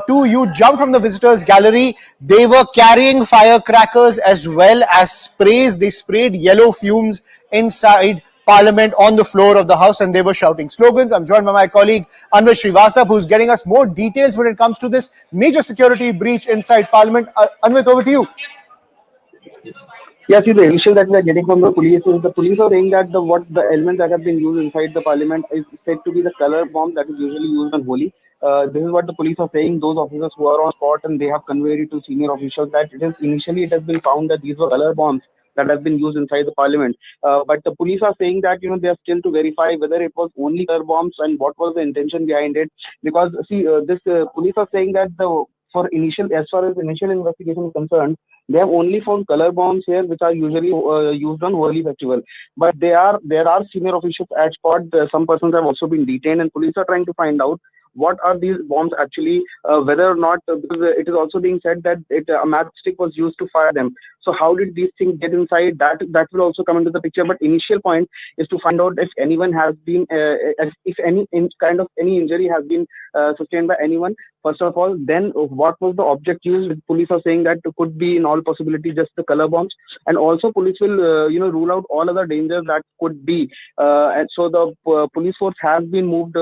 two youth jumped from the visitors gallery. They were carrying firecrackers as well as sprays. They sprayed yellow fumes inside Parliament on the floor of the House, and they were shouting slogans. I'm joined by my colleague Anvit Srivastava, who's getting us more details when it comes to this major security breach inside Parliament. Anvit, over to you. Yes, the initial that we are getting from the police is the police are saying that the elements that have been used inside the Parliament is said to be the color bomb that is usually used on Holi. This is what the police are saying. Those officers who are on spot, and they have conveyed it to senior officials that it has been found that these were color bombs that have been used inside the Parliament. But the police are saying that they are still to verify whether it was only color bombs and what was the intention behind it. Because police are saying that as far as initial investigation is concerned, they have only found color bombs here, which are usually used on Holi festival. But there are senior officials at spot. Some persons have also been detained, and police are trying to find out what are these bombs actually, whether or not, because it is also being said that a matchstick was used to fire them. So how did these things get inside? That will also come into the picture. But initial point is to find out if anyone has been, if any injury has been sustained by anyone. First of all, then what was the object used? Police are saying that it could be in all possibility just the color bombs, and also police will rule out all other dangers that could be. And so the police force has been moved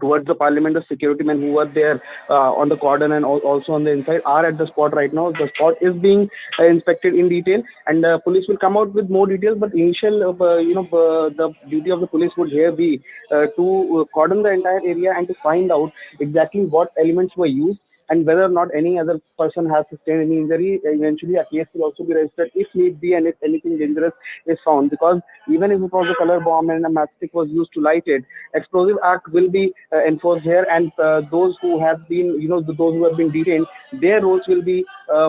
towards the Parliament. The security men who were there on the cordon and also on the inside are at the spot right now. The spot is being inspected in detail, and police will come out with more details. But initial, the duty of the police would here be to cordon the entire area and to find out exactly what elements were used and whether or not any other person has sustained any injury. Eventually, a case will also be registered if need be, and if anything dangerous is found. Because even if it was a color bomb and a matchstick was used to light it, Explosive Act will be enforced here, and those who have been, those who have been detained, their roles will be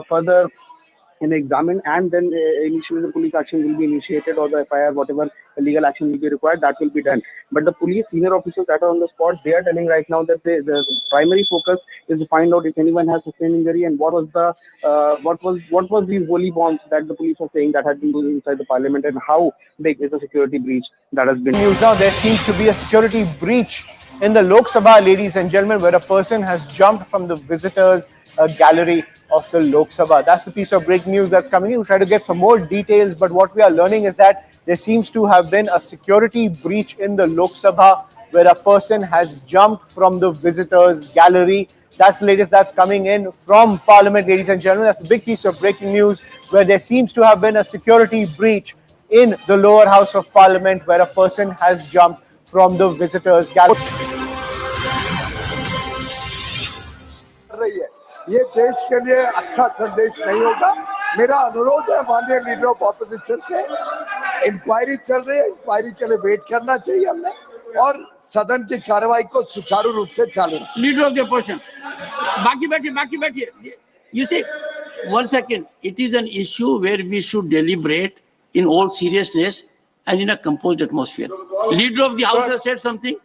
further examined, and then initially the police action will be initiated, or the FIR, whatever legal action will be required, that will be done. But the police senior officers that are on the spot, they are telling right now that the primary focus is to find out if anyone has sustained injury and what was these holy bombs that the police are saying that had been used inside the Parliament, and how big is the security breach that has been. News now, there seems to be a security breach in the Lok Sabha, ladies and gentlemen, where a person has jumped from the visitors gallery of the Lok Sabha. That's the piece of breaking news that's coming in. We'll try to get some more details, but what we are learning is that there seems to have been a security breach in the Lok Sabha where a person has jumped from the visitors gallery. That's the latest that's coming in from Parliament, ladies and gentlemen. That's a big piece of breaking news where there seems to have been a security breach in the lower house of Parliament where a person has jumped from the visitors gallery. रही है ये देश के लिए अच्छा संदेश नहीं होगा मेरा अनुरोध है माननीय लीडर ऑफ ऑपोजिशन से इंक्वायरी चल रही है इंक्वायरी के लिए वेट करना चाहिए हमने और सदन की कार्रवाई को सुचारू रूप से चालू लीडर ऑफ द अपोजिशन बाकी बैठिए you see 1 second it is an issue where we should deliberate in all seriousness and in a composed atmosphere. Leader of the house has said something.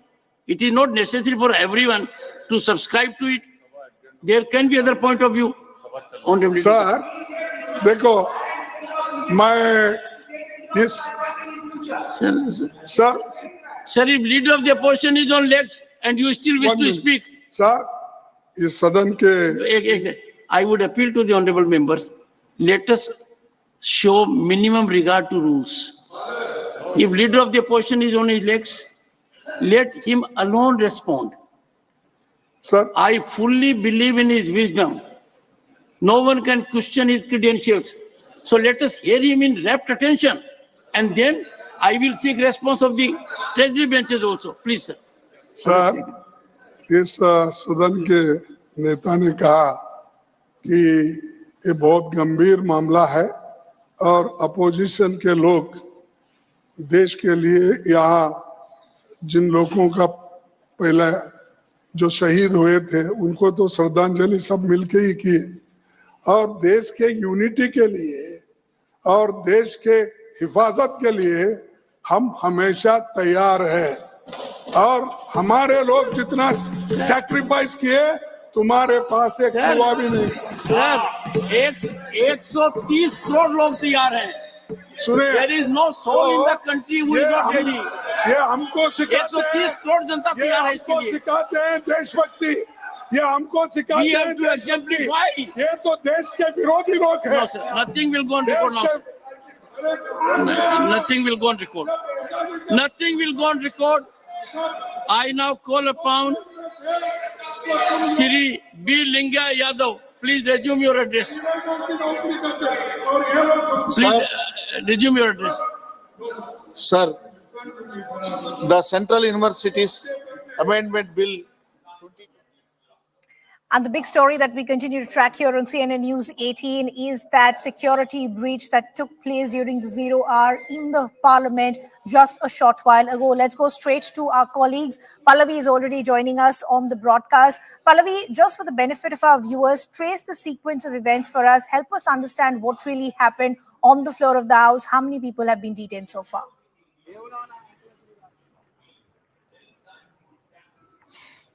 It is not necessary for everyone to subscribe to it. There can be other point of view. Sir देखो मैं इस sir if leader of the opposition is on legs and you still wish to speak sir इस सदन के I would appeal to the honorable members, let us show minimum regard to rules. If leader of the opposition is on his legs, let him alone respond. Sir, I fully believe in his wisdom. No one can question his credentials. So let us hear him in rapt attention. And then I will seek response of the treasury benches also. Please, sir. Sir इस सदन के नेता ने कहा कि ये बहुत गंभीर मामला है और अपोजिशन के लोग देश के लिए यहाँ जिन लोगों का पहले जो शहीद हुए थे उनको तो श्रद्धांजलि सब मिलके ही किए और देश के यूनिटी के लिए और देश के हिफाजत के लिए हम हमेशा तैयार हैं और हमारे लोग जितना सैक्रिफाइस किए तुम्हारे पास एक चूहा भी नहीं सर 130 करोड़ लोग तैयार हैं सुनिए There is no soul in the country who is not ready. ये हमको सिखाते 130 करोड़ जनता तैयार है इसके लिए सिखाते हैं देशभक्ति ये हमको सिखाते हैं देशभक्ति ये तो देश के विरोधी लोग हैं Nothing will go on record now, sir. Nothing will go on record. Nothing will go on record. I now call upon Sri B. Linga Yadav. Please resume your address. Please resume your address. Sir, the Central Universities Amendment Bill. And the big story that we continue to track here on CNN News 18 is that security breach that took place during the 0 hour in the Parliament just a short while ago. Let's go straight to our colleagues. Pallavi is already joining us on the broadcast. Pallavi, just for the benefit of our viewers, trace the sequence of events for us. Help us understand what really happened on the floor of the House. How many people have been detained so far?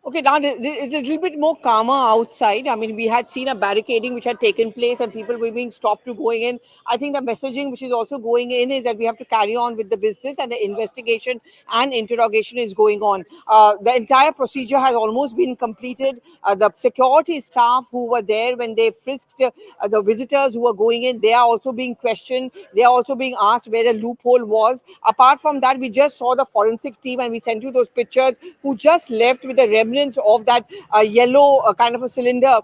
Okay, now it's a little bit more calmer outside. I mean, we had seen a barricading which had taken place and people were being stopped to going in. I think the messaging which is also going in is that we have to carry on with the business and the investigation and interrogation is going on. The entire procedure has almost been completed. The security staff who were there when they frisked the visitors who were going in, they are also being questioned. They are also being asked where the loophole was. Apart from that, we just saw the forensic team and we sent you those pictures who just left with the remnants of that yellow kind of a cylinder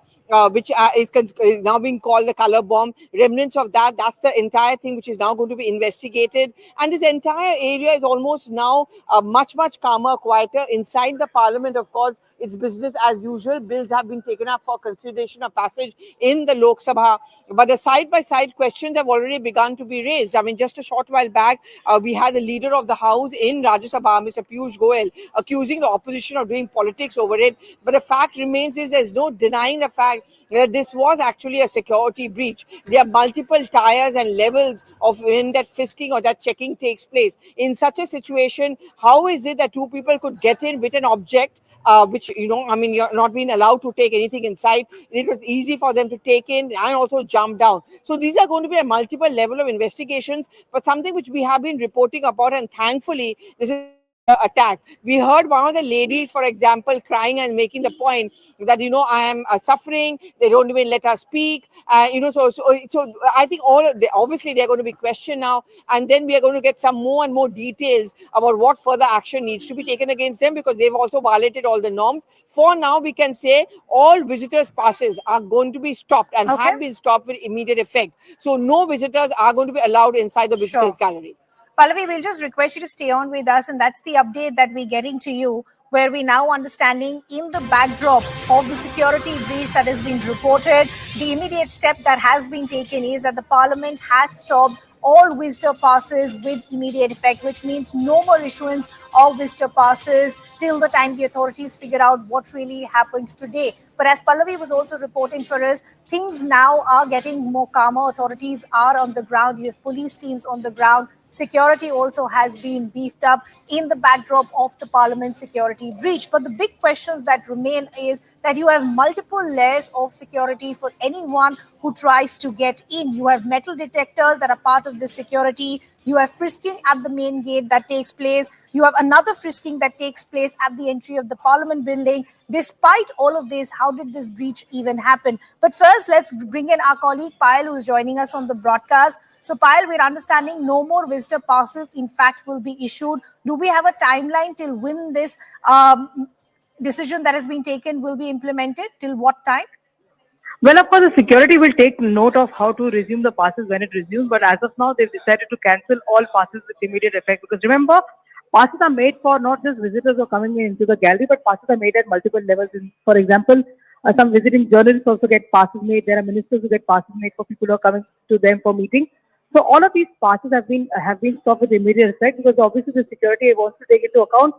which is now being called the color bomb. Remnants of that, that's the entire thing which is now going to be investigated. And this entire area is almost now much calmer, quieter. Inside the Parliament, of course, it's business as usual. Bills have been taken up for consideration of passage in the Lok Sabha. But the side-by-side questions have already begun to be raised. I mean, just a short while back, we had the leader of the House in Rajya Sabha, Mr. Piyush Goyal, accusing the opposition of doing politics over it. But the fact remains is there's no denying the fact that this was actually a security breach. There are multiple tiers and levels of when that frisking or that checking takes place. In such a situation, how is it that two people could get in with an object which, I mean, you're not being allowed to take anything inside. It was easy for them to take in and also jump down. So these are going to be a multiple level of investigations, but something which we have been reporting about, and thankfully, this is attack. We heard one of the ladies, for example, crying and making the point that, I am suffering. They don't even let us speak. So I think obviously they're going to be questioned now, and then we are going to get some more and more details about what further action needs to be taken against them, because they've also violated all the norms. For now, we can say all visitors' passes are going to be stopped and have been stopped with immediate effect. So no visitors are going to be allowed inside the visitors' gallery. Pallavi, we'll just request you to stay on with us, and that's the update that we're getting to you, where we're now understanding in the backdrop of the security breach that has been reported, the immediate step that has been taken is that the Parliament has stopped all visitor passes with immediate effect, which means no more issuance of visitor passes till the time the authorities figure out what really happened today. But as Pallavi was also reporting for us, things now are getting more calmer. Authorities are on the ground. You have police teams on the ground. Security also has been beefed up in the backdrop of the Parliament security breach. But the big questions that remain is that you have multiple layers of security for anyone who tries to get in. You have metal detectors that are part of the security. You have frisking at the main gate that takes place. You have another frisking that takes place at the entry of the Parliament building. Despite all of this, how did this breach even happen? But first, let's bring in our colleague Payal, who is joining us on the broadcast. So, Payal, we're understanding no more visitor passes, in fact, will be issued. Do we have a timeline till when this decision that has been taken will be implemented? Till what time? Well, of course, the security will take note of how to resume the passes when it resumes. But as of now, they've decided to cancel all passes with immediate effect. Because remember, passes are made for not just visitors who are coming into the gallery, but passes are made at multiple levels. For example, some visiting journalists also get passes made. There are ministers who get passes made for people who are coming to them for meetings. So all of these passes have been stopped with immediate effect, because obviously the security wants to take into account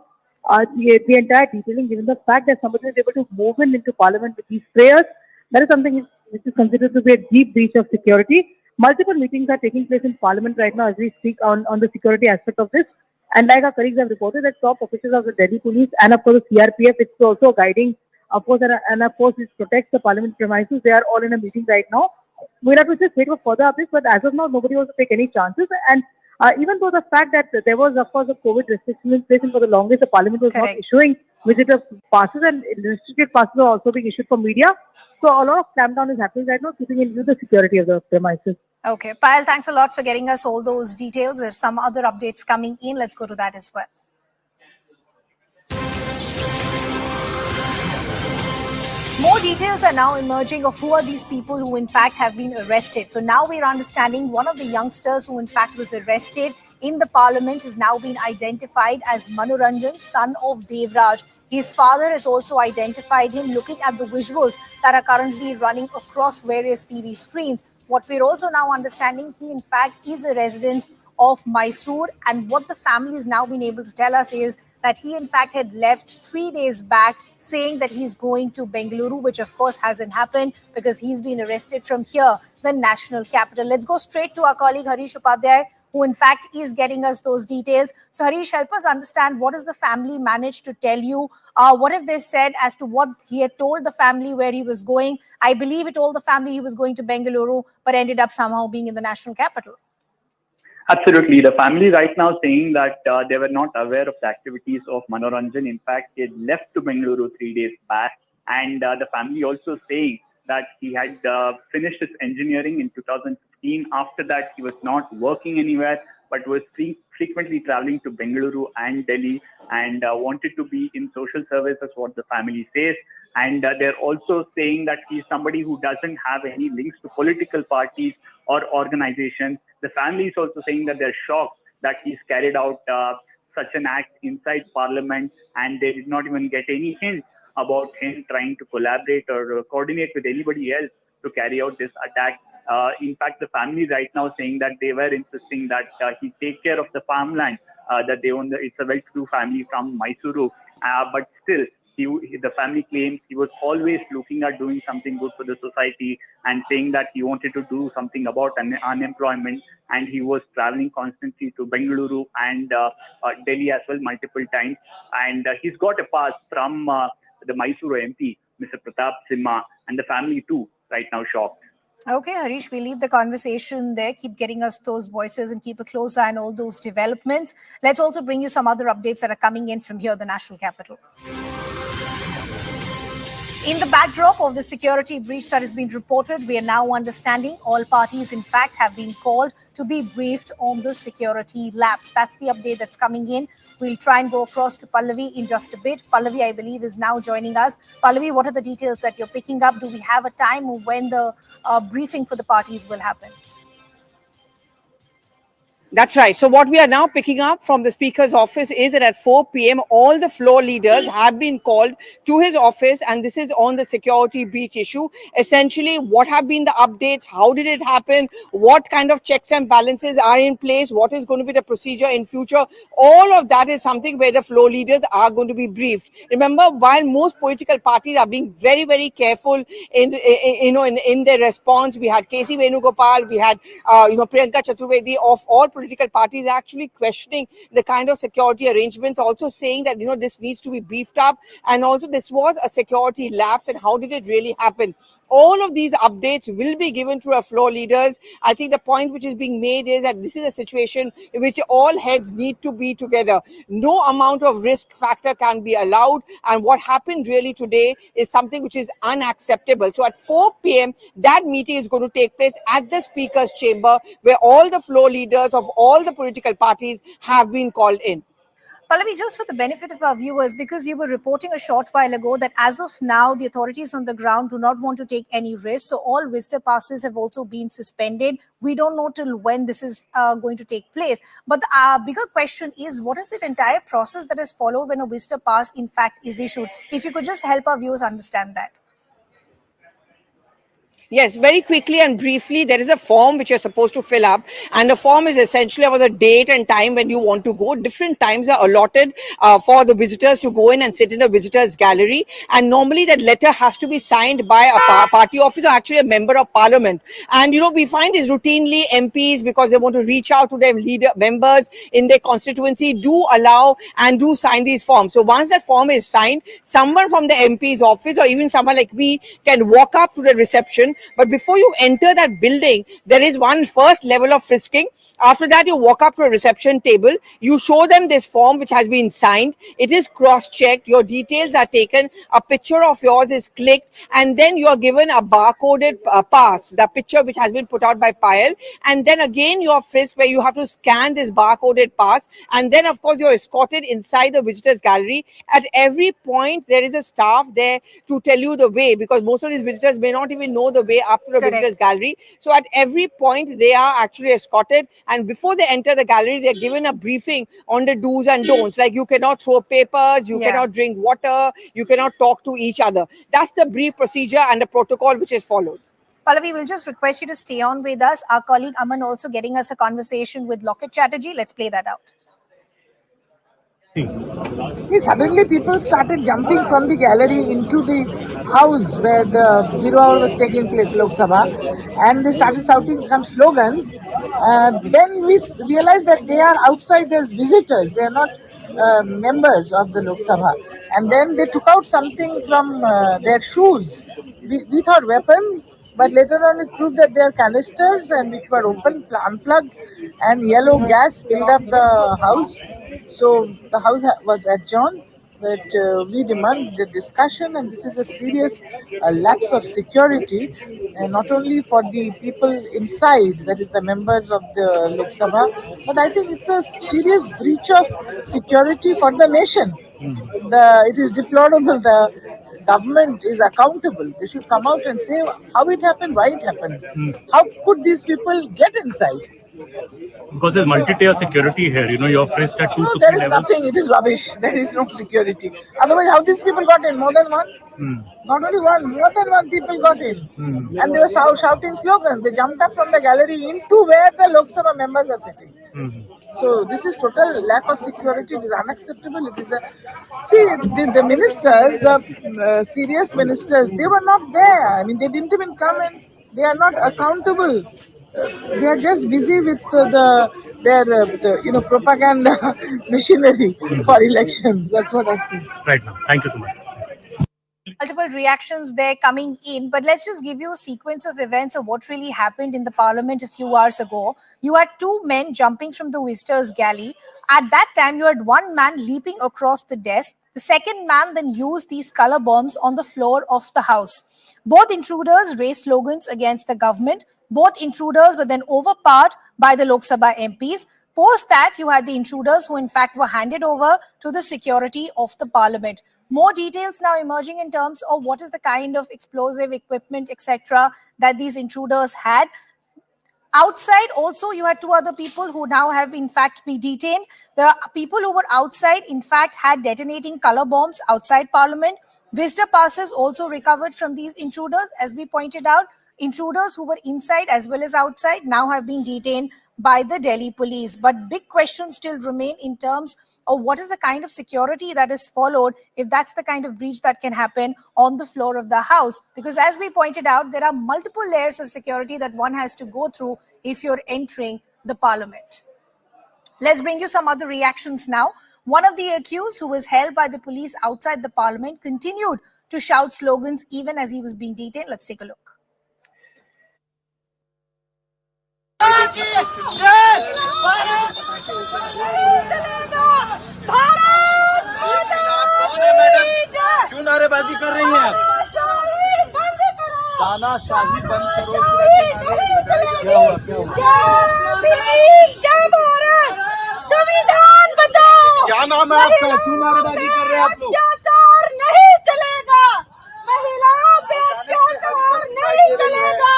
the entire detailing, given the fact that somebody is able to move into Parliament with these prayers. That is something which is considered to be a deep breach of security. Multiple meetings are taking place in Parliament right now as we speak on the security aspect of this. And like our colleagues have reported, that top officials of the Delhi Police and of course the CRPF, it's also guiding, of course, and of course it protects the Parliament premises. They are all in a meeting right now. We'll have to just wait for further updates, but as of now, nobody wants to take any chances. And even though the fact that there was, of course, a COVID restriction in place, and for the longest, the Parliament was not issuing visitor passes, and restricted passes are also being issued for media. So a lot of clampdown is happening right now, keeping in view the security of the premises. Okay, Payal, thanks a lot for getting us all those details. There's some other updates coming in. Let's go to that as well. More details are now emerging of who are these people who in fact have been arrested. So now we're understanding one of the youngsters who in fact was arrested in the Parliament has now been identified as Manoranjan, son of Devraj. His father has also identified him looking at the visuals that are currently running across various TV screens. What we're also now understanding, he in fact is a resident of Mysore, and what the family has now been able to tell us is that he in fact had left 3 days back saying that he's going to Bengaluru, which of course hasn't happened because he's been arrested from here, the national capital. Let's go straight to our colleague Harish Upadhyay, who in fact is getting us those details. So Harish, help us understand, what has the family managed to tell you? What have they said as to what he had told the family where he was going? I believe he told the family he was going to Bengaluru, but ended up somehow being in the national capital. Absolutely. The family right now saying that they were not aware of the activities of Manoranjan. In fact, he had left to Bengaluru 3 days back. And the family also saying that he had finished his engineering in 2015. After that, he was not working anywhere, but was frequently traveling to Bengaluru and Delhi and wanted to be in social service, as what the family says. And they're also saying that he's somebody who doesn't have any links to political parties or organizations. The family is also saying that they're shocked that he's carried out such an act inside Parliament, and they did not even get any hint about him trying to collaborate or coordinate with anybody else to carry out this attack. In fact, the family right now saying that they were insisting that he take care of the farmland that they own. It's a well-to-do family from Mysuru, but still, the family claims he was always looking at doing something good for the society and saying that he wanted to do something about unemployment, and he was traveling constantly to Bengaluru and Delhi as well multiple times. And he's got a pass from the Mysuru MP, Mr. Pratap Simha, and the family too right now shocked. Okay, Harish, we leave the conversation there. Keep getting us those voices and keep a close eye on all those developments. Let's also bring you some other updates that are coming in from here, the national capital. In the backdrop of the security breach that has been reported, we are now understanding all parties, in fact, have been called to be briefed on the security lapse. That's the update that's coming in. We'll try and go across to Pallavi in just a bit. Pallavi, I believe, is now joining us. Pallavi, what are the details that you're picking up? Do we have a time when the briefing for the parties will happen? That's right. So what we are now picking up from the Speaker's office is that at 4 p.m., all the floor leaders have been called to his office, and this is on the security breach issue. Essentially, what have been the updates? How did it happen? What kind of checks and balances are in place? What is going to be the procedure in future? All of that is something where the floor leaders are going to be briefed. Remember, while most political parties are being very, very careful in their response, we had K.C. Venugopal, we had Priyanka Chaturvedi of all political parties actually questioning the kind of security arrangements, also saying that this needs to be beefed up, and also this was a security lapse, and how did it really happen? All of these updates will be given to our floor leaders. I think the point which is being made is that this is a situation in which all heads need to be together. No amount of risk factor can be allowed, and what happened really today is something which is unacceptable. So at 4 p.m. that meeting is going to take place at the Speaker's chamber, where all the floor leaders of all the political parties have been called in. Pallavi, just for the benefit of our viewers, because you were reporting a short while ago that as of now, the authorities on the ground do not want to take any risks. So all visitor passes have also been suspended. We don't know till when this is going to take place. But the bigger question is, what is the entire process that is followed when a visitor pass, in fact, is issued? If you could just help our viewers understand that. Yes, very quickly and briefly, there is a form which you're supposed to fill up, and the form is essentially about the date and time when you want to go. Different times are allotted for the visitors to go in and sit in the visitors gallery, and normally that letter has to be signed by a party officer, actually a member of parliament. And we find is routinely MPs, because they want to reach out to their members in their constituency, do allow and do sign these forms. So once that form is signed, someone from the MP's office or even someone like me can walk up to the reception. But before you enter that building, there is one first level of frisking. After that, you walk up to a reception table. You show them this form which has been signed. It is cross-checked. Your details are taken. A picture of yours is clicked. And then you are given a barcoded pass, the picture which has been put out by Payal. And then again, you are frisked where you have to scan this barcoded pass. And then, of course, you're escorted inside the visitors gallery. At every point, there is a staff there to tell you the way, because most of these visitors may not even know the way up to the visitors gallery. So at every point, they are actually escorted. And before they enter the gallery, they're given a briefing on the do's and don'ts. Like you cannot throw papers, you cannot drink water, you cannot talk to each other. That's the brief procedure and the protocol which is followed. Pallavi, we'll just request you to stay on with us. Our colleague Aman also getting us a conversation with Loket Chatterjee. Let's play that out. Suddenly people started jumping from the gallery into the house where the 0 hour was taking place, Lok Sabha, and they started shouting some slogans. Then we realized that they are outside as visitors, they are not members of the Lok Sabha. And then they took out something from their shoes. We thought weapons, but later on it proved that they are canisters and which were open, unplugged, and yellow gas filled up the house. So the house was adjourned, but we demand the discussion, and this is a serious lapse of security, not only for the people inside, that is the members of the Lok Sabha, but I think it's a serious breach of security for the nation. It is deplorable. The government is accountable. They should come out and say how it happened, why it happened. How could these people get inside? Because there's multi-tier security here, you're frisked at 2 to 3 there is levels. nothing, it is rubbish. There is no security. Otherwise, how these people got in? More than one? Not only one, more than one people got in. And they were shouting slogans. They jumped up from the gallery into where the Lok Sabha members are sitting. So this is total lack of security. It is unacceptable. It is the ministers, the serious ministers, they were not there. I mean, they didn't even come in. They are not accountable. They are just busy with their propaganda machinery for elections. That's what I feel. Right now. Thank you so much. multiple reactions there coming in, but let's just give you a sequence of events of what really happened in the parliament a few hours ago. You had two men jumping from the visitors' galley. At that time, you had one man leaping across the desk. The second man then used these color bombs on the floor of the house. Both intruders raised slogans against the government. Both intruders were then overpowered by the Lok Sabha MPs. Post that, you had the intruders who in fact were handed over to the security of the parliament. More details now emerging in terms of what is the kind of explosive equipment, etc., that these intruders had. Outside also, you had two other people who now have in fact been detained. The people who were outside in fact had detonating color bombs outside parliament. Visitor passes also recovered from these intruders. As we pointed out, intruders who were inside as well as outside now have been detained by the Delhi police. But big questions still remain in terms of what is the kind of security that is followed if that's the kind of breach that can happen on the floor of the house. Because as we pointed out, there are multiple layers of security that one has to go through if you're entering the parliament. Let's bring you some other reactions now. One of the accused, who was held by the police outside the parliament, continued to shout slogans even as he was being detained. Let's take a look. क्यों नारेबाजी कर रही हैं आप? तानाशाही बंद करो। क्या हुआ? संविधान बचाओ। क्या नाम है आपका? क्यों नारेबाजी कर रहे हैं आप लोग? अत्याचार नहीं चलेगा, महिलाओं पे अत्याचार नहीं चलेगा।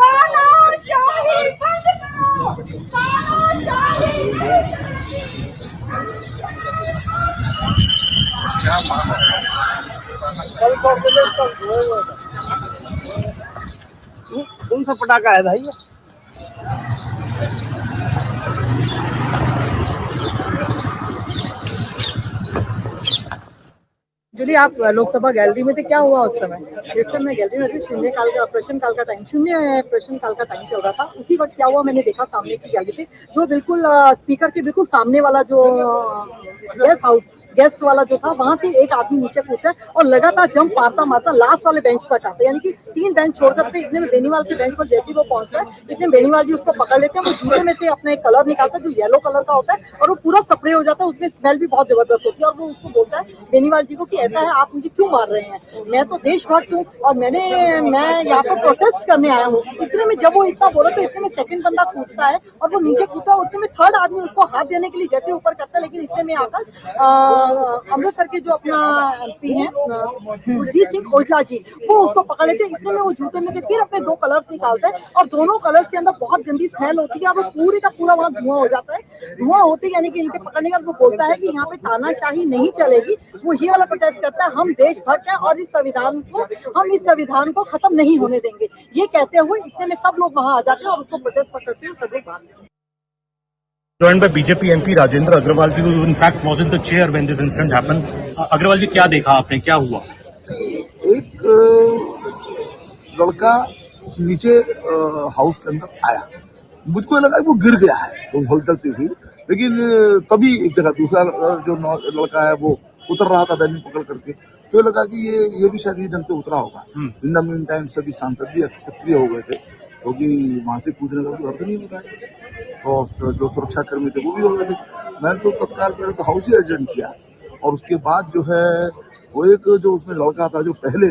तानाशाही बंद करो, तानाशाही। कौन सा पटाखा है भाई? एक्चुअली आप लोकसभा गैलरी में थे, क्या हुआ उस समय? जिस समय मैं गैलरी में थी, शून्य काल का प्रश्न काल का टाइम चल रहा था। उसी वक्त क्या हुआ, मैंने देखा सामने की गैलरी थी, जो बिल्कुल स्पीकर के बिल्कुल सामने वाला जो गेस्ट वाला जो था, वहां से एक आदमी नीचे कूदता है और लगातार जंप मारता मारता लास्ट वाले बेंच तक आता है, यानी कि 3 बेंच छोड़ करते। इतने में बेनीवाल के बेंच पर जैसे वो पहुंचता है, इतने बेनीवाल जी उसको पकड़ लेते हैं। वो जूते में से अपना एक कलर निकालता है जो येलो कलर का होता है और वो पूरा स्प्रे हो जाता है। उसमें स्मेल भी बहुत जबरदस्त होती है और वो उसको बोलता है बेनीवाल जी को कि ऐसा है, आप मुझे क्यों मार रहे हैं? मैं तो देशभक्त हूँ और मैं यहाँ पर प्रोटेस्ट करने आया हूँ। इतने में जब वो इतना बोला तो इतने में सेकंड बंदा कूदता है और वो नीचे कूदता है। उतने में थर्ड आदमी उसको हाथ देने के लिए जैसे ऊपर करता है, लेकिन इतने में आकर अमृतसर के जो अपना एमपी हैं गुरजीत सिंह औजला जी, वो उसको पकड़ लेते हैं। इतने में वो जूते में से फिर अपने 2 कलर्स निकालता है और दोनों कलर्स के अंदर बहुत गंदी स्मेल होती है और वो पूरे का पूरा वहाँ धुआं हो जाता है। धुआं होते यानी कि इनके पकड़ने का वो बोलता है कि यहाँ पे तानाशाही नहीं चलेगी। वो ये वाला प्रोटेस्ट करता है, हम देशभक्त हैं और इस संविधान को खत्म नहीं होने देंगे। ये कहते हुए इतने में सब लोग वहाँ आ जाते हैं और उसको प्रोटेस्ट पकड़ते हैं, सब लोग भाग जाते हैं। Joined by BJP MP Rajendra Agrawal ji, who in fact was in the chair when this incident happened. Agrawal ji, क्या देखा आपने, क्या हुआ? एक लड़का नीचे हाउस के अंदर आया, मुझको लगा वो गिर गया है, तो हलचल सी थी। लेकिन तभी एक जगह दूसरा जो लड़का है वो उतर रहा था बैनर पकड़ करके, तो लगा कि ये भी शायद ढंग से उतरा होगा। इन द मीन टाइम सभी सांसद भी सक्रिय हो गए थे, क्योंकि वहां से कूदने का कोई अर्थ नहीं होता है। तो जो सुरक्षा कर्मी थे वो भी हो गए थे। मैंने तो तत्काल पहले तो हाउस ही एडजर्न किया और उसके बाद जो है वो एक जो उसमें लड़का था जो पहले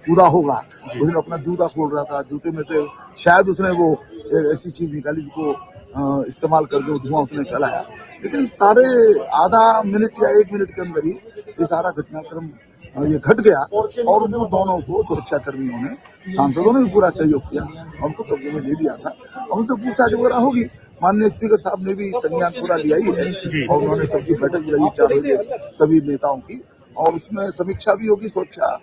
कूदा होगा, उसने अपना जूता खोल रहा था, जूते में से शायद उसने वो ऐसी चीज निकाली जिसको इस्तेमाल करके धुआं उसने फैलाया। लेकिन इस सारे आधा मिनट या 1 मिनट के अंदर ही ये सारा घटनाक्रम ये घट गया और उनको दोनों को सुरक्षा कर्मियों ने, सांसदों ने भी पूरा सहयोग किया, उनको कब्जे में ले लिया था और उनसे पूछताछ वगैरह होगी। माननीय स्पीकर साहब ने भी संज्ञान पूरा लिया ही है और उन्होंने सबकी बैठक बुलाई 4 बजे सभी नेताओं की, और उसमें समीक्षा भी होगी। सुरक्षा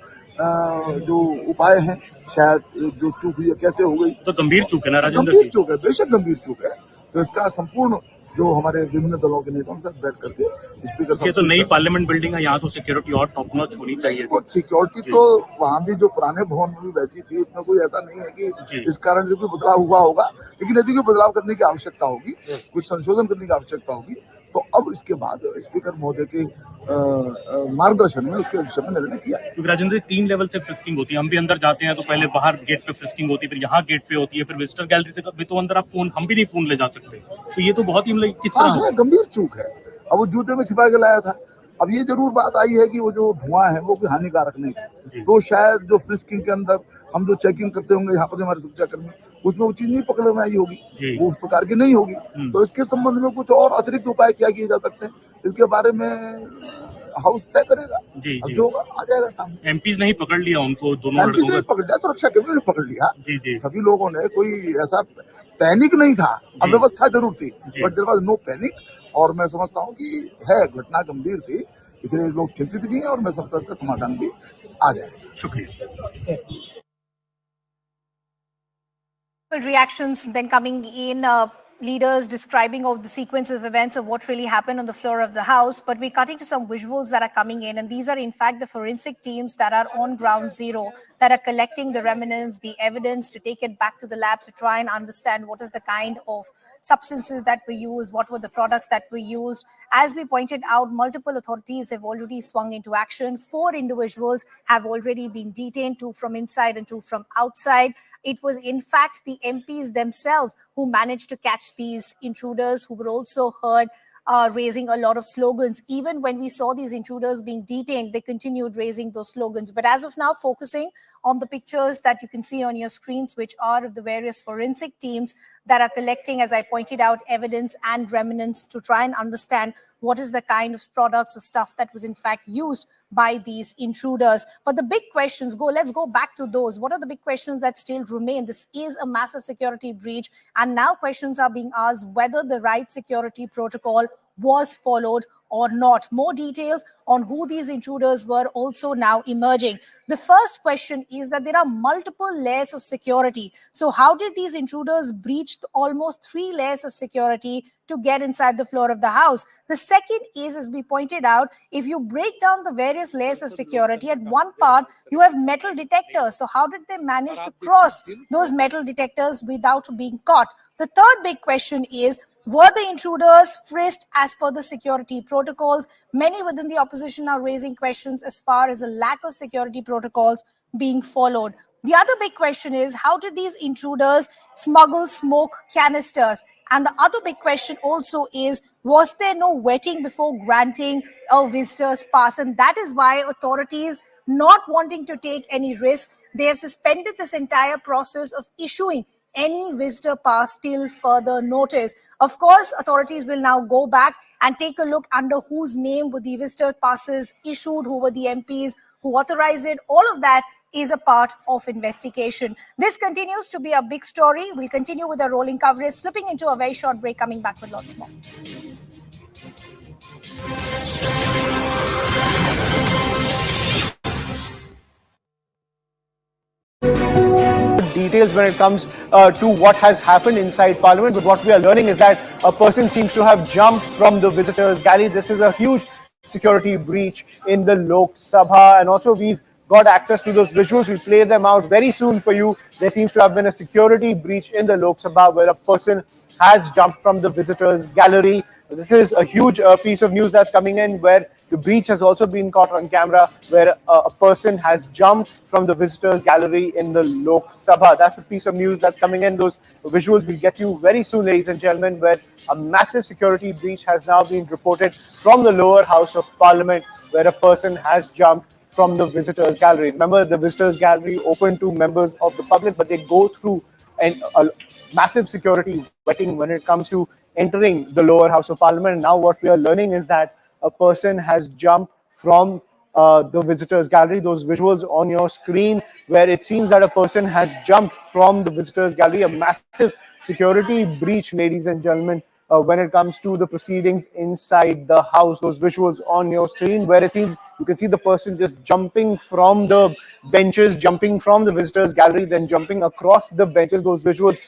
जो उपाय हैं, शायद जो चूक हुई है कैसे हो गई, तो गंभीर चूक है ना राजेंद्र? गंभीर चूक है, बेशक गंभीर चूक है। तो इसका संपूर्ण जो हमारे विभिन्न दलों के नेताओं के साथ बैठ करके स्पीकर साहब, ये तो नई पार्लियामेंट बिल्डिंग है, यहाँ तो सिक्योरिटी और टॉप नॉच होनी चाहिए। और सिक्योरिटी तो वहाँ भी जो पुराने भवन में भी वैसी थी, उसमें कोई ऐसा नहीं है कि इस कारण से कोई बदलाव हुआ होगा। लेकिन यदि कोई बदलाव करने की आवश्यकता होगी, कुछ संशोधन करने की आवश्यकता होगी, तो अब इसके बाद स्पीकर महोदय के मार्गदर्शन में उसके विषय में निर्णय किया है। क्योंकि राजेंद्र 3 लेवल से फ्रिस्किंग होती है, हम भी अंदर जाते हैं तो पहले बाहर गेट पे फ्रिस्किंग होती है, फिर यहाँ गेट पे होती है, फिर विजिटर गैलरी से भी तो अंदर आप फोन, हम भी नहीं फोन ले जा सकते, तो ये तो बहुत ही मतलब किस तरह है, गंभीर चूक है। अब वो जूते में छिपा के लाया था। अब ये जरूर बात आई है कि वो जो धुआं है वो कोई हानिकारक नहीं, तो शायद जो फ्रिस्किंग के अंदर हम जो चेकिंग करते होंगे यहाँ पर हमारे सुरक्षाकर्मी, उसमें वो चीज नहीं पकड़ में आई होगी, वो उस प्रकार की नहीं होगी। तो इसके संबंध में कुछ और अतिरिक्त उपाय क्या किए जा सकते हैं, इसके बारे में हाउस तय करेगा। अब जो आ जाएगा सामने। एमपीज नहीं पकड़ लिया उनको, दोनों एमपीज ने पकड़ लिया, सुरक्षा कर्मियों ने पकड़ लिया। सभी लोगों ने, कोई ऐसा पैनिक नहीं था, अव्यवस्था जरूर थी, but there was no panic. और मैं समझता हूँ कि है घटना गंभीर थी, इसलिए लोग चिंतित भी हैं और मैं समझता हूँ इसका समाधान भी आ जाएगा। शुक्रिया। Reactions then coming in, leaders describing of the sequence of events of what really happened on the floor of the House. But we're cutting to some visuals that are coming in, and these are in fact the forensic teams that are on ground zero, that are collecting the remnants, the evidence to take it back to the labs to try and understand what is the kind of substances that were used, what were the products that were used. As we pointed out, multiple authorities have already swung into action. 4 individuals have already been detained, 2 from inside and 2 from outside. It was in fact the MPs themselves who managed to catch these intruders, who were also heard raising a lot of slogans. Even when we saw these intruders being detained, they continued raising those slogans. But as of now, focusing on the pictures that you can see on your screens, which are of the various forensic teams that are collecting, as I pointed out, evidence and remnants to try and understand what is the kind of products or stuff that was in fact used by these intruders. But the big questions let's go back to those. What are the big questions that still remain? This is a massive security breach, and now questions are being asked whether the right security protocol was followed or not. More details on who these intruders were also now emerging. The first question is that there are multiple layers of security. So how did these intruders breach almost 3 layers of security to get inside the floor of the House? The second is, as we pointed out, if you break down the various layers of security, at one part you have metal detectors. So how did they manage to cross those metal detectors without being caught? The third big question is, were the intruders frisked as per the security protocols? Many within the opposition are raising questions as far as the lack of security protocols being followed. The other big question is, how did these intruders smuggle smoke canisters? And the other big question also is, was there no vetting before granting a visitor's pass? And that is why authorities, not wanting to take any risk, they have suspended this entire process of issuing any visitor pass till further notice. Of course, authorities will now go back and take a look under whose name were the visitor passes issued, who were the MPs who authorized it. All of that is a part of investigation. This continues to be a big story. We'll continue with our rolling coverage, slipping into a very short break, coming back with lots more. Details when it comes to what has happened inside Parliament, but what we are learning is that a person seems to have jumped from the visitors' gallery. This is a huge security breach in the Lok Sabha, and also we've got access to those visuals. We'll play them out very soon for you. There seems to have been a security breach in the Lok Sabha where a person has jumped from the visitors' gallery. This is a huge piece of news that's coming in, where the breach has also been caught on camera, where a person has jumped from the visitors' gallery in the Lok Sabha. That's the piece of news that's coming in. Those visuals will get you very soon, ladies and gentlemen, where a massive security breach has now been reported from the lower house of Parliament, where a person has jumped from the visitors' gallery. Remember, the visitors' gallery open to members of the public, but they go through a massive security vetting when it comes to entering the lower house of Parliament. And now what we are learning is that a person has jumped from the visitors' gallery. Those visuals on your screen, where it seems that a person has jumped from the visitors' gallery. A massive security breach, ladies and gentlemen, when it comes to the proceedings inside the house. Those visuals on your screen, where it seems you can see the person just jumping from the benches, jumping from the visitors' gallery, then jumping across the benches. Those visuals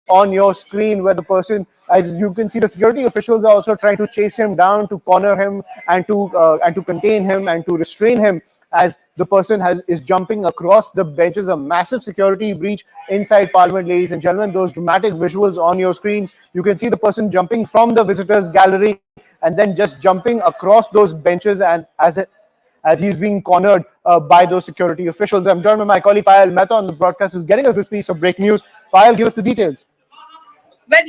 on your screen, where the person, as you can see, the security officials are also trying to chase him down, to corner him, and to contain him and to restrain him, as the person is jumping across the benches. A massive security breach inside Parliament, ladies and gentlemen. Those dramatic visuals on your screen, you can see the person jumping from the visitors' gallery, and then just jumping across those benches and as he's being cornered by those security officials. I'm joined by my colleague Payal Mehta on the broadcast, who's getting us this piece of breaking news. Payal, give us the details. Well,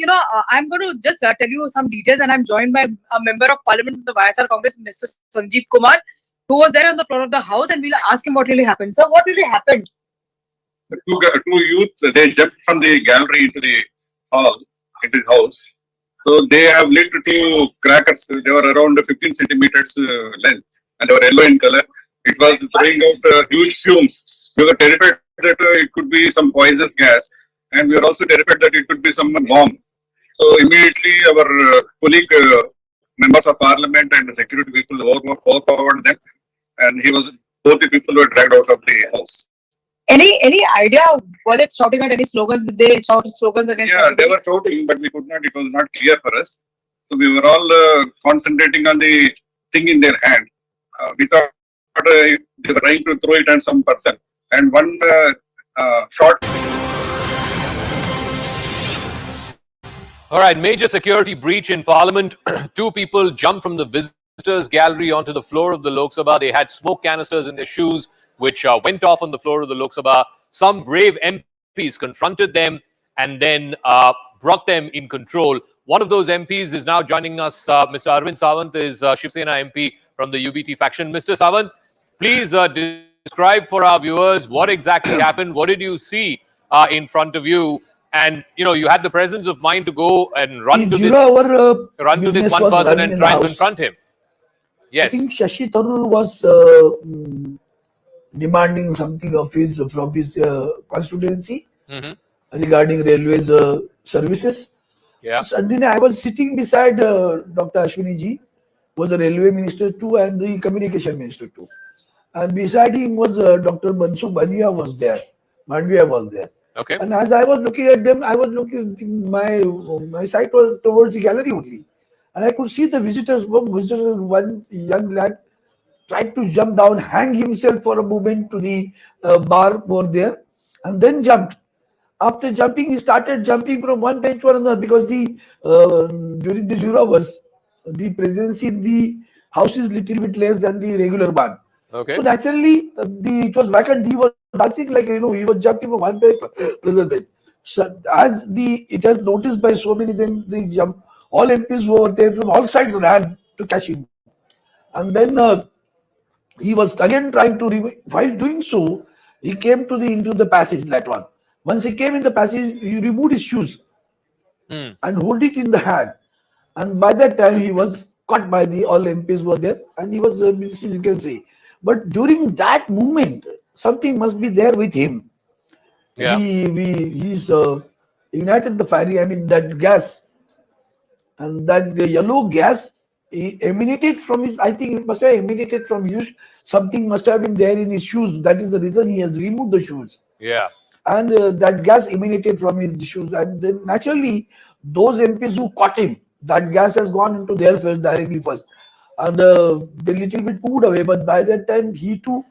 I'm going to just tell you some details, and I'm joined by a member of Parliament of the YSR Congress, Mr. Sanjeev Kumar, who was there on the floor of the House, and we'll ask him what really happened. So, what really happened? Two youth, they jumped from the gallery into the hall, into the house. So they have lit two crackers. They were around 15 centimeters length, and they were yellow in color. It was throwing out huge fumes. We were terrified that it could be some poisonous gas, and we were also terrified that it could be some bomb. So immediately our colleague, members of parliament and the security people overpowered them, and both the people were dragged out of the house. Any idea? Were they shouting at any slogans? Did they shout slogans against? Yeah, they were shouting, but we could not. It was not clear for us. So we were all concentrating on the thing in their hand. We thought they were trying to throw it at some person, and one shot. All right, major security breach in Parliament. Two people jumped from the visitors' gallery onto the floor of the Lok Sabha. They had smoke canisters in their shoes, which went off on the floor of the Lok Sabha. Some brave MPs confronted them and then brought them in control. One of those MPs is now joining us. Mr. Arvind Savant is Shiv Sena MP from the UBT faction. Mr. Savant, please describe for our viewers what exactly happened. What did you see in front of you? And you had the presence of mind to go and run to this one person and try and confront him. Yes. I think Shashi Tharoor was demanding something from his constituency regarding railways services. Yeah. Suddenly, I was sitting beside Dr. Ashwini ji, was the railway minister too, and the communication minister too. And beside him was Dr. Mansukh Mandviya was there. Okay. And as I was looking at them, I was looking, my sight was towards the gallery only. And I could see the visitors, one young lad tried to jump down, hang himself for a moment to the bar over there, and then jumped. After jumping, he started jumping from one bench to another because during the 0 hours, the presence in the house is little bit less than the regular one. Okay. So naturally, it was vacant. He was dancing like, he was jumping from one bench to another bench. So as it has noticed by so many, then they jump. All MPs who were there from all sides ran to catch him. And then he was again trying to, while doing so, he came into the passage, that one. Once he came in the passage, he removed his shoes and hold it in the hand. And by that time, he was caught by all MPs were there, and he was, you can say. But during that moment, something must be there with him. Yeah. He's ignited the fiery, that gas. And that yellow gas emanated from his, I think it must have emanated from his, something must have been there in his shoes. That is the reason he has removed the shoes. Yeah. And that gas emanated from his shoes. And then naturally, those MPs who caught him, that gas has gone into their face directly first. And they little bit moved away. But by that time, he too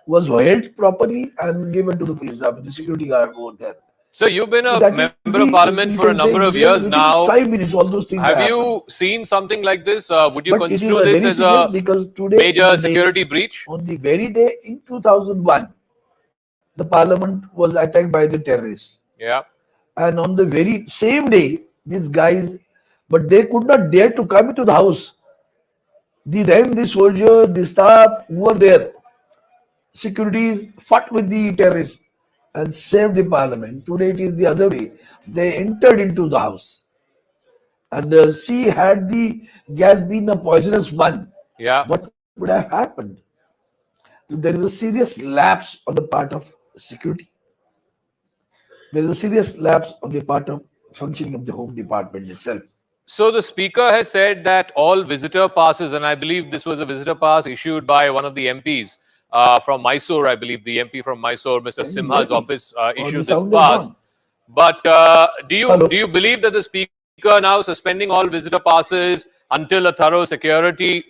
was held properly and given to the police, the security guard over there. So you've been a member of parliament for a number of years now. 5 minutes, all those things. Have you seen something like this? Would you consider this as a major security breach? On the very day in 2001, the parliament was attacked by the terrorists. Yeah. And on the very same day, these guys, but they could not dare to come into the house. The soldier, the staff who were there, securities fought with the terrorists and saved the parliament. Today it is the other way. They entered into the house. And had the gas been a poisonous one, what would have happened? So there is a serious lapse on the part of security. There is a serious lapse on the part of functioning of the Home Department itself. So the speaker has said that all visitor passes, and I believe this was a visitor pass issued by one of the MPs from Mysore, I believe the MP from Mysore, Mr. Simha's office issued this pass. But do you believe that the speaker now suspending all visitor passes until a thorough security?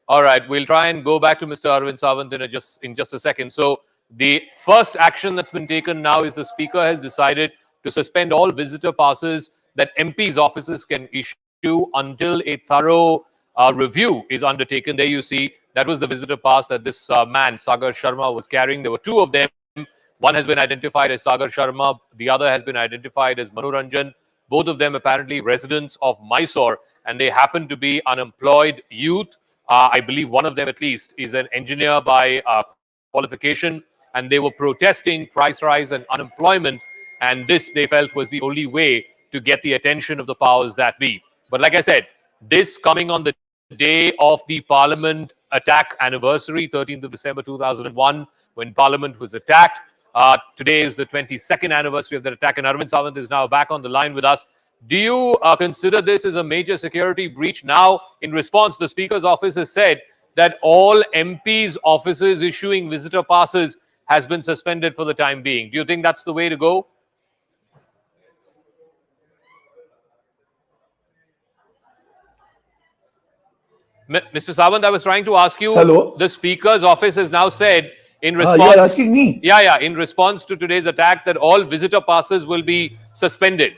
All right, we'll try and go back to Mr. Arvind Savant in just a second. So the first action that's been taken now is the speaker has decided to suspend all visitor passes that MPs' offices can issue until a thorough review is undertaken. There you see, that was the visitor pass that this man, Sagar Sharma, was carrying. There were two of them. One has been identified as Sagar Sharma. The other has been identified as Manoranjan. Both of them apparently residents of Mysore, and they happen to be unemployed youth. I believe one of them at least is an engineer by qualification, and they were protesting price rise and unemployment, and this they felt was the only way to get the attention of the powers that be. But like I said, this coming on the day of the Parliament attack anniversary, 13th of December 2001, when Parliament was attacked. Today is the 22nd anniversary of that attack, and Arvind Savant is now back on the line with us. Do you consider this as a major security breach? Now, in response, the Speaker's office has said that all MPs' offices issuing visitor passes has been suspended for the time being. Do you think that's the way to go? Mr. Savant, I was trying to ask you. Hello. The Speaker's office has now said in response. You are asking me? Yeah. In response to today's attack, that all visitor passes will be suspended.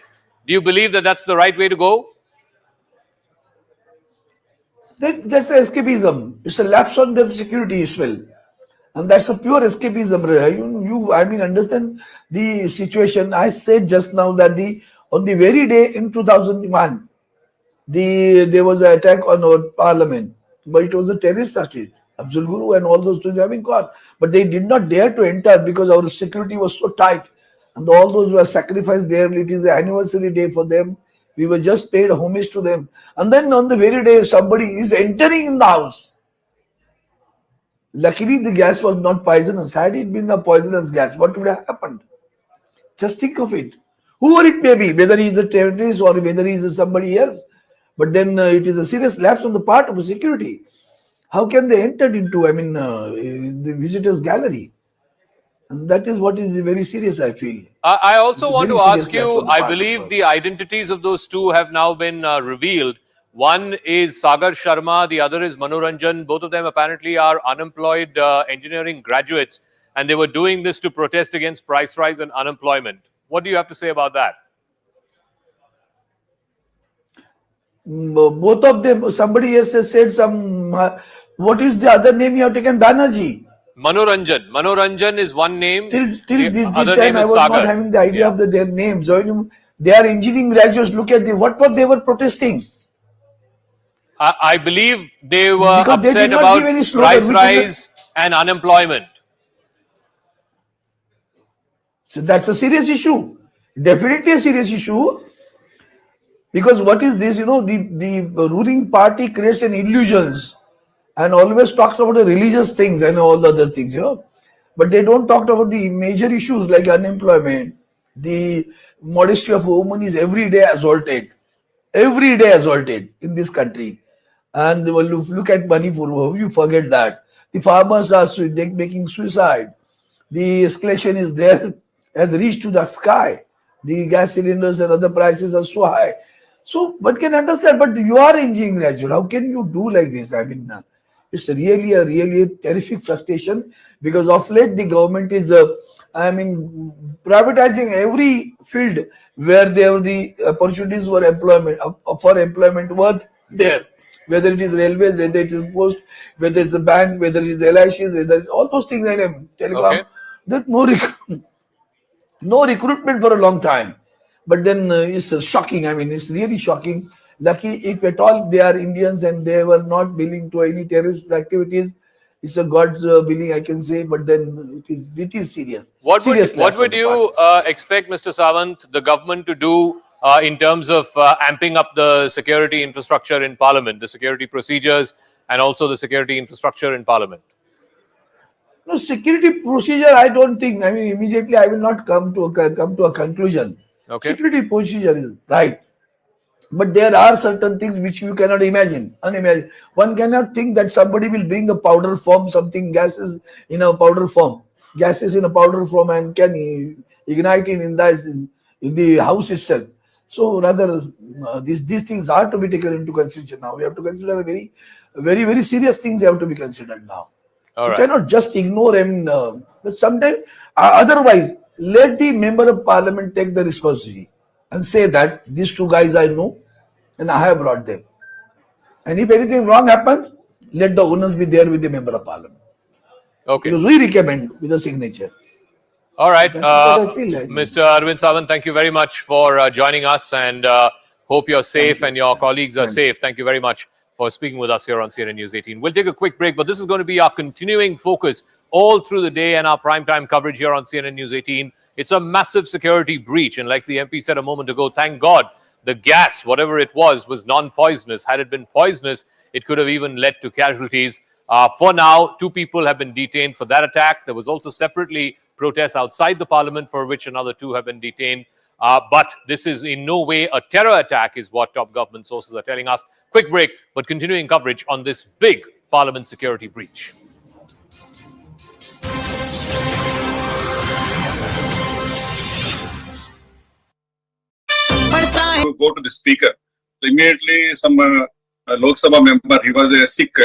Do you believe that that's the right way to go? That's escapism. It's a lapse on the security as well. And that's a pure escapism. Understand the situation. I said just now that on the very day in 2001, there was an attack on our parliament, but it was a terrorist attack. Abdul Guru and all those things have been caught, but they did not dare to enter because our security was so tight, and all those were sacrificed there. It is the anniversary day for them. We were just paid homage to them, and then on the very day somebody is entering in the house. Luckily, the gas was not poisonous. Had it been a poisonous gas, what would have happened? Just think of it. Whoever it may be, whether he is a terrorist or whether he is somebody else, but then it is a serious lapse on the part of security. How can they enter into, the visitors' gallery? And that is what is very serious, I feel. I also want to ask you, I believe the identities of those two have now been revealed. One is Sagar Sharma, the other is Manoranjan. Both of them apparently are unemployed engineering graduates, and they were doing this to protest against price rise and unemployment. What do you have to say about that? Both of them, somebody else has said what is the other name you have taken? Banerjee. Manoranjan. Manoranjan is one name. Till this other time name I is was Sagar. not having the idea of their names. They are engineering graduates. Look at what they were protesting. I believe they were Because they upset did not about give any slogan, price rise and unemployment. So that's a serious issue. Definitely a serious issue. Because what is this? The ruling party creates an illusions and always talks about the religious things and all the other things, But they don't talk about the major issues like unemployment. The modesty of a woman is every day assaulted in this country. And they will look at Manipur, you forget that. The farmers are making suicide. The escalation is there, has reached to the sky. The gas cylinders and other prices are so high. So one can understand, but you are engineering graduate. How can you do like this? It's really a terrific frustration, because of late the government is, privatizing every field where there were the opportunities for employment were there. Whether it is railways, whether it is post, whether it's a bank, whether it is LICs, whether all those things, telecom, Okay. there's no recruitment for a long time. But then it's shocking. It's really shocking. Lucky if at all they are Indians and they were not willing to any terrorist activities. It's a God's willing, I can say. But then it is serious. What would you party. expect, Mr. Savant, the government to do in terms of amping up the security infrastructure in Parliament, the security procedures, and also the security infrastructure in Parliament? No, security procedure, I don't think. Immediately I will not come to a conclusion. Okay. Security procedure is right. But there are certain things which you cannot imagine, unimaginable. One cannot think that somebody will bring a powder form, gases in a powder form, and can ignite in the house itself. So rather, these things are to be taken into consideration now. We have to consider very, very, very serious things have to be considered now. All You right. cannot just ignore him. But sometimes, otherwise, let the member of parliament take the responsibility and say that these two guys I know and I have brought them. And if anything wrong happens, let the owners be there with the member of parliament. Okay. Because we recommend with a signature. All right. That's what I feel like. Mr. Arvind Savant, thank you very much for joining us, and hope you're safe and your colleagues are safe. Thank you very much for speaking with us here on CNN News 18. We'll take a quick break, but this is going to be our continuing focus all through the day and our primetime coverage here on CNN News 18. It's a massive security breach, and like the MP said a moment ago, thank God the gas, whatever it was non-poisonous. Had it been poisonous, it could have even led to casualties. For now, 2 people have been detained for that attack. There was also separately protests outside the parliament for which another 2 have been detained. But this is in no way a terror attack, is what top government sources are telling us. Quick break, but continuing coverage on this big parliament security breach. To go to the speaker. So immediately, some Lok Sabha member, he was a Sikh,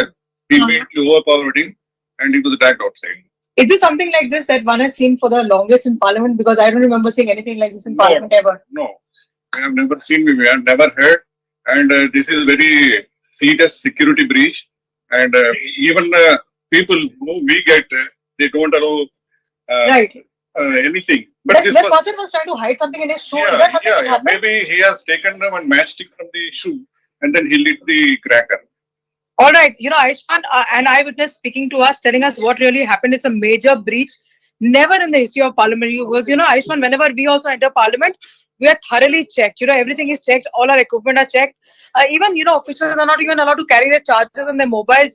he immediately overpowered him and he was dragged outside. Is this something like this that one has seen for the longest in Parliament? Because I don't remember seeing anything like this in Parliament ever. No, I have never seen, we have never heard, and this is very serious security breach. And even people who we get, they don't allow anything. But this person was trying to hide something in his shoe. Is that something that happened? Maybe he has taken one matchstick from the shoe and then he lit the cracker. All right, Ayushman, an eyewitness speaking to us, telling us what really happened. It's a major breach. Never in the history of Parliament. Because, Ayushman, whenever we also enter Parliament, we are thoroughly checked. Everything is checked. All our equipment are checked. Even, officials are not even allowed to carry their chargers and their mobile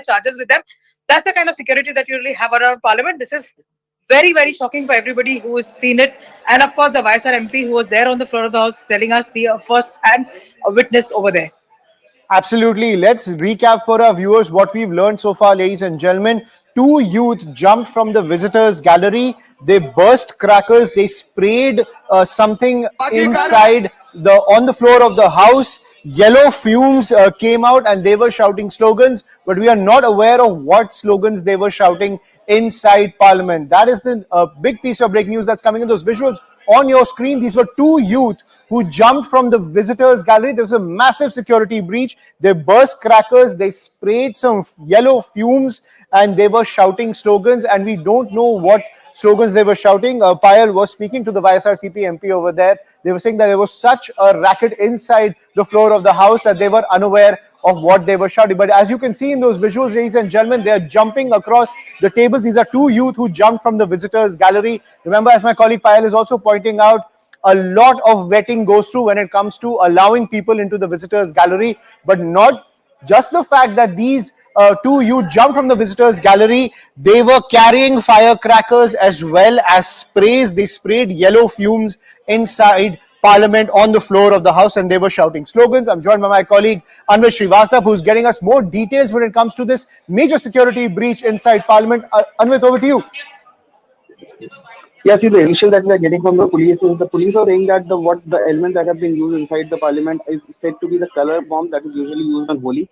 chargers with them. That's the kind of security that you really have around Parliament. This is very, very shocking for everybody who has seen it. And of course, the YSR MP who was there on the floor of the House telling us the first-hand witness over there. Absolutely. Let's recap for our viewers what we've learned so far, ladies and gentlemen. 2 youth jumped from the visitors gallery. They burst crackers. They sprayed something inside on the floor of the house. Yellow fumes came out and they were shouting slogans, but we are not aware of what slogans they were shouting inside Parliament. That is the big piece of breaking news that's coming in. Those visuals on your screen, these were 2 youth who jumped from the visitors gallery. There was a massive security breach. They burst crackers, they sprayed some yellow fumes, and they were shouting slogans, and we don't know what slogans they were shouting. Payal was speaking to the YSRCP MP over there. They were saying that there was such a racket inside the floor of the house that they were unaware of what they were shouting. But as you can see in those visuals, ladies and gentlemen, they are jumping across the tables. These are 2 youth who jumped from the visitors gallery. Remember, as my colleague Payal is also pointing out, a lot of vetting goes through when it comes to allowing people into the visitors gallery, but not just the fact that these 2 youth jumped from the visitors gallery. They were carrying firecrackers as well as sprays. They sprayed yellow fumes inside Parliament on the floor of the House, and they were shouting slogans. I'm joined by my colleague Anwar Srivastava, who's getting us more details when it comes to this major security breach inside Parliament. Anwar, over to you. Yes, the initial that we are getting from the police is the police are saying that the elements that have been used inside the Parliament is said to be the color bomb that is usually used on Holi.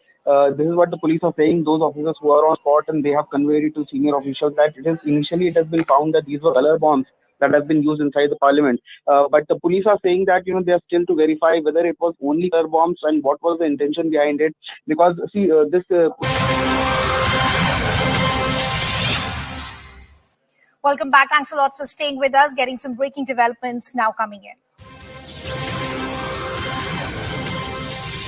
This is what the police are saying. Those officers who are on spot and they have conveyed it to senior officials that it has been found that these were color bombs that have been used inside the Parliament. But the police are saying that they are still to verify whether it was only color bombs and what was the intention behind it. Because see this. Welcome back. Thanks a lot for staying with us, getting some breaking developments now coming in.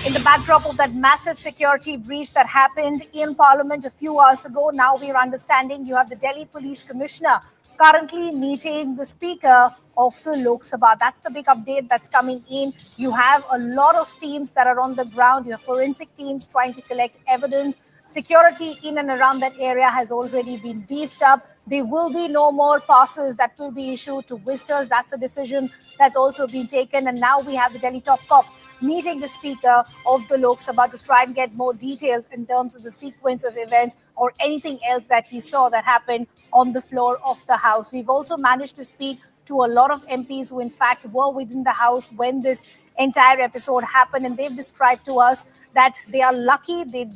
In the backdrop of that massive security breach that happened in Parliament a few hours ago, now we are understanding you have the Delhi Police Commissioner currently meeting the Speaker of the Lok Sabha. That's the big update that's coming in. You have a lot of teams that are on the ground. You have forensic teams trying to collect evidence. Security in and around that area has already been beefed up. There will be no more passes that will be issued to visitors. That's a decision that's also been taken. And now we have the Delhi top cop meeting the Speaker of the Lok Sabha to try and get more details in terms of the sequence of events or anything else that he saw that happened on the floor of the House. We've also managed to speak to a lot of MPs who in fact were within the House when this entire episode happened, and they've described to us that they are lucky. They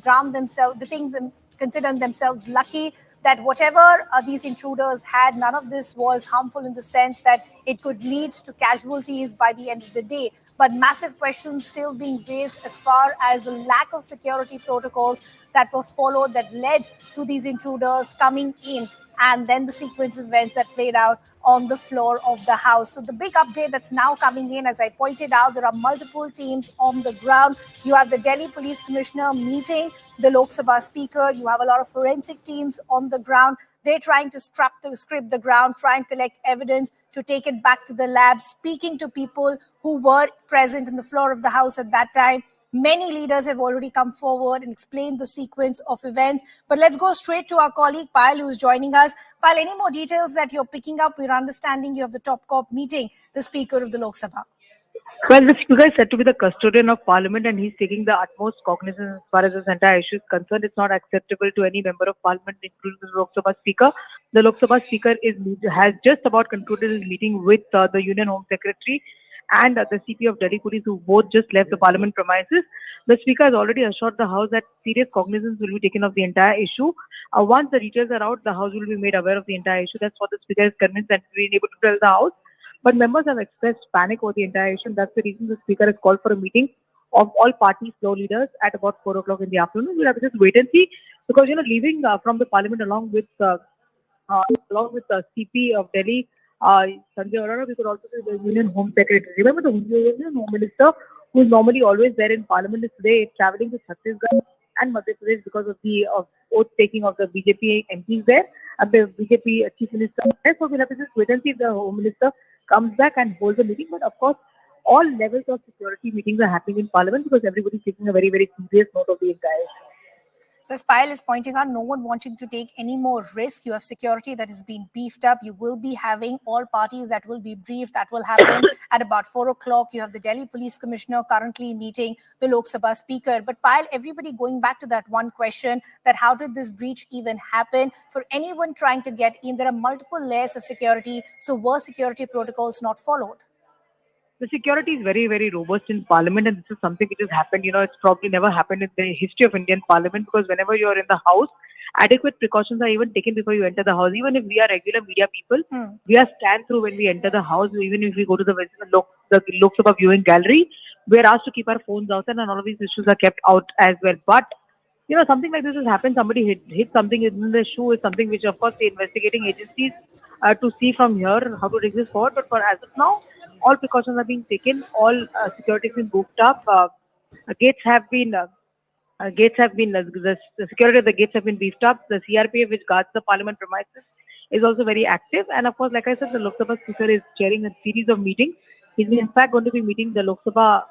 consider themselves lucky that whatever these intruders had, none of this was harmful in the sense that it could lead to casualties by the end of the day. But massive questions still being raised as far as the lack of security protocols that were followed that led to these intruders coming in, and then the sequence of events that played out on the floor of the House. So the big update that's now coming in, as I pointed out, there are multiple teams on the ground. You have the Delhi Police Commissioner meeting the Lok Sabha Speaker. You have a lot of forensic teams on the ground. They're trying to script the ground, try and collect evidence to take it back to the lab, speaking to people who were present in the floor of the House at that time. Many leaders have already come forward and explained the sequence of events. But let's go straight to our colleague Payal, who's joining us. Payal, any more details that you're picking up? We're understanding you have the top cop meeting the Speaker of the Lok Sabha. Well, the Speaker is said to be the custodian of Parliament, and he's taking the utmost cognizance as far as this entire issue is concerned. It's not acceptable to any member of Parliament, including the Lok Sabha Speaker. The Lok Sabha Speaker has just about concluded his meeting with the Union Home Secretary and the CP of Delhi Police, who both just left the Parliament premises. The Speaker has already assured the House that serious cognizance will be taken of the entire issue. Once the details are out, the House will be made aware of the entire issue. That's what the Speaker is convinced and being able to tell the House. But members have expressed panic over the entire issue. That's the reason the Speaker has called for a meeting of all party floor leaders at about 4 o'clock in the afternoon. We'll have to just wait and see, because leaving from the Parliament along with CP of Delhi, Sanjay Arora, we could also see the Union Home Secretary. Remember the Union Home Minister, who is normally always there in Parliament, is today traveling to Chhattisgarh and Madhya Pradesh because of the oath taking of the BJP MPs there, and the BJP Chief Minister. So we'll have to just wait and see if the Home Minister comes back and holds a meeting. But of course, all levels of security meetings are happening in Parliament because everybody is taking a very, very serious note of the entire issue. So as Payal is pointing out, no one wanting to take any more risk. You have security that is being beefed up. You will be having all parties that will be briefed. That will happen at about 4 o'clock. You have the Delhi Police Commissioner currently meeting the Lok Sabha Speaker. But Payal, everybody going back to that one question, that how did this breach even happen? For anyone trying to get in, there are multiple layers of security. So were security protocols not followed? The security is very, very robust in Parliament, and this is something which has happened. It's probably never happened in the history of Indian Parliament, because whenever you're in the House, adequate precautions are even taken before you enter the House. Even if we are regular media people, we are scanned through when we enter the House. Even if we go to the Lok Sabha viewing gallery, we are asked to keep our phones outside, and all of these issues are kept out as well. But something like this has happened. Somebody hit something in the shoe is something which, of course, the investigating agencies to see from here how to take this forward. But for as of now, all precautions are being taken. All security has been booked up. The security of the gates have been beefed up. The CRPF, which guards the Parliament premises, is also very active. And of course, like I said, the Lok Sabha Speaker is chairing a series of meetings. He's in fact going to be meeting the Lok Sabha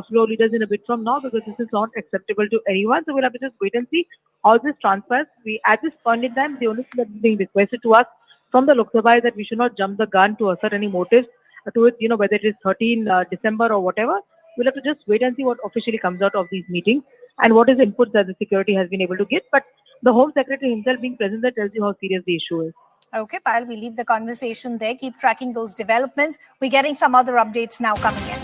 floor leaders in a bit from now, because this is not acceptable to anyone. So we'll have to just wait and see how this transpires. At this point in time, the only thing that is being requested to us from the Lok Sabha is that we should not jump the gun to assert any motives to it, whether it is 13 December or whatever. We'll have to just wait and see what officially comes out of these meetings and what is the input that the security has been able to get. But the Home Secretary himself being present there tells you how serious the issue is. Okay, Payal, we leave the conversation there. Keep tracking those developments. We're getting some other updates now coming in.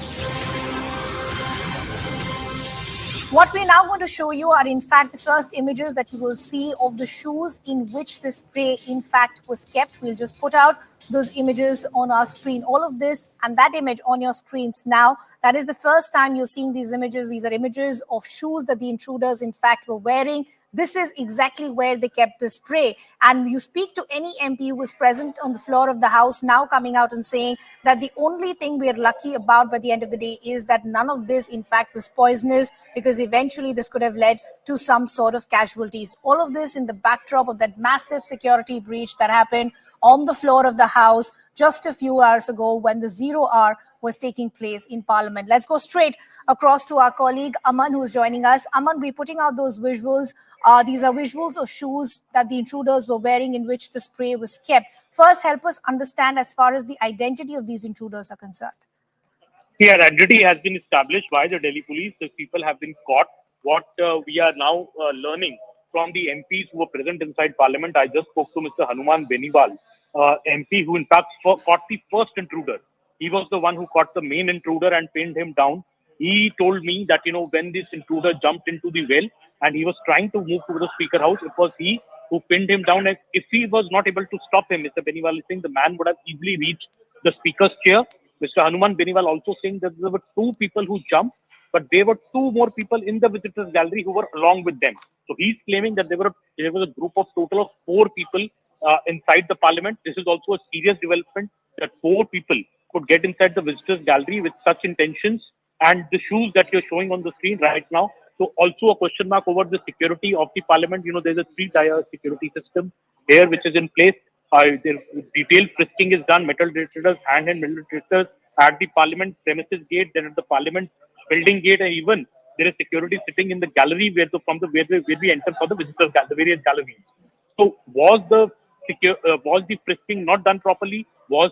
What we're now going to show you are, in fact, the first images that you will see of the shoes in which the spray, in fact, was kept. We'll just put out those images on our screen. All of this and that image on your screens now. That is the first time you're seeing these images. These are images of shoes that the intruders, in fact, were wearing. This is exactly where they kept the spray. And you speak to any MP who was present on the floor of the House now coming out and saying that the only thing we're lucky about by the end of the day is that none of this, in fact, was poisonous, because eventually this could have led to some sort of casualties. All of this in the backdrop of that massive security breach that happened on the floor of the House just a few hours ago when the 0 hour was taking place in Parliament. Let's go straight across to our colleague Aman, who's joining us. Aman, we're putting out those visuals. These are visuals of shoes that the intruders were wearing in which the spray was kept. First, help us understand as far as the identity of these intruders are concerned. Yeah, identity has been established by the Delhi police. The people have been caught. What we are now learning from the MPs who were present inside Parliament. I just spoke to Mr. Hanuman Beniwal, MP, who in fact caught the first intruder. He was the one who caught the main intruder and pinned him down. He told me that, when this intruder jumped into the well and he was trying to move to the Speaker House, it was he who pinned him down. And if he was not able to stop him, Mr. Beniwal is saying the man would have easily reached the speaker's chair. Mr. Hanuman Beniwal also saying that there were 2 people who jumped, but there were 2 more people in the visitors gallery who were along with them. So he's claiming that there was a group of total of 4 people inside the parliament. This is also a serious development that 4 people could get inside the visitors gallery with such intentions, and the shoes that you're showing on the screen right now. So also a question mark over the security of the parliament. There's a 3-tier security system here which is in place. Detailed frisking is done, metal detectors, hand metal detectors at the parliament premises gate, then at the parliament building gate, and even there is security sitting in the gallery where we enter for the visitors gallery, the various galleries. So was the frisking not done properly? Did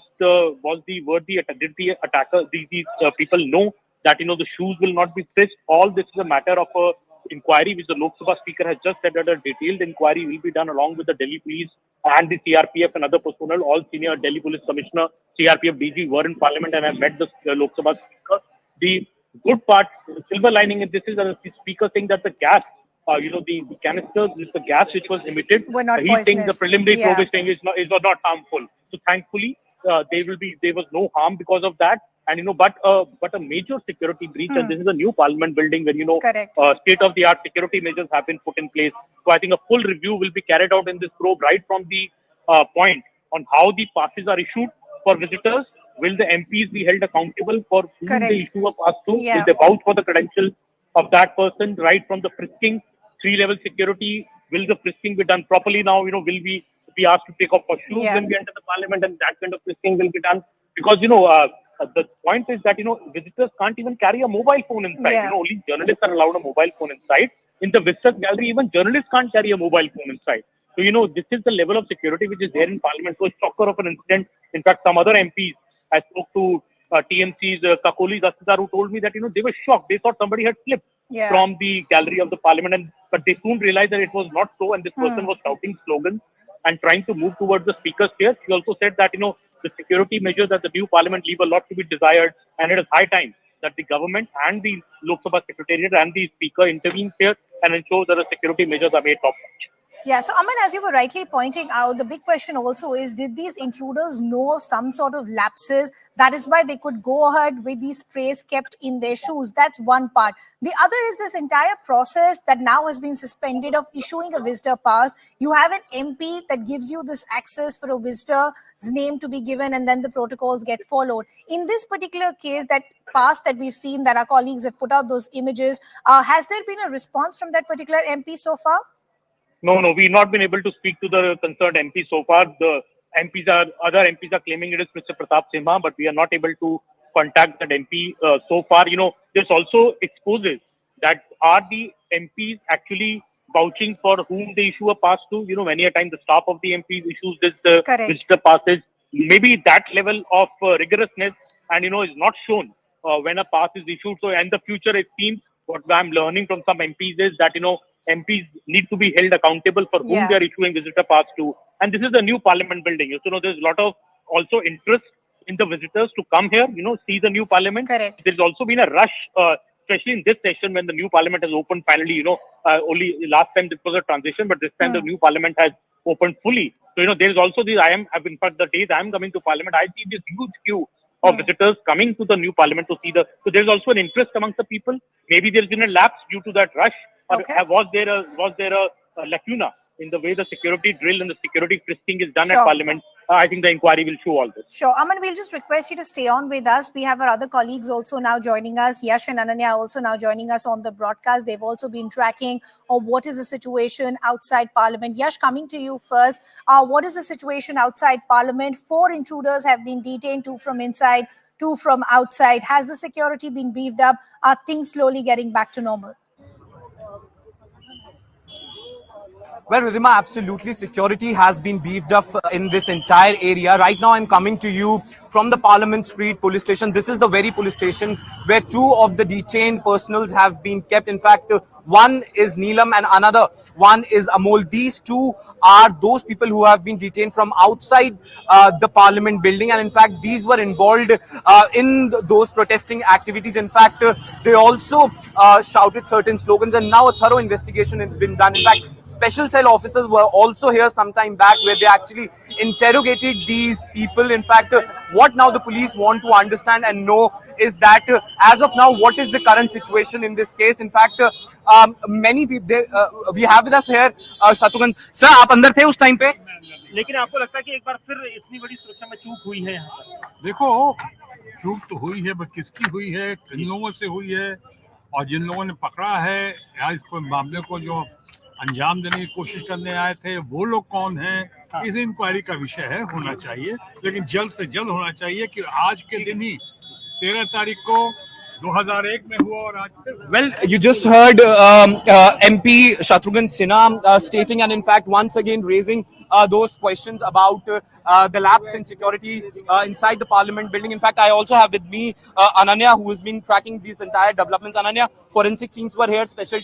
the attacker, these people know that the shoes will not be frisked? All this is a matter of a inquiry which the Lok Sabha Speaker has just said that a detailed inquiry will be done along with the Delhi Police and the CRPF and other personnel. All senior Delhi Police Commissioner, CRPF DG were in Parliament and have met the Lok Sabha Speaker. The good part, the silver lining in this is that the Speaker saying that the gas, the canisters with the gas which was emitted, he's saying the preliminary probe is saying is not harmful. So thankfully, there was no harm because of that. And but a major security breach, and this is a new Parliament building where state-of-the-art security measures have been put in place. So I think a full review will be carried out in this probe, right from the point on how the passes are issued for visitors. Will the MPs be held accountable for whom they issue a pass to? Will they vouch for the credentials of that person? Right from the frisking, 3-level security. Will the frisking be done properly now? Will we be asked to take off our shoes when we enter the Parliament, and that kind of frisking will be done? Because the point is that visitors can't even carry a mobile phone inside. Only journalists are allowed a mobile phone inside. In the visitors gallery, even journalists can't carry a mobile phone inside. So this is the level of security which is there in Parliament. So shocker of an incident. In fact, some other MPs, I spoke to TMC's Kakoli Dastar, who told me that they were shocked. They thought somebody had slipped from the gallery of the Parliament, but they soon realized that it was not so, and this person was shouting slogans and trying to move towards the speaker's chair. She also said that the security measures at the new Parliament leave a lot to be desired, and it is high time that the government and the Lok Sabha Secretariat and the Speaker intervene here and ensure that the security measures are made top-notch. Yeah, so Aman, as you were rightly pointing out, the big question also is, did these intruders know of some sort of lapses? That is why they could go ahead with these sprays kept in their shoes. That's one part. The other is this entire process that now has been suspended of issuing a visitor pass. You have an MP that gives you this access for a visitor's name to be given, and then the protocols get followed. In this particular case, that pass that we've seen, that our colleagues have put out those images, has there been a response from that particular MP so far? No, we've not been able to speak to the concerned MP so far. The other MPs are claiming it is Mr. Pratap Simha, but we are not able to contact that MP so far. This also exposes that are the MPs actually vouching for whom they issue a pass to? Many a time the staff of the MPs issues this visitor passes. Maybe that level of rigorousness and is not shown when a pass is issued. So in the future, it seems what I'm learning from some MPs is that MPs need to be held accountable for whom they are issuing visitor pass to. And this is a new Parliament building. There's a lot of also interest in the visitors to come here, see the new Parliament. Correct. There's also been a rush, especially in this session when the new Parliament has opened finally. Only last time this was a transition, but this time the new Parliament has opened fully. So, there's also in fact, the days I'm coming to Parliament, I see this huge queue of visitors coming to the new Parliament to see so there's also an interest amongst the people. Maybe there's been a lapse due to that rush. Or was there a lacuna in the way the security drill and the security frisking is done at Parliament? I think the inquiry will show all this. Sure. Aman, we'll just request you to stay on with us. We have our other colleagues also now joining us. Yash and Ananya are also now joining us on the broadcast. They've also been tracking what is the situation outside Parliament. Yash, coming to you first. What is the situation outside Parliament? 4 intruders have been detained, 2 from inside, 2 from outside. Has the security been beefed up? Are things slowly getting back to normal? Well, Ridhima, absolutely. Security has been beefed up in this entire area. Right now, I'm coming to you from the Parliament Street police station. This is the very police station where 2 of the detained personals have been kept. In fact, One is Neelam and another one is Amol. These two are those people who have been detained from outside the Parliament building, and in fact these were involved in those protesting activities. In fact, they also shouted certain slogans, and now a thorough investigation has been done. In fact, special cell officers were also here some time back where they actually interrogated these people. In fact, what now the police want to understand and know is that as of now, what is the current situation in this case? In fact, many people, we have with us here Shatrughan. Sir, आप अंदर थे उस time पे? लेकिन आपको लगता है कि एक बार फिर इतनी बड़ी सुरक्षा में चूक हुई है यहाँ पर? देखो, चूक तो हुई है, बट किसकी हुई है, किन लोगों से हुई है, और जिन लोगों ने पकड़ा है या इस मामले को जो अंजाम देने की कोशिश करने आए थे वो लोग कौन हैं, इस इंक्वायरी का विषय है, होना चाहिए, लेकिन जल्द से जल्द होना चाहिए कि आज के दिन ही 13 तारीख को 2001 में हुआ और आज Well, you just heard MP Shatrughan Sinha stating, and in fact once again raising those questions about the lapse in security inside the Parliament building. In fact, I also have with me Ananya, who has been tracking these entire developments. Ananya, forensic teams were here, special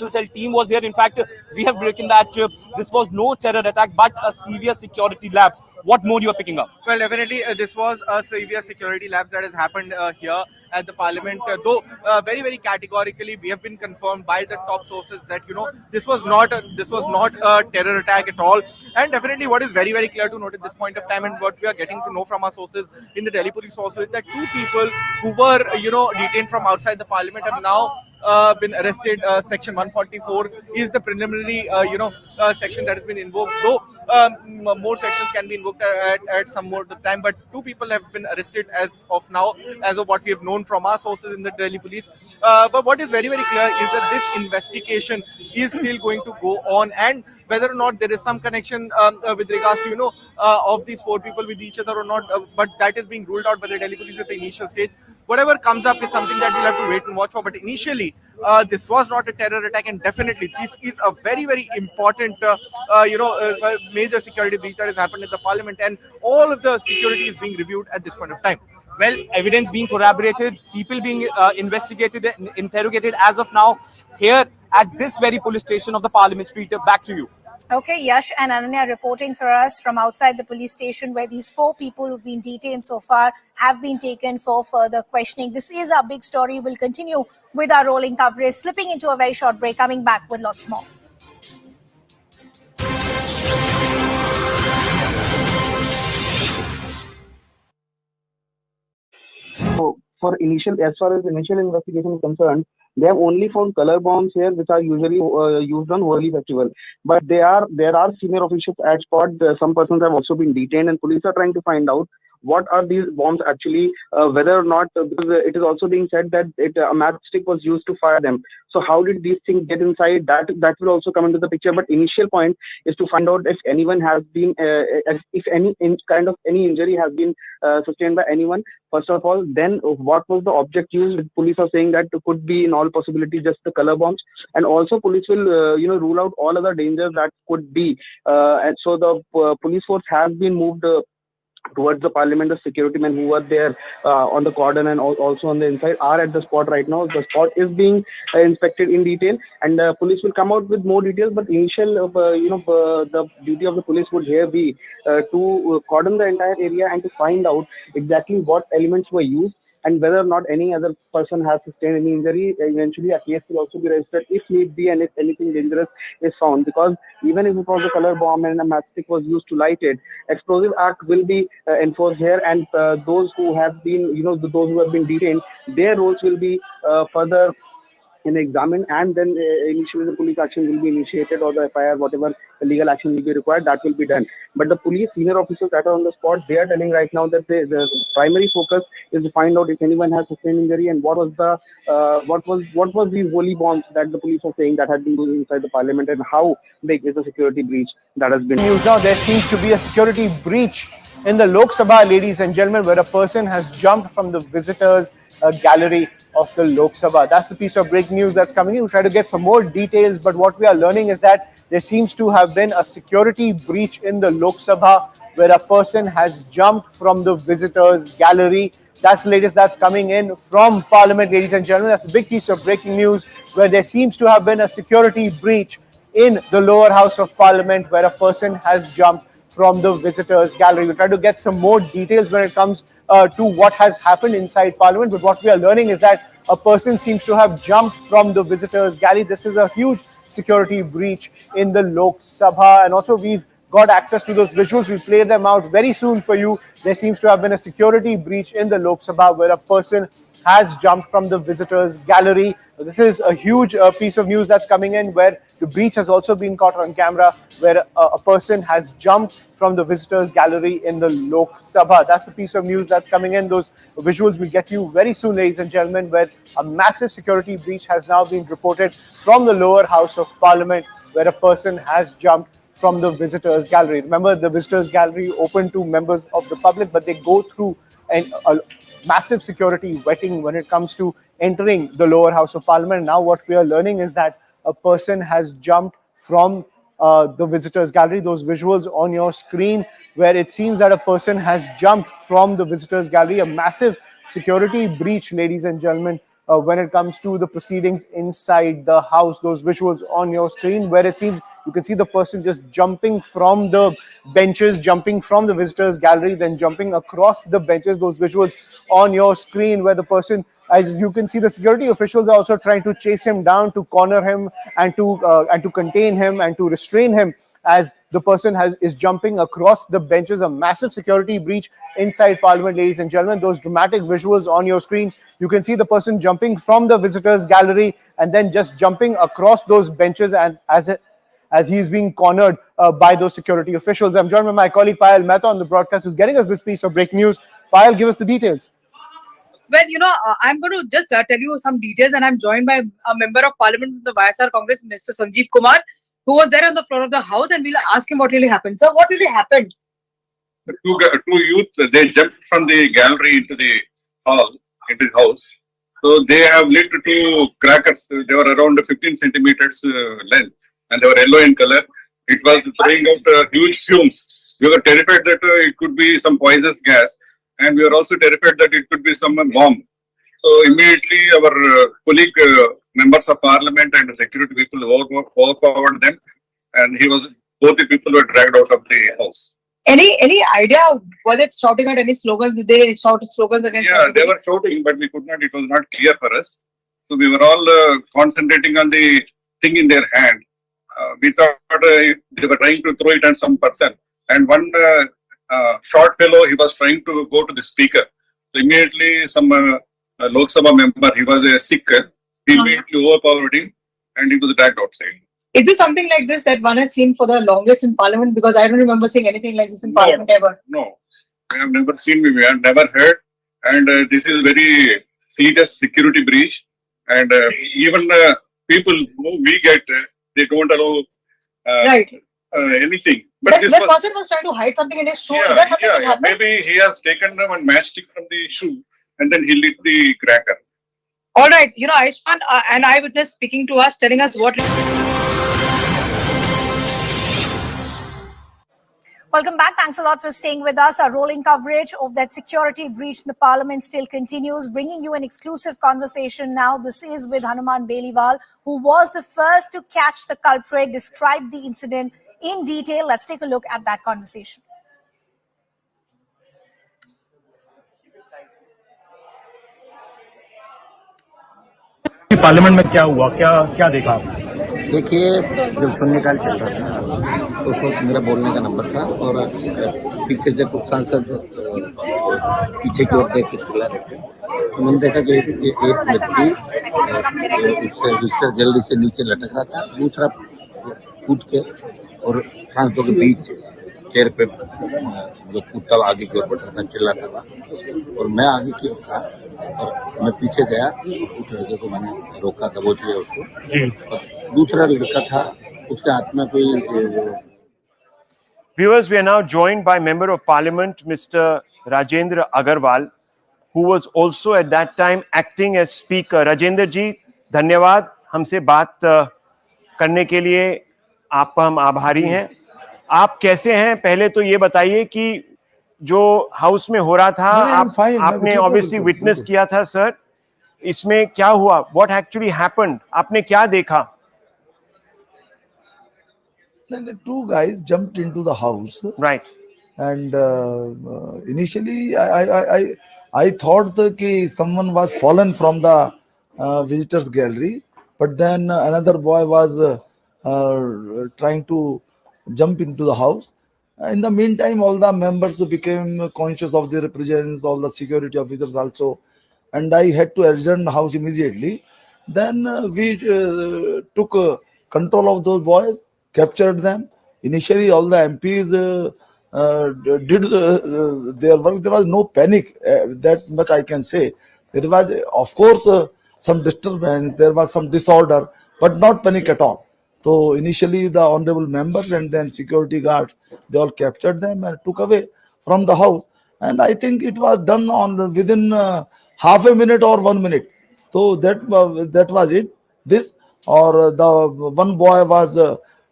cell team was here. In fact, we have broken that this was no terror attack but a severe security lapse. What more you are picking up? Well, definitely this was a severe security lapse that has happened here at the Parliament. Though very, very categorically, we have been confirmed by the top sources that this was not a terror attack at all. And definitely, what is very, very clear to note at this point of time, and what we are getting to know from our sources in the Delhi police also, is that two people who were detained from outside the Parliament have now been arrested. Section 144 is the preliminary section that has been invoked, though more sections can be invoked at some more time, but two people have been arrested as of now, as of what we have known from our sources in the Delhi police. But what is very, very clear is that this investigation is still going to go on, and whether or not there is some connection with regards to of these four people with each other or not, but that is being ruled out by the Delhi police at the initial stage. Whatever comes up is something that we'll have to wait and watch for. But initially, this was not a terror attack, and definitely this is a very, very important, major security breach that has happened in the Parliament, and all of the security is being reviewed at this point of time. Well, evidence being corroborated, people being investigated and interrogated as of now here at this very police station of the Parliament Street. Back to you. Okay, Yash and Ananya reporting for us from outside the police station, where these four people who've been detained so far have been taken for further questioning. This is our big story. We'll continue with our rolling coverage, slipping into a very short break, coming back with lots more. So, as far as initial investigation is concerned, they have only found color bombs here, which are usually used on Holi festival. But there are senior officials at spot. Some persons have also been detained, and police are trying to find out what are these bombs actually, whether or not, because it is also being said that a matchstick was used to fire them. So how did these things get inside? That will also come into the picture. But initial point is to find out if anyone has been, if any injury has been sustained by anyone. First of all, then what was the object used? Police are saying that it could be in all possibility just the color bombs, and also police will rule out all other dangers that could be. And so the police force has been moved towards the Parliament. The security men who were there on the cordon and also on the inside are at the spot right now. The spot is being inspected in detail, and police will come out with more details. But initial, the duty of the police would here be to cordon the entire area and to find out exactly what elements were used, and whether or not any other person has sustained any injury. Eventually, a case will also be registered if need be, and if anything dangerous is found. Because even if it was a color bomb and a matchstick was used to light it, Explosive Act will be enforced here, and those who have been, those who have been detained, their roles will be further examined, and then initially the police action will be initiated, or the FIR, whatever legal action will be required, that will be done. But the police senior officers that are on the spot, they are telling right now that the primary focus is to find out if anyone has sustained injury, and what was these holy bombs that the police are saying that had been used inside the Parliament, and how big is the security breach that has been. News now, there seems to be a security breach in the Lok Sabha, ladies and gentlemen, where a person has jumped from the visitors gallery of the Lok Sabha. That's the piece of breaking news that's coming in. We'll try to get some more details, but what we are learning is that there seems to have been a security breach in the Lok Sabha, where a person has jumped from the visitors gallery That's the latest that's coming in from Parliament, ladies and gentlemen. That's a big piece of breaking news where there seems to have been a security breach in the lower house of Parliament where a person has jumped from the visitors gallery. We'll try to get some more details when it comes to what has happened inside Parliament. But what we are learning is that a person seems to have jumped from the visitors gallery. This is a huge security breach in the Lok Sabha. And also we've got access to those visuals. We'll play them out very soon for you. There seems to have been a security breach in the Lok Sabha where a person has jumped from the visitors gallery. This is a huge piece of news that's coming in where the breach has also been caught on camera where a person has jumped from the visitors gallery in the Lok Sabha. That's the piece of news that's coming in. Those visuals will get you very soon, ladies and gentlemen, where a massive security breach has now been reported from the lower house of Parliament where a person has jumped from the visitors gallery. Remember, the visitors gallery open to members of the public, but they go through a massive security vetting when it comes to entering the lower house of Parliament. Now what we are learning is that a person has jumped from the visitors gallery. Those visuals on your screen where it seems that a person has jumped from the visitors gallery. A massive security breach, ladies and gentlemen, when it comes to the proceedings inside the house. Those visuals on your screen where it seems you can see the person just jumping from the benches, jumping from the visitors gallery, then jumping across the benches. Those visuals on your screen where the person, as you can see, the security officials are also trying to chase him down, to corner him and to contain him and to restrain him as the person is jumping across the benches. A massive security breach inside Parliament, ladies and gentlemen. Those dramatic visuals on your screen, you can see the person jumping from the visitors gallery and then just jumping across those benches and as he's being cornered by those security officials. I'm joined by my colleague Payal Mehta on the broadcast who's getting us this piece of breaking news. Payal, give us the details. Well, I'm going to just tell you some details, and I'm joined by a member of Parliament of the YSR Congress, Mr. Sanjeev Kumar, who was there on the floor of the House, and we'll ask him what really happened. Sir, what really happened? Two youths, they jumped from the gallery into the hall, into the house. So they have lit two crackers. They were around 15 centimeters length, and they were yellow in color. It was throwing out huge fumes. We were terrified that it could be some poisonous gas, and we were also terrified that it could be some bomb. So immediately our colleague members of Parliament and the security people overpowered them, and both the people were dragged out of the house. Any idea? Were they shouting out any slogans? Did they shout slogans against? Yeah, they were shouting, but we could not. It was not clear for us. So we were all concentrating on the thing in their hand. We thought they were trying to throw it at some person, and one short fellow, he was trying to go to the speaker. So immediately some Lok Sabha member, he was a Sikh, he immediately overpowered him and he was dragged outside. Is this something like this that one has seen for the longest in Parliament? Because I don't remember seeing anything like this in Parliament ever. No, I have never seen, we have never heard, and this is very serious security breach, and even people who we get, they don't allow anything. But this person was trying to hide something in his shoe. Yeah, Is that something which happened? maybe he has taken one matchstick from the shoe and then he lit the cracker. All right, Ayushman, an eyewitness speaking to us, telling us what. Welcome back. Thanks a lot for staying with us. Our rolling coverage of that security breach in the Parliament still continues, bringing you an exclusive conversation now. This is with Hanuman Beliwal, who was the first to catch the culprit, describe the incident in detail. Let's take a look at that conversation. Parliament में क्या हुआ, क्या देखा आपने? देखिए, जब शून्यकाल चल रहा था तो उस वक्त मेरा बोलने का नंबर था और पीछे से कुछ सांसद पीछे की ओर देख के चिल्ला रहे थे, तो मैंने देखा कि एक व्यक्ति उससे जल्दी से नीचे लटक रहा था, दूसरा कूद के और सांसदों के बीच चेयर पे जो कूदता आगे की ओर बढ़ रहा था, चिल्लाता था, और मैं आगे की ओर था और मैं पीछे गया, उस लड़के को मैंने रोका, दबोच लिया उसको, और दूसरा लड़का था, उसके हाथ में कोई. Viewers, we are now joined by Member of Parliament, Mr. Rajendra Agarwal, who was also at that time acting as Speaker. Rajendra ji, धन्यवाद हमसे बात करने के लिए, आपका हम आभारी हैं. आप कैसे हैं? पहले तो ये बताइए कि जो हाउस में हो रहा था, आपने ऑब्वियसली विटनेस किया था सर, इसमें क्या हुआ? What actually happened? आपने क्या देखा? Then the two guys jumped into the house. Right. And initially, I thought that someone was fallen from the visitors gallery, but then another boy was trying to jump into the house. In the meantime, all the members became conscious of their presence, all the security officers also, and I had to adjourn the house immediately. Then we took control of those boys, captured them. Initially, all the MPs did their work. There was no panic, that much I can say. There was, of course, some disturbance, there was some disorder, but not panic at all. So initially the honorable members and then security guards, they all captured them and took away from the house. And I think it was done within half a minute or 1 minute. So that was it. This, or the one boy was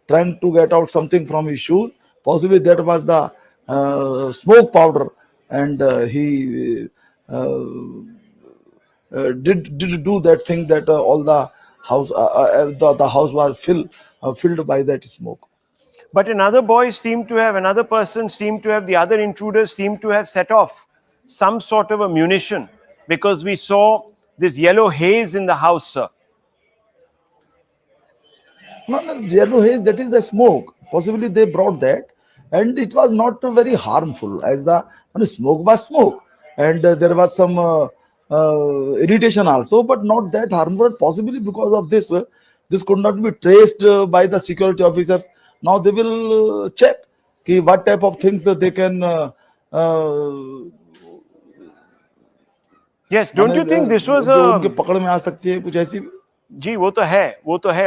trying to get out something from his shoes. Possibly that was the smoke powder, and he did do that thing that all the house the house was filled by that smoke. But another person seemed to have, the other intruders seemed to have set off some sort of a munition, because we saw this yellow haze in the house, sir. No, yellow haze, that is the smoke. Possibly they brought that, and it was not very harmful, as the smoke was smoke, and there was some irritation also, but not that harmful. Possibly because of this, this could not be traced by the security officers. Now they will check what type of things that they can. Yes, don't you think this was a? उनके पकड़ में आ सकती है कुछ ऐसी? जी वो तो है,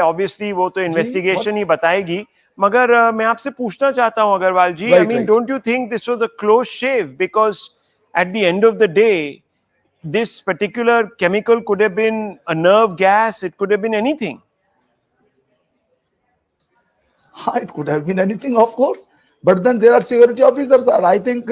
obviously वो तो investigation ही बताएगी. मगर मैं आपसे पूछना चाहता हूं अग्रवाल जी, I mean, don't you think this was a close shave? Because at the end of the day, this particular chemical could have been a nerve gas, it could have been anything. It could have been anything, of course. But then there are security officers. I think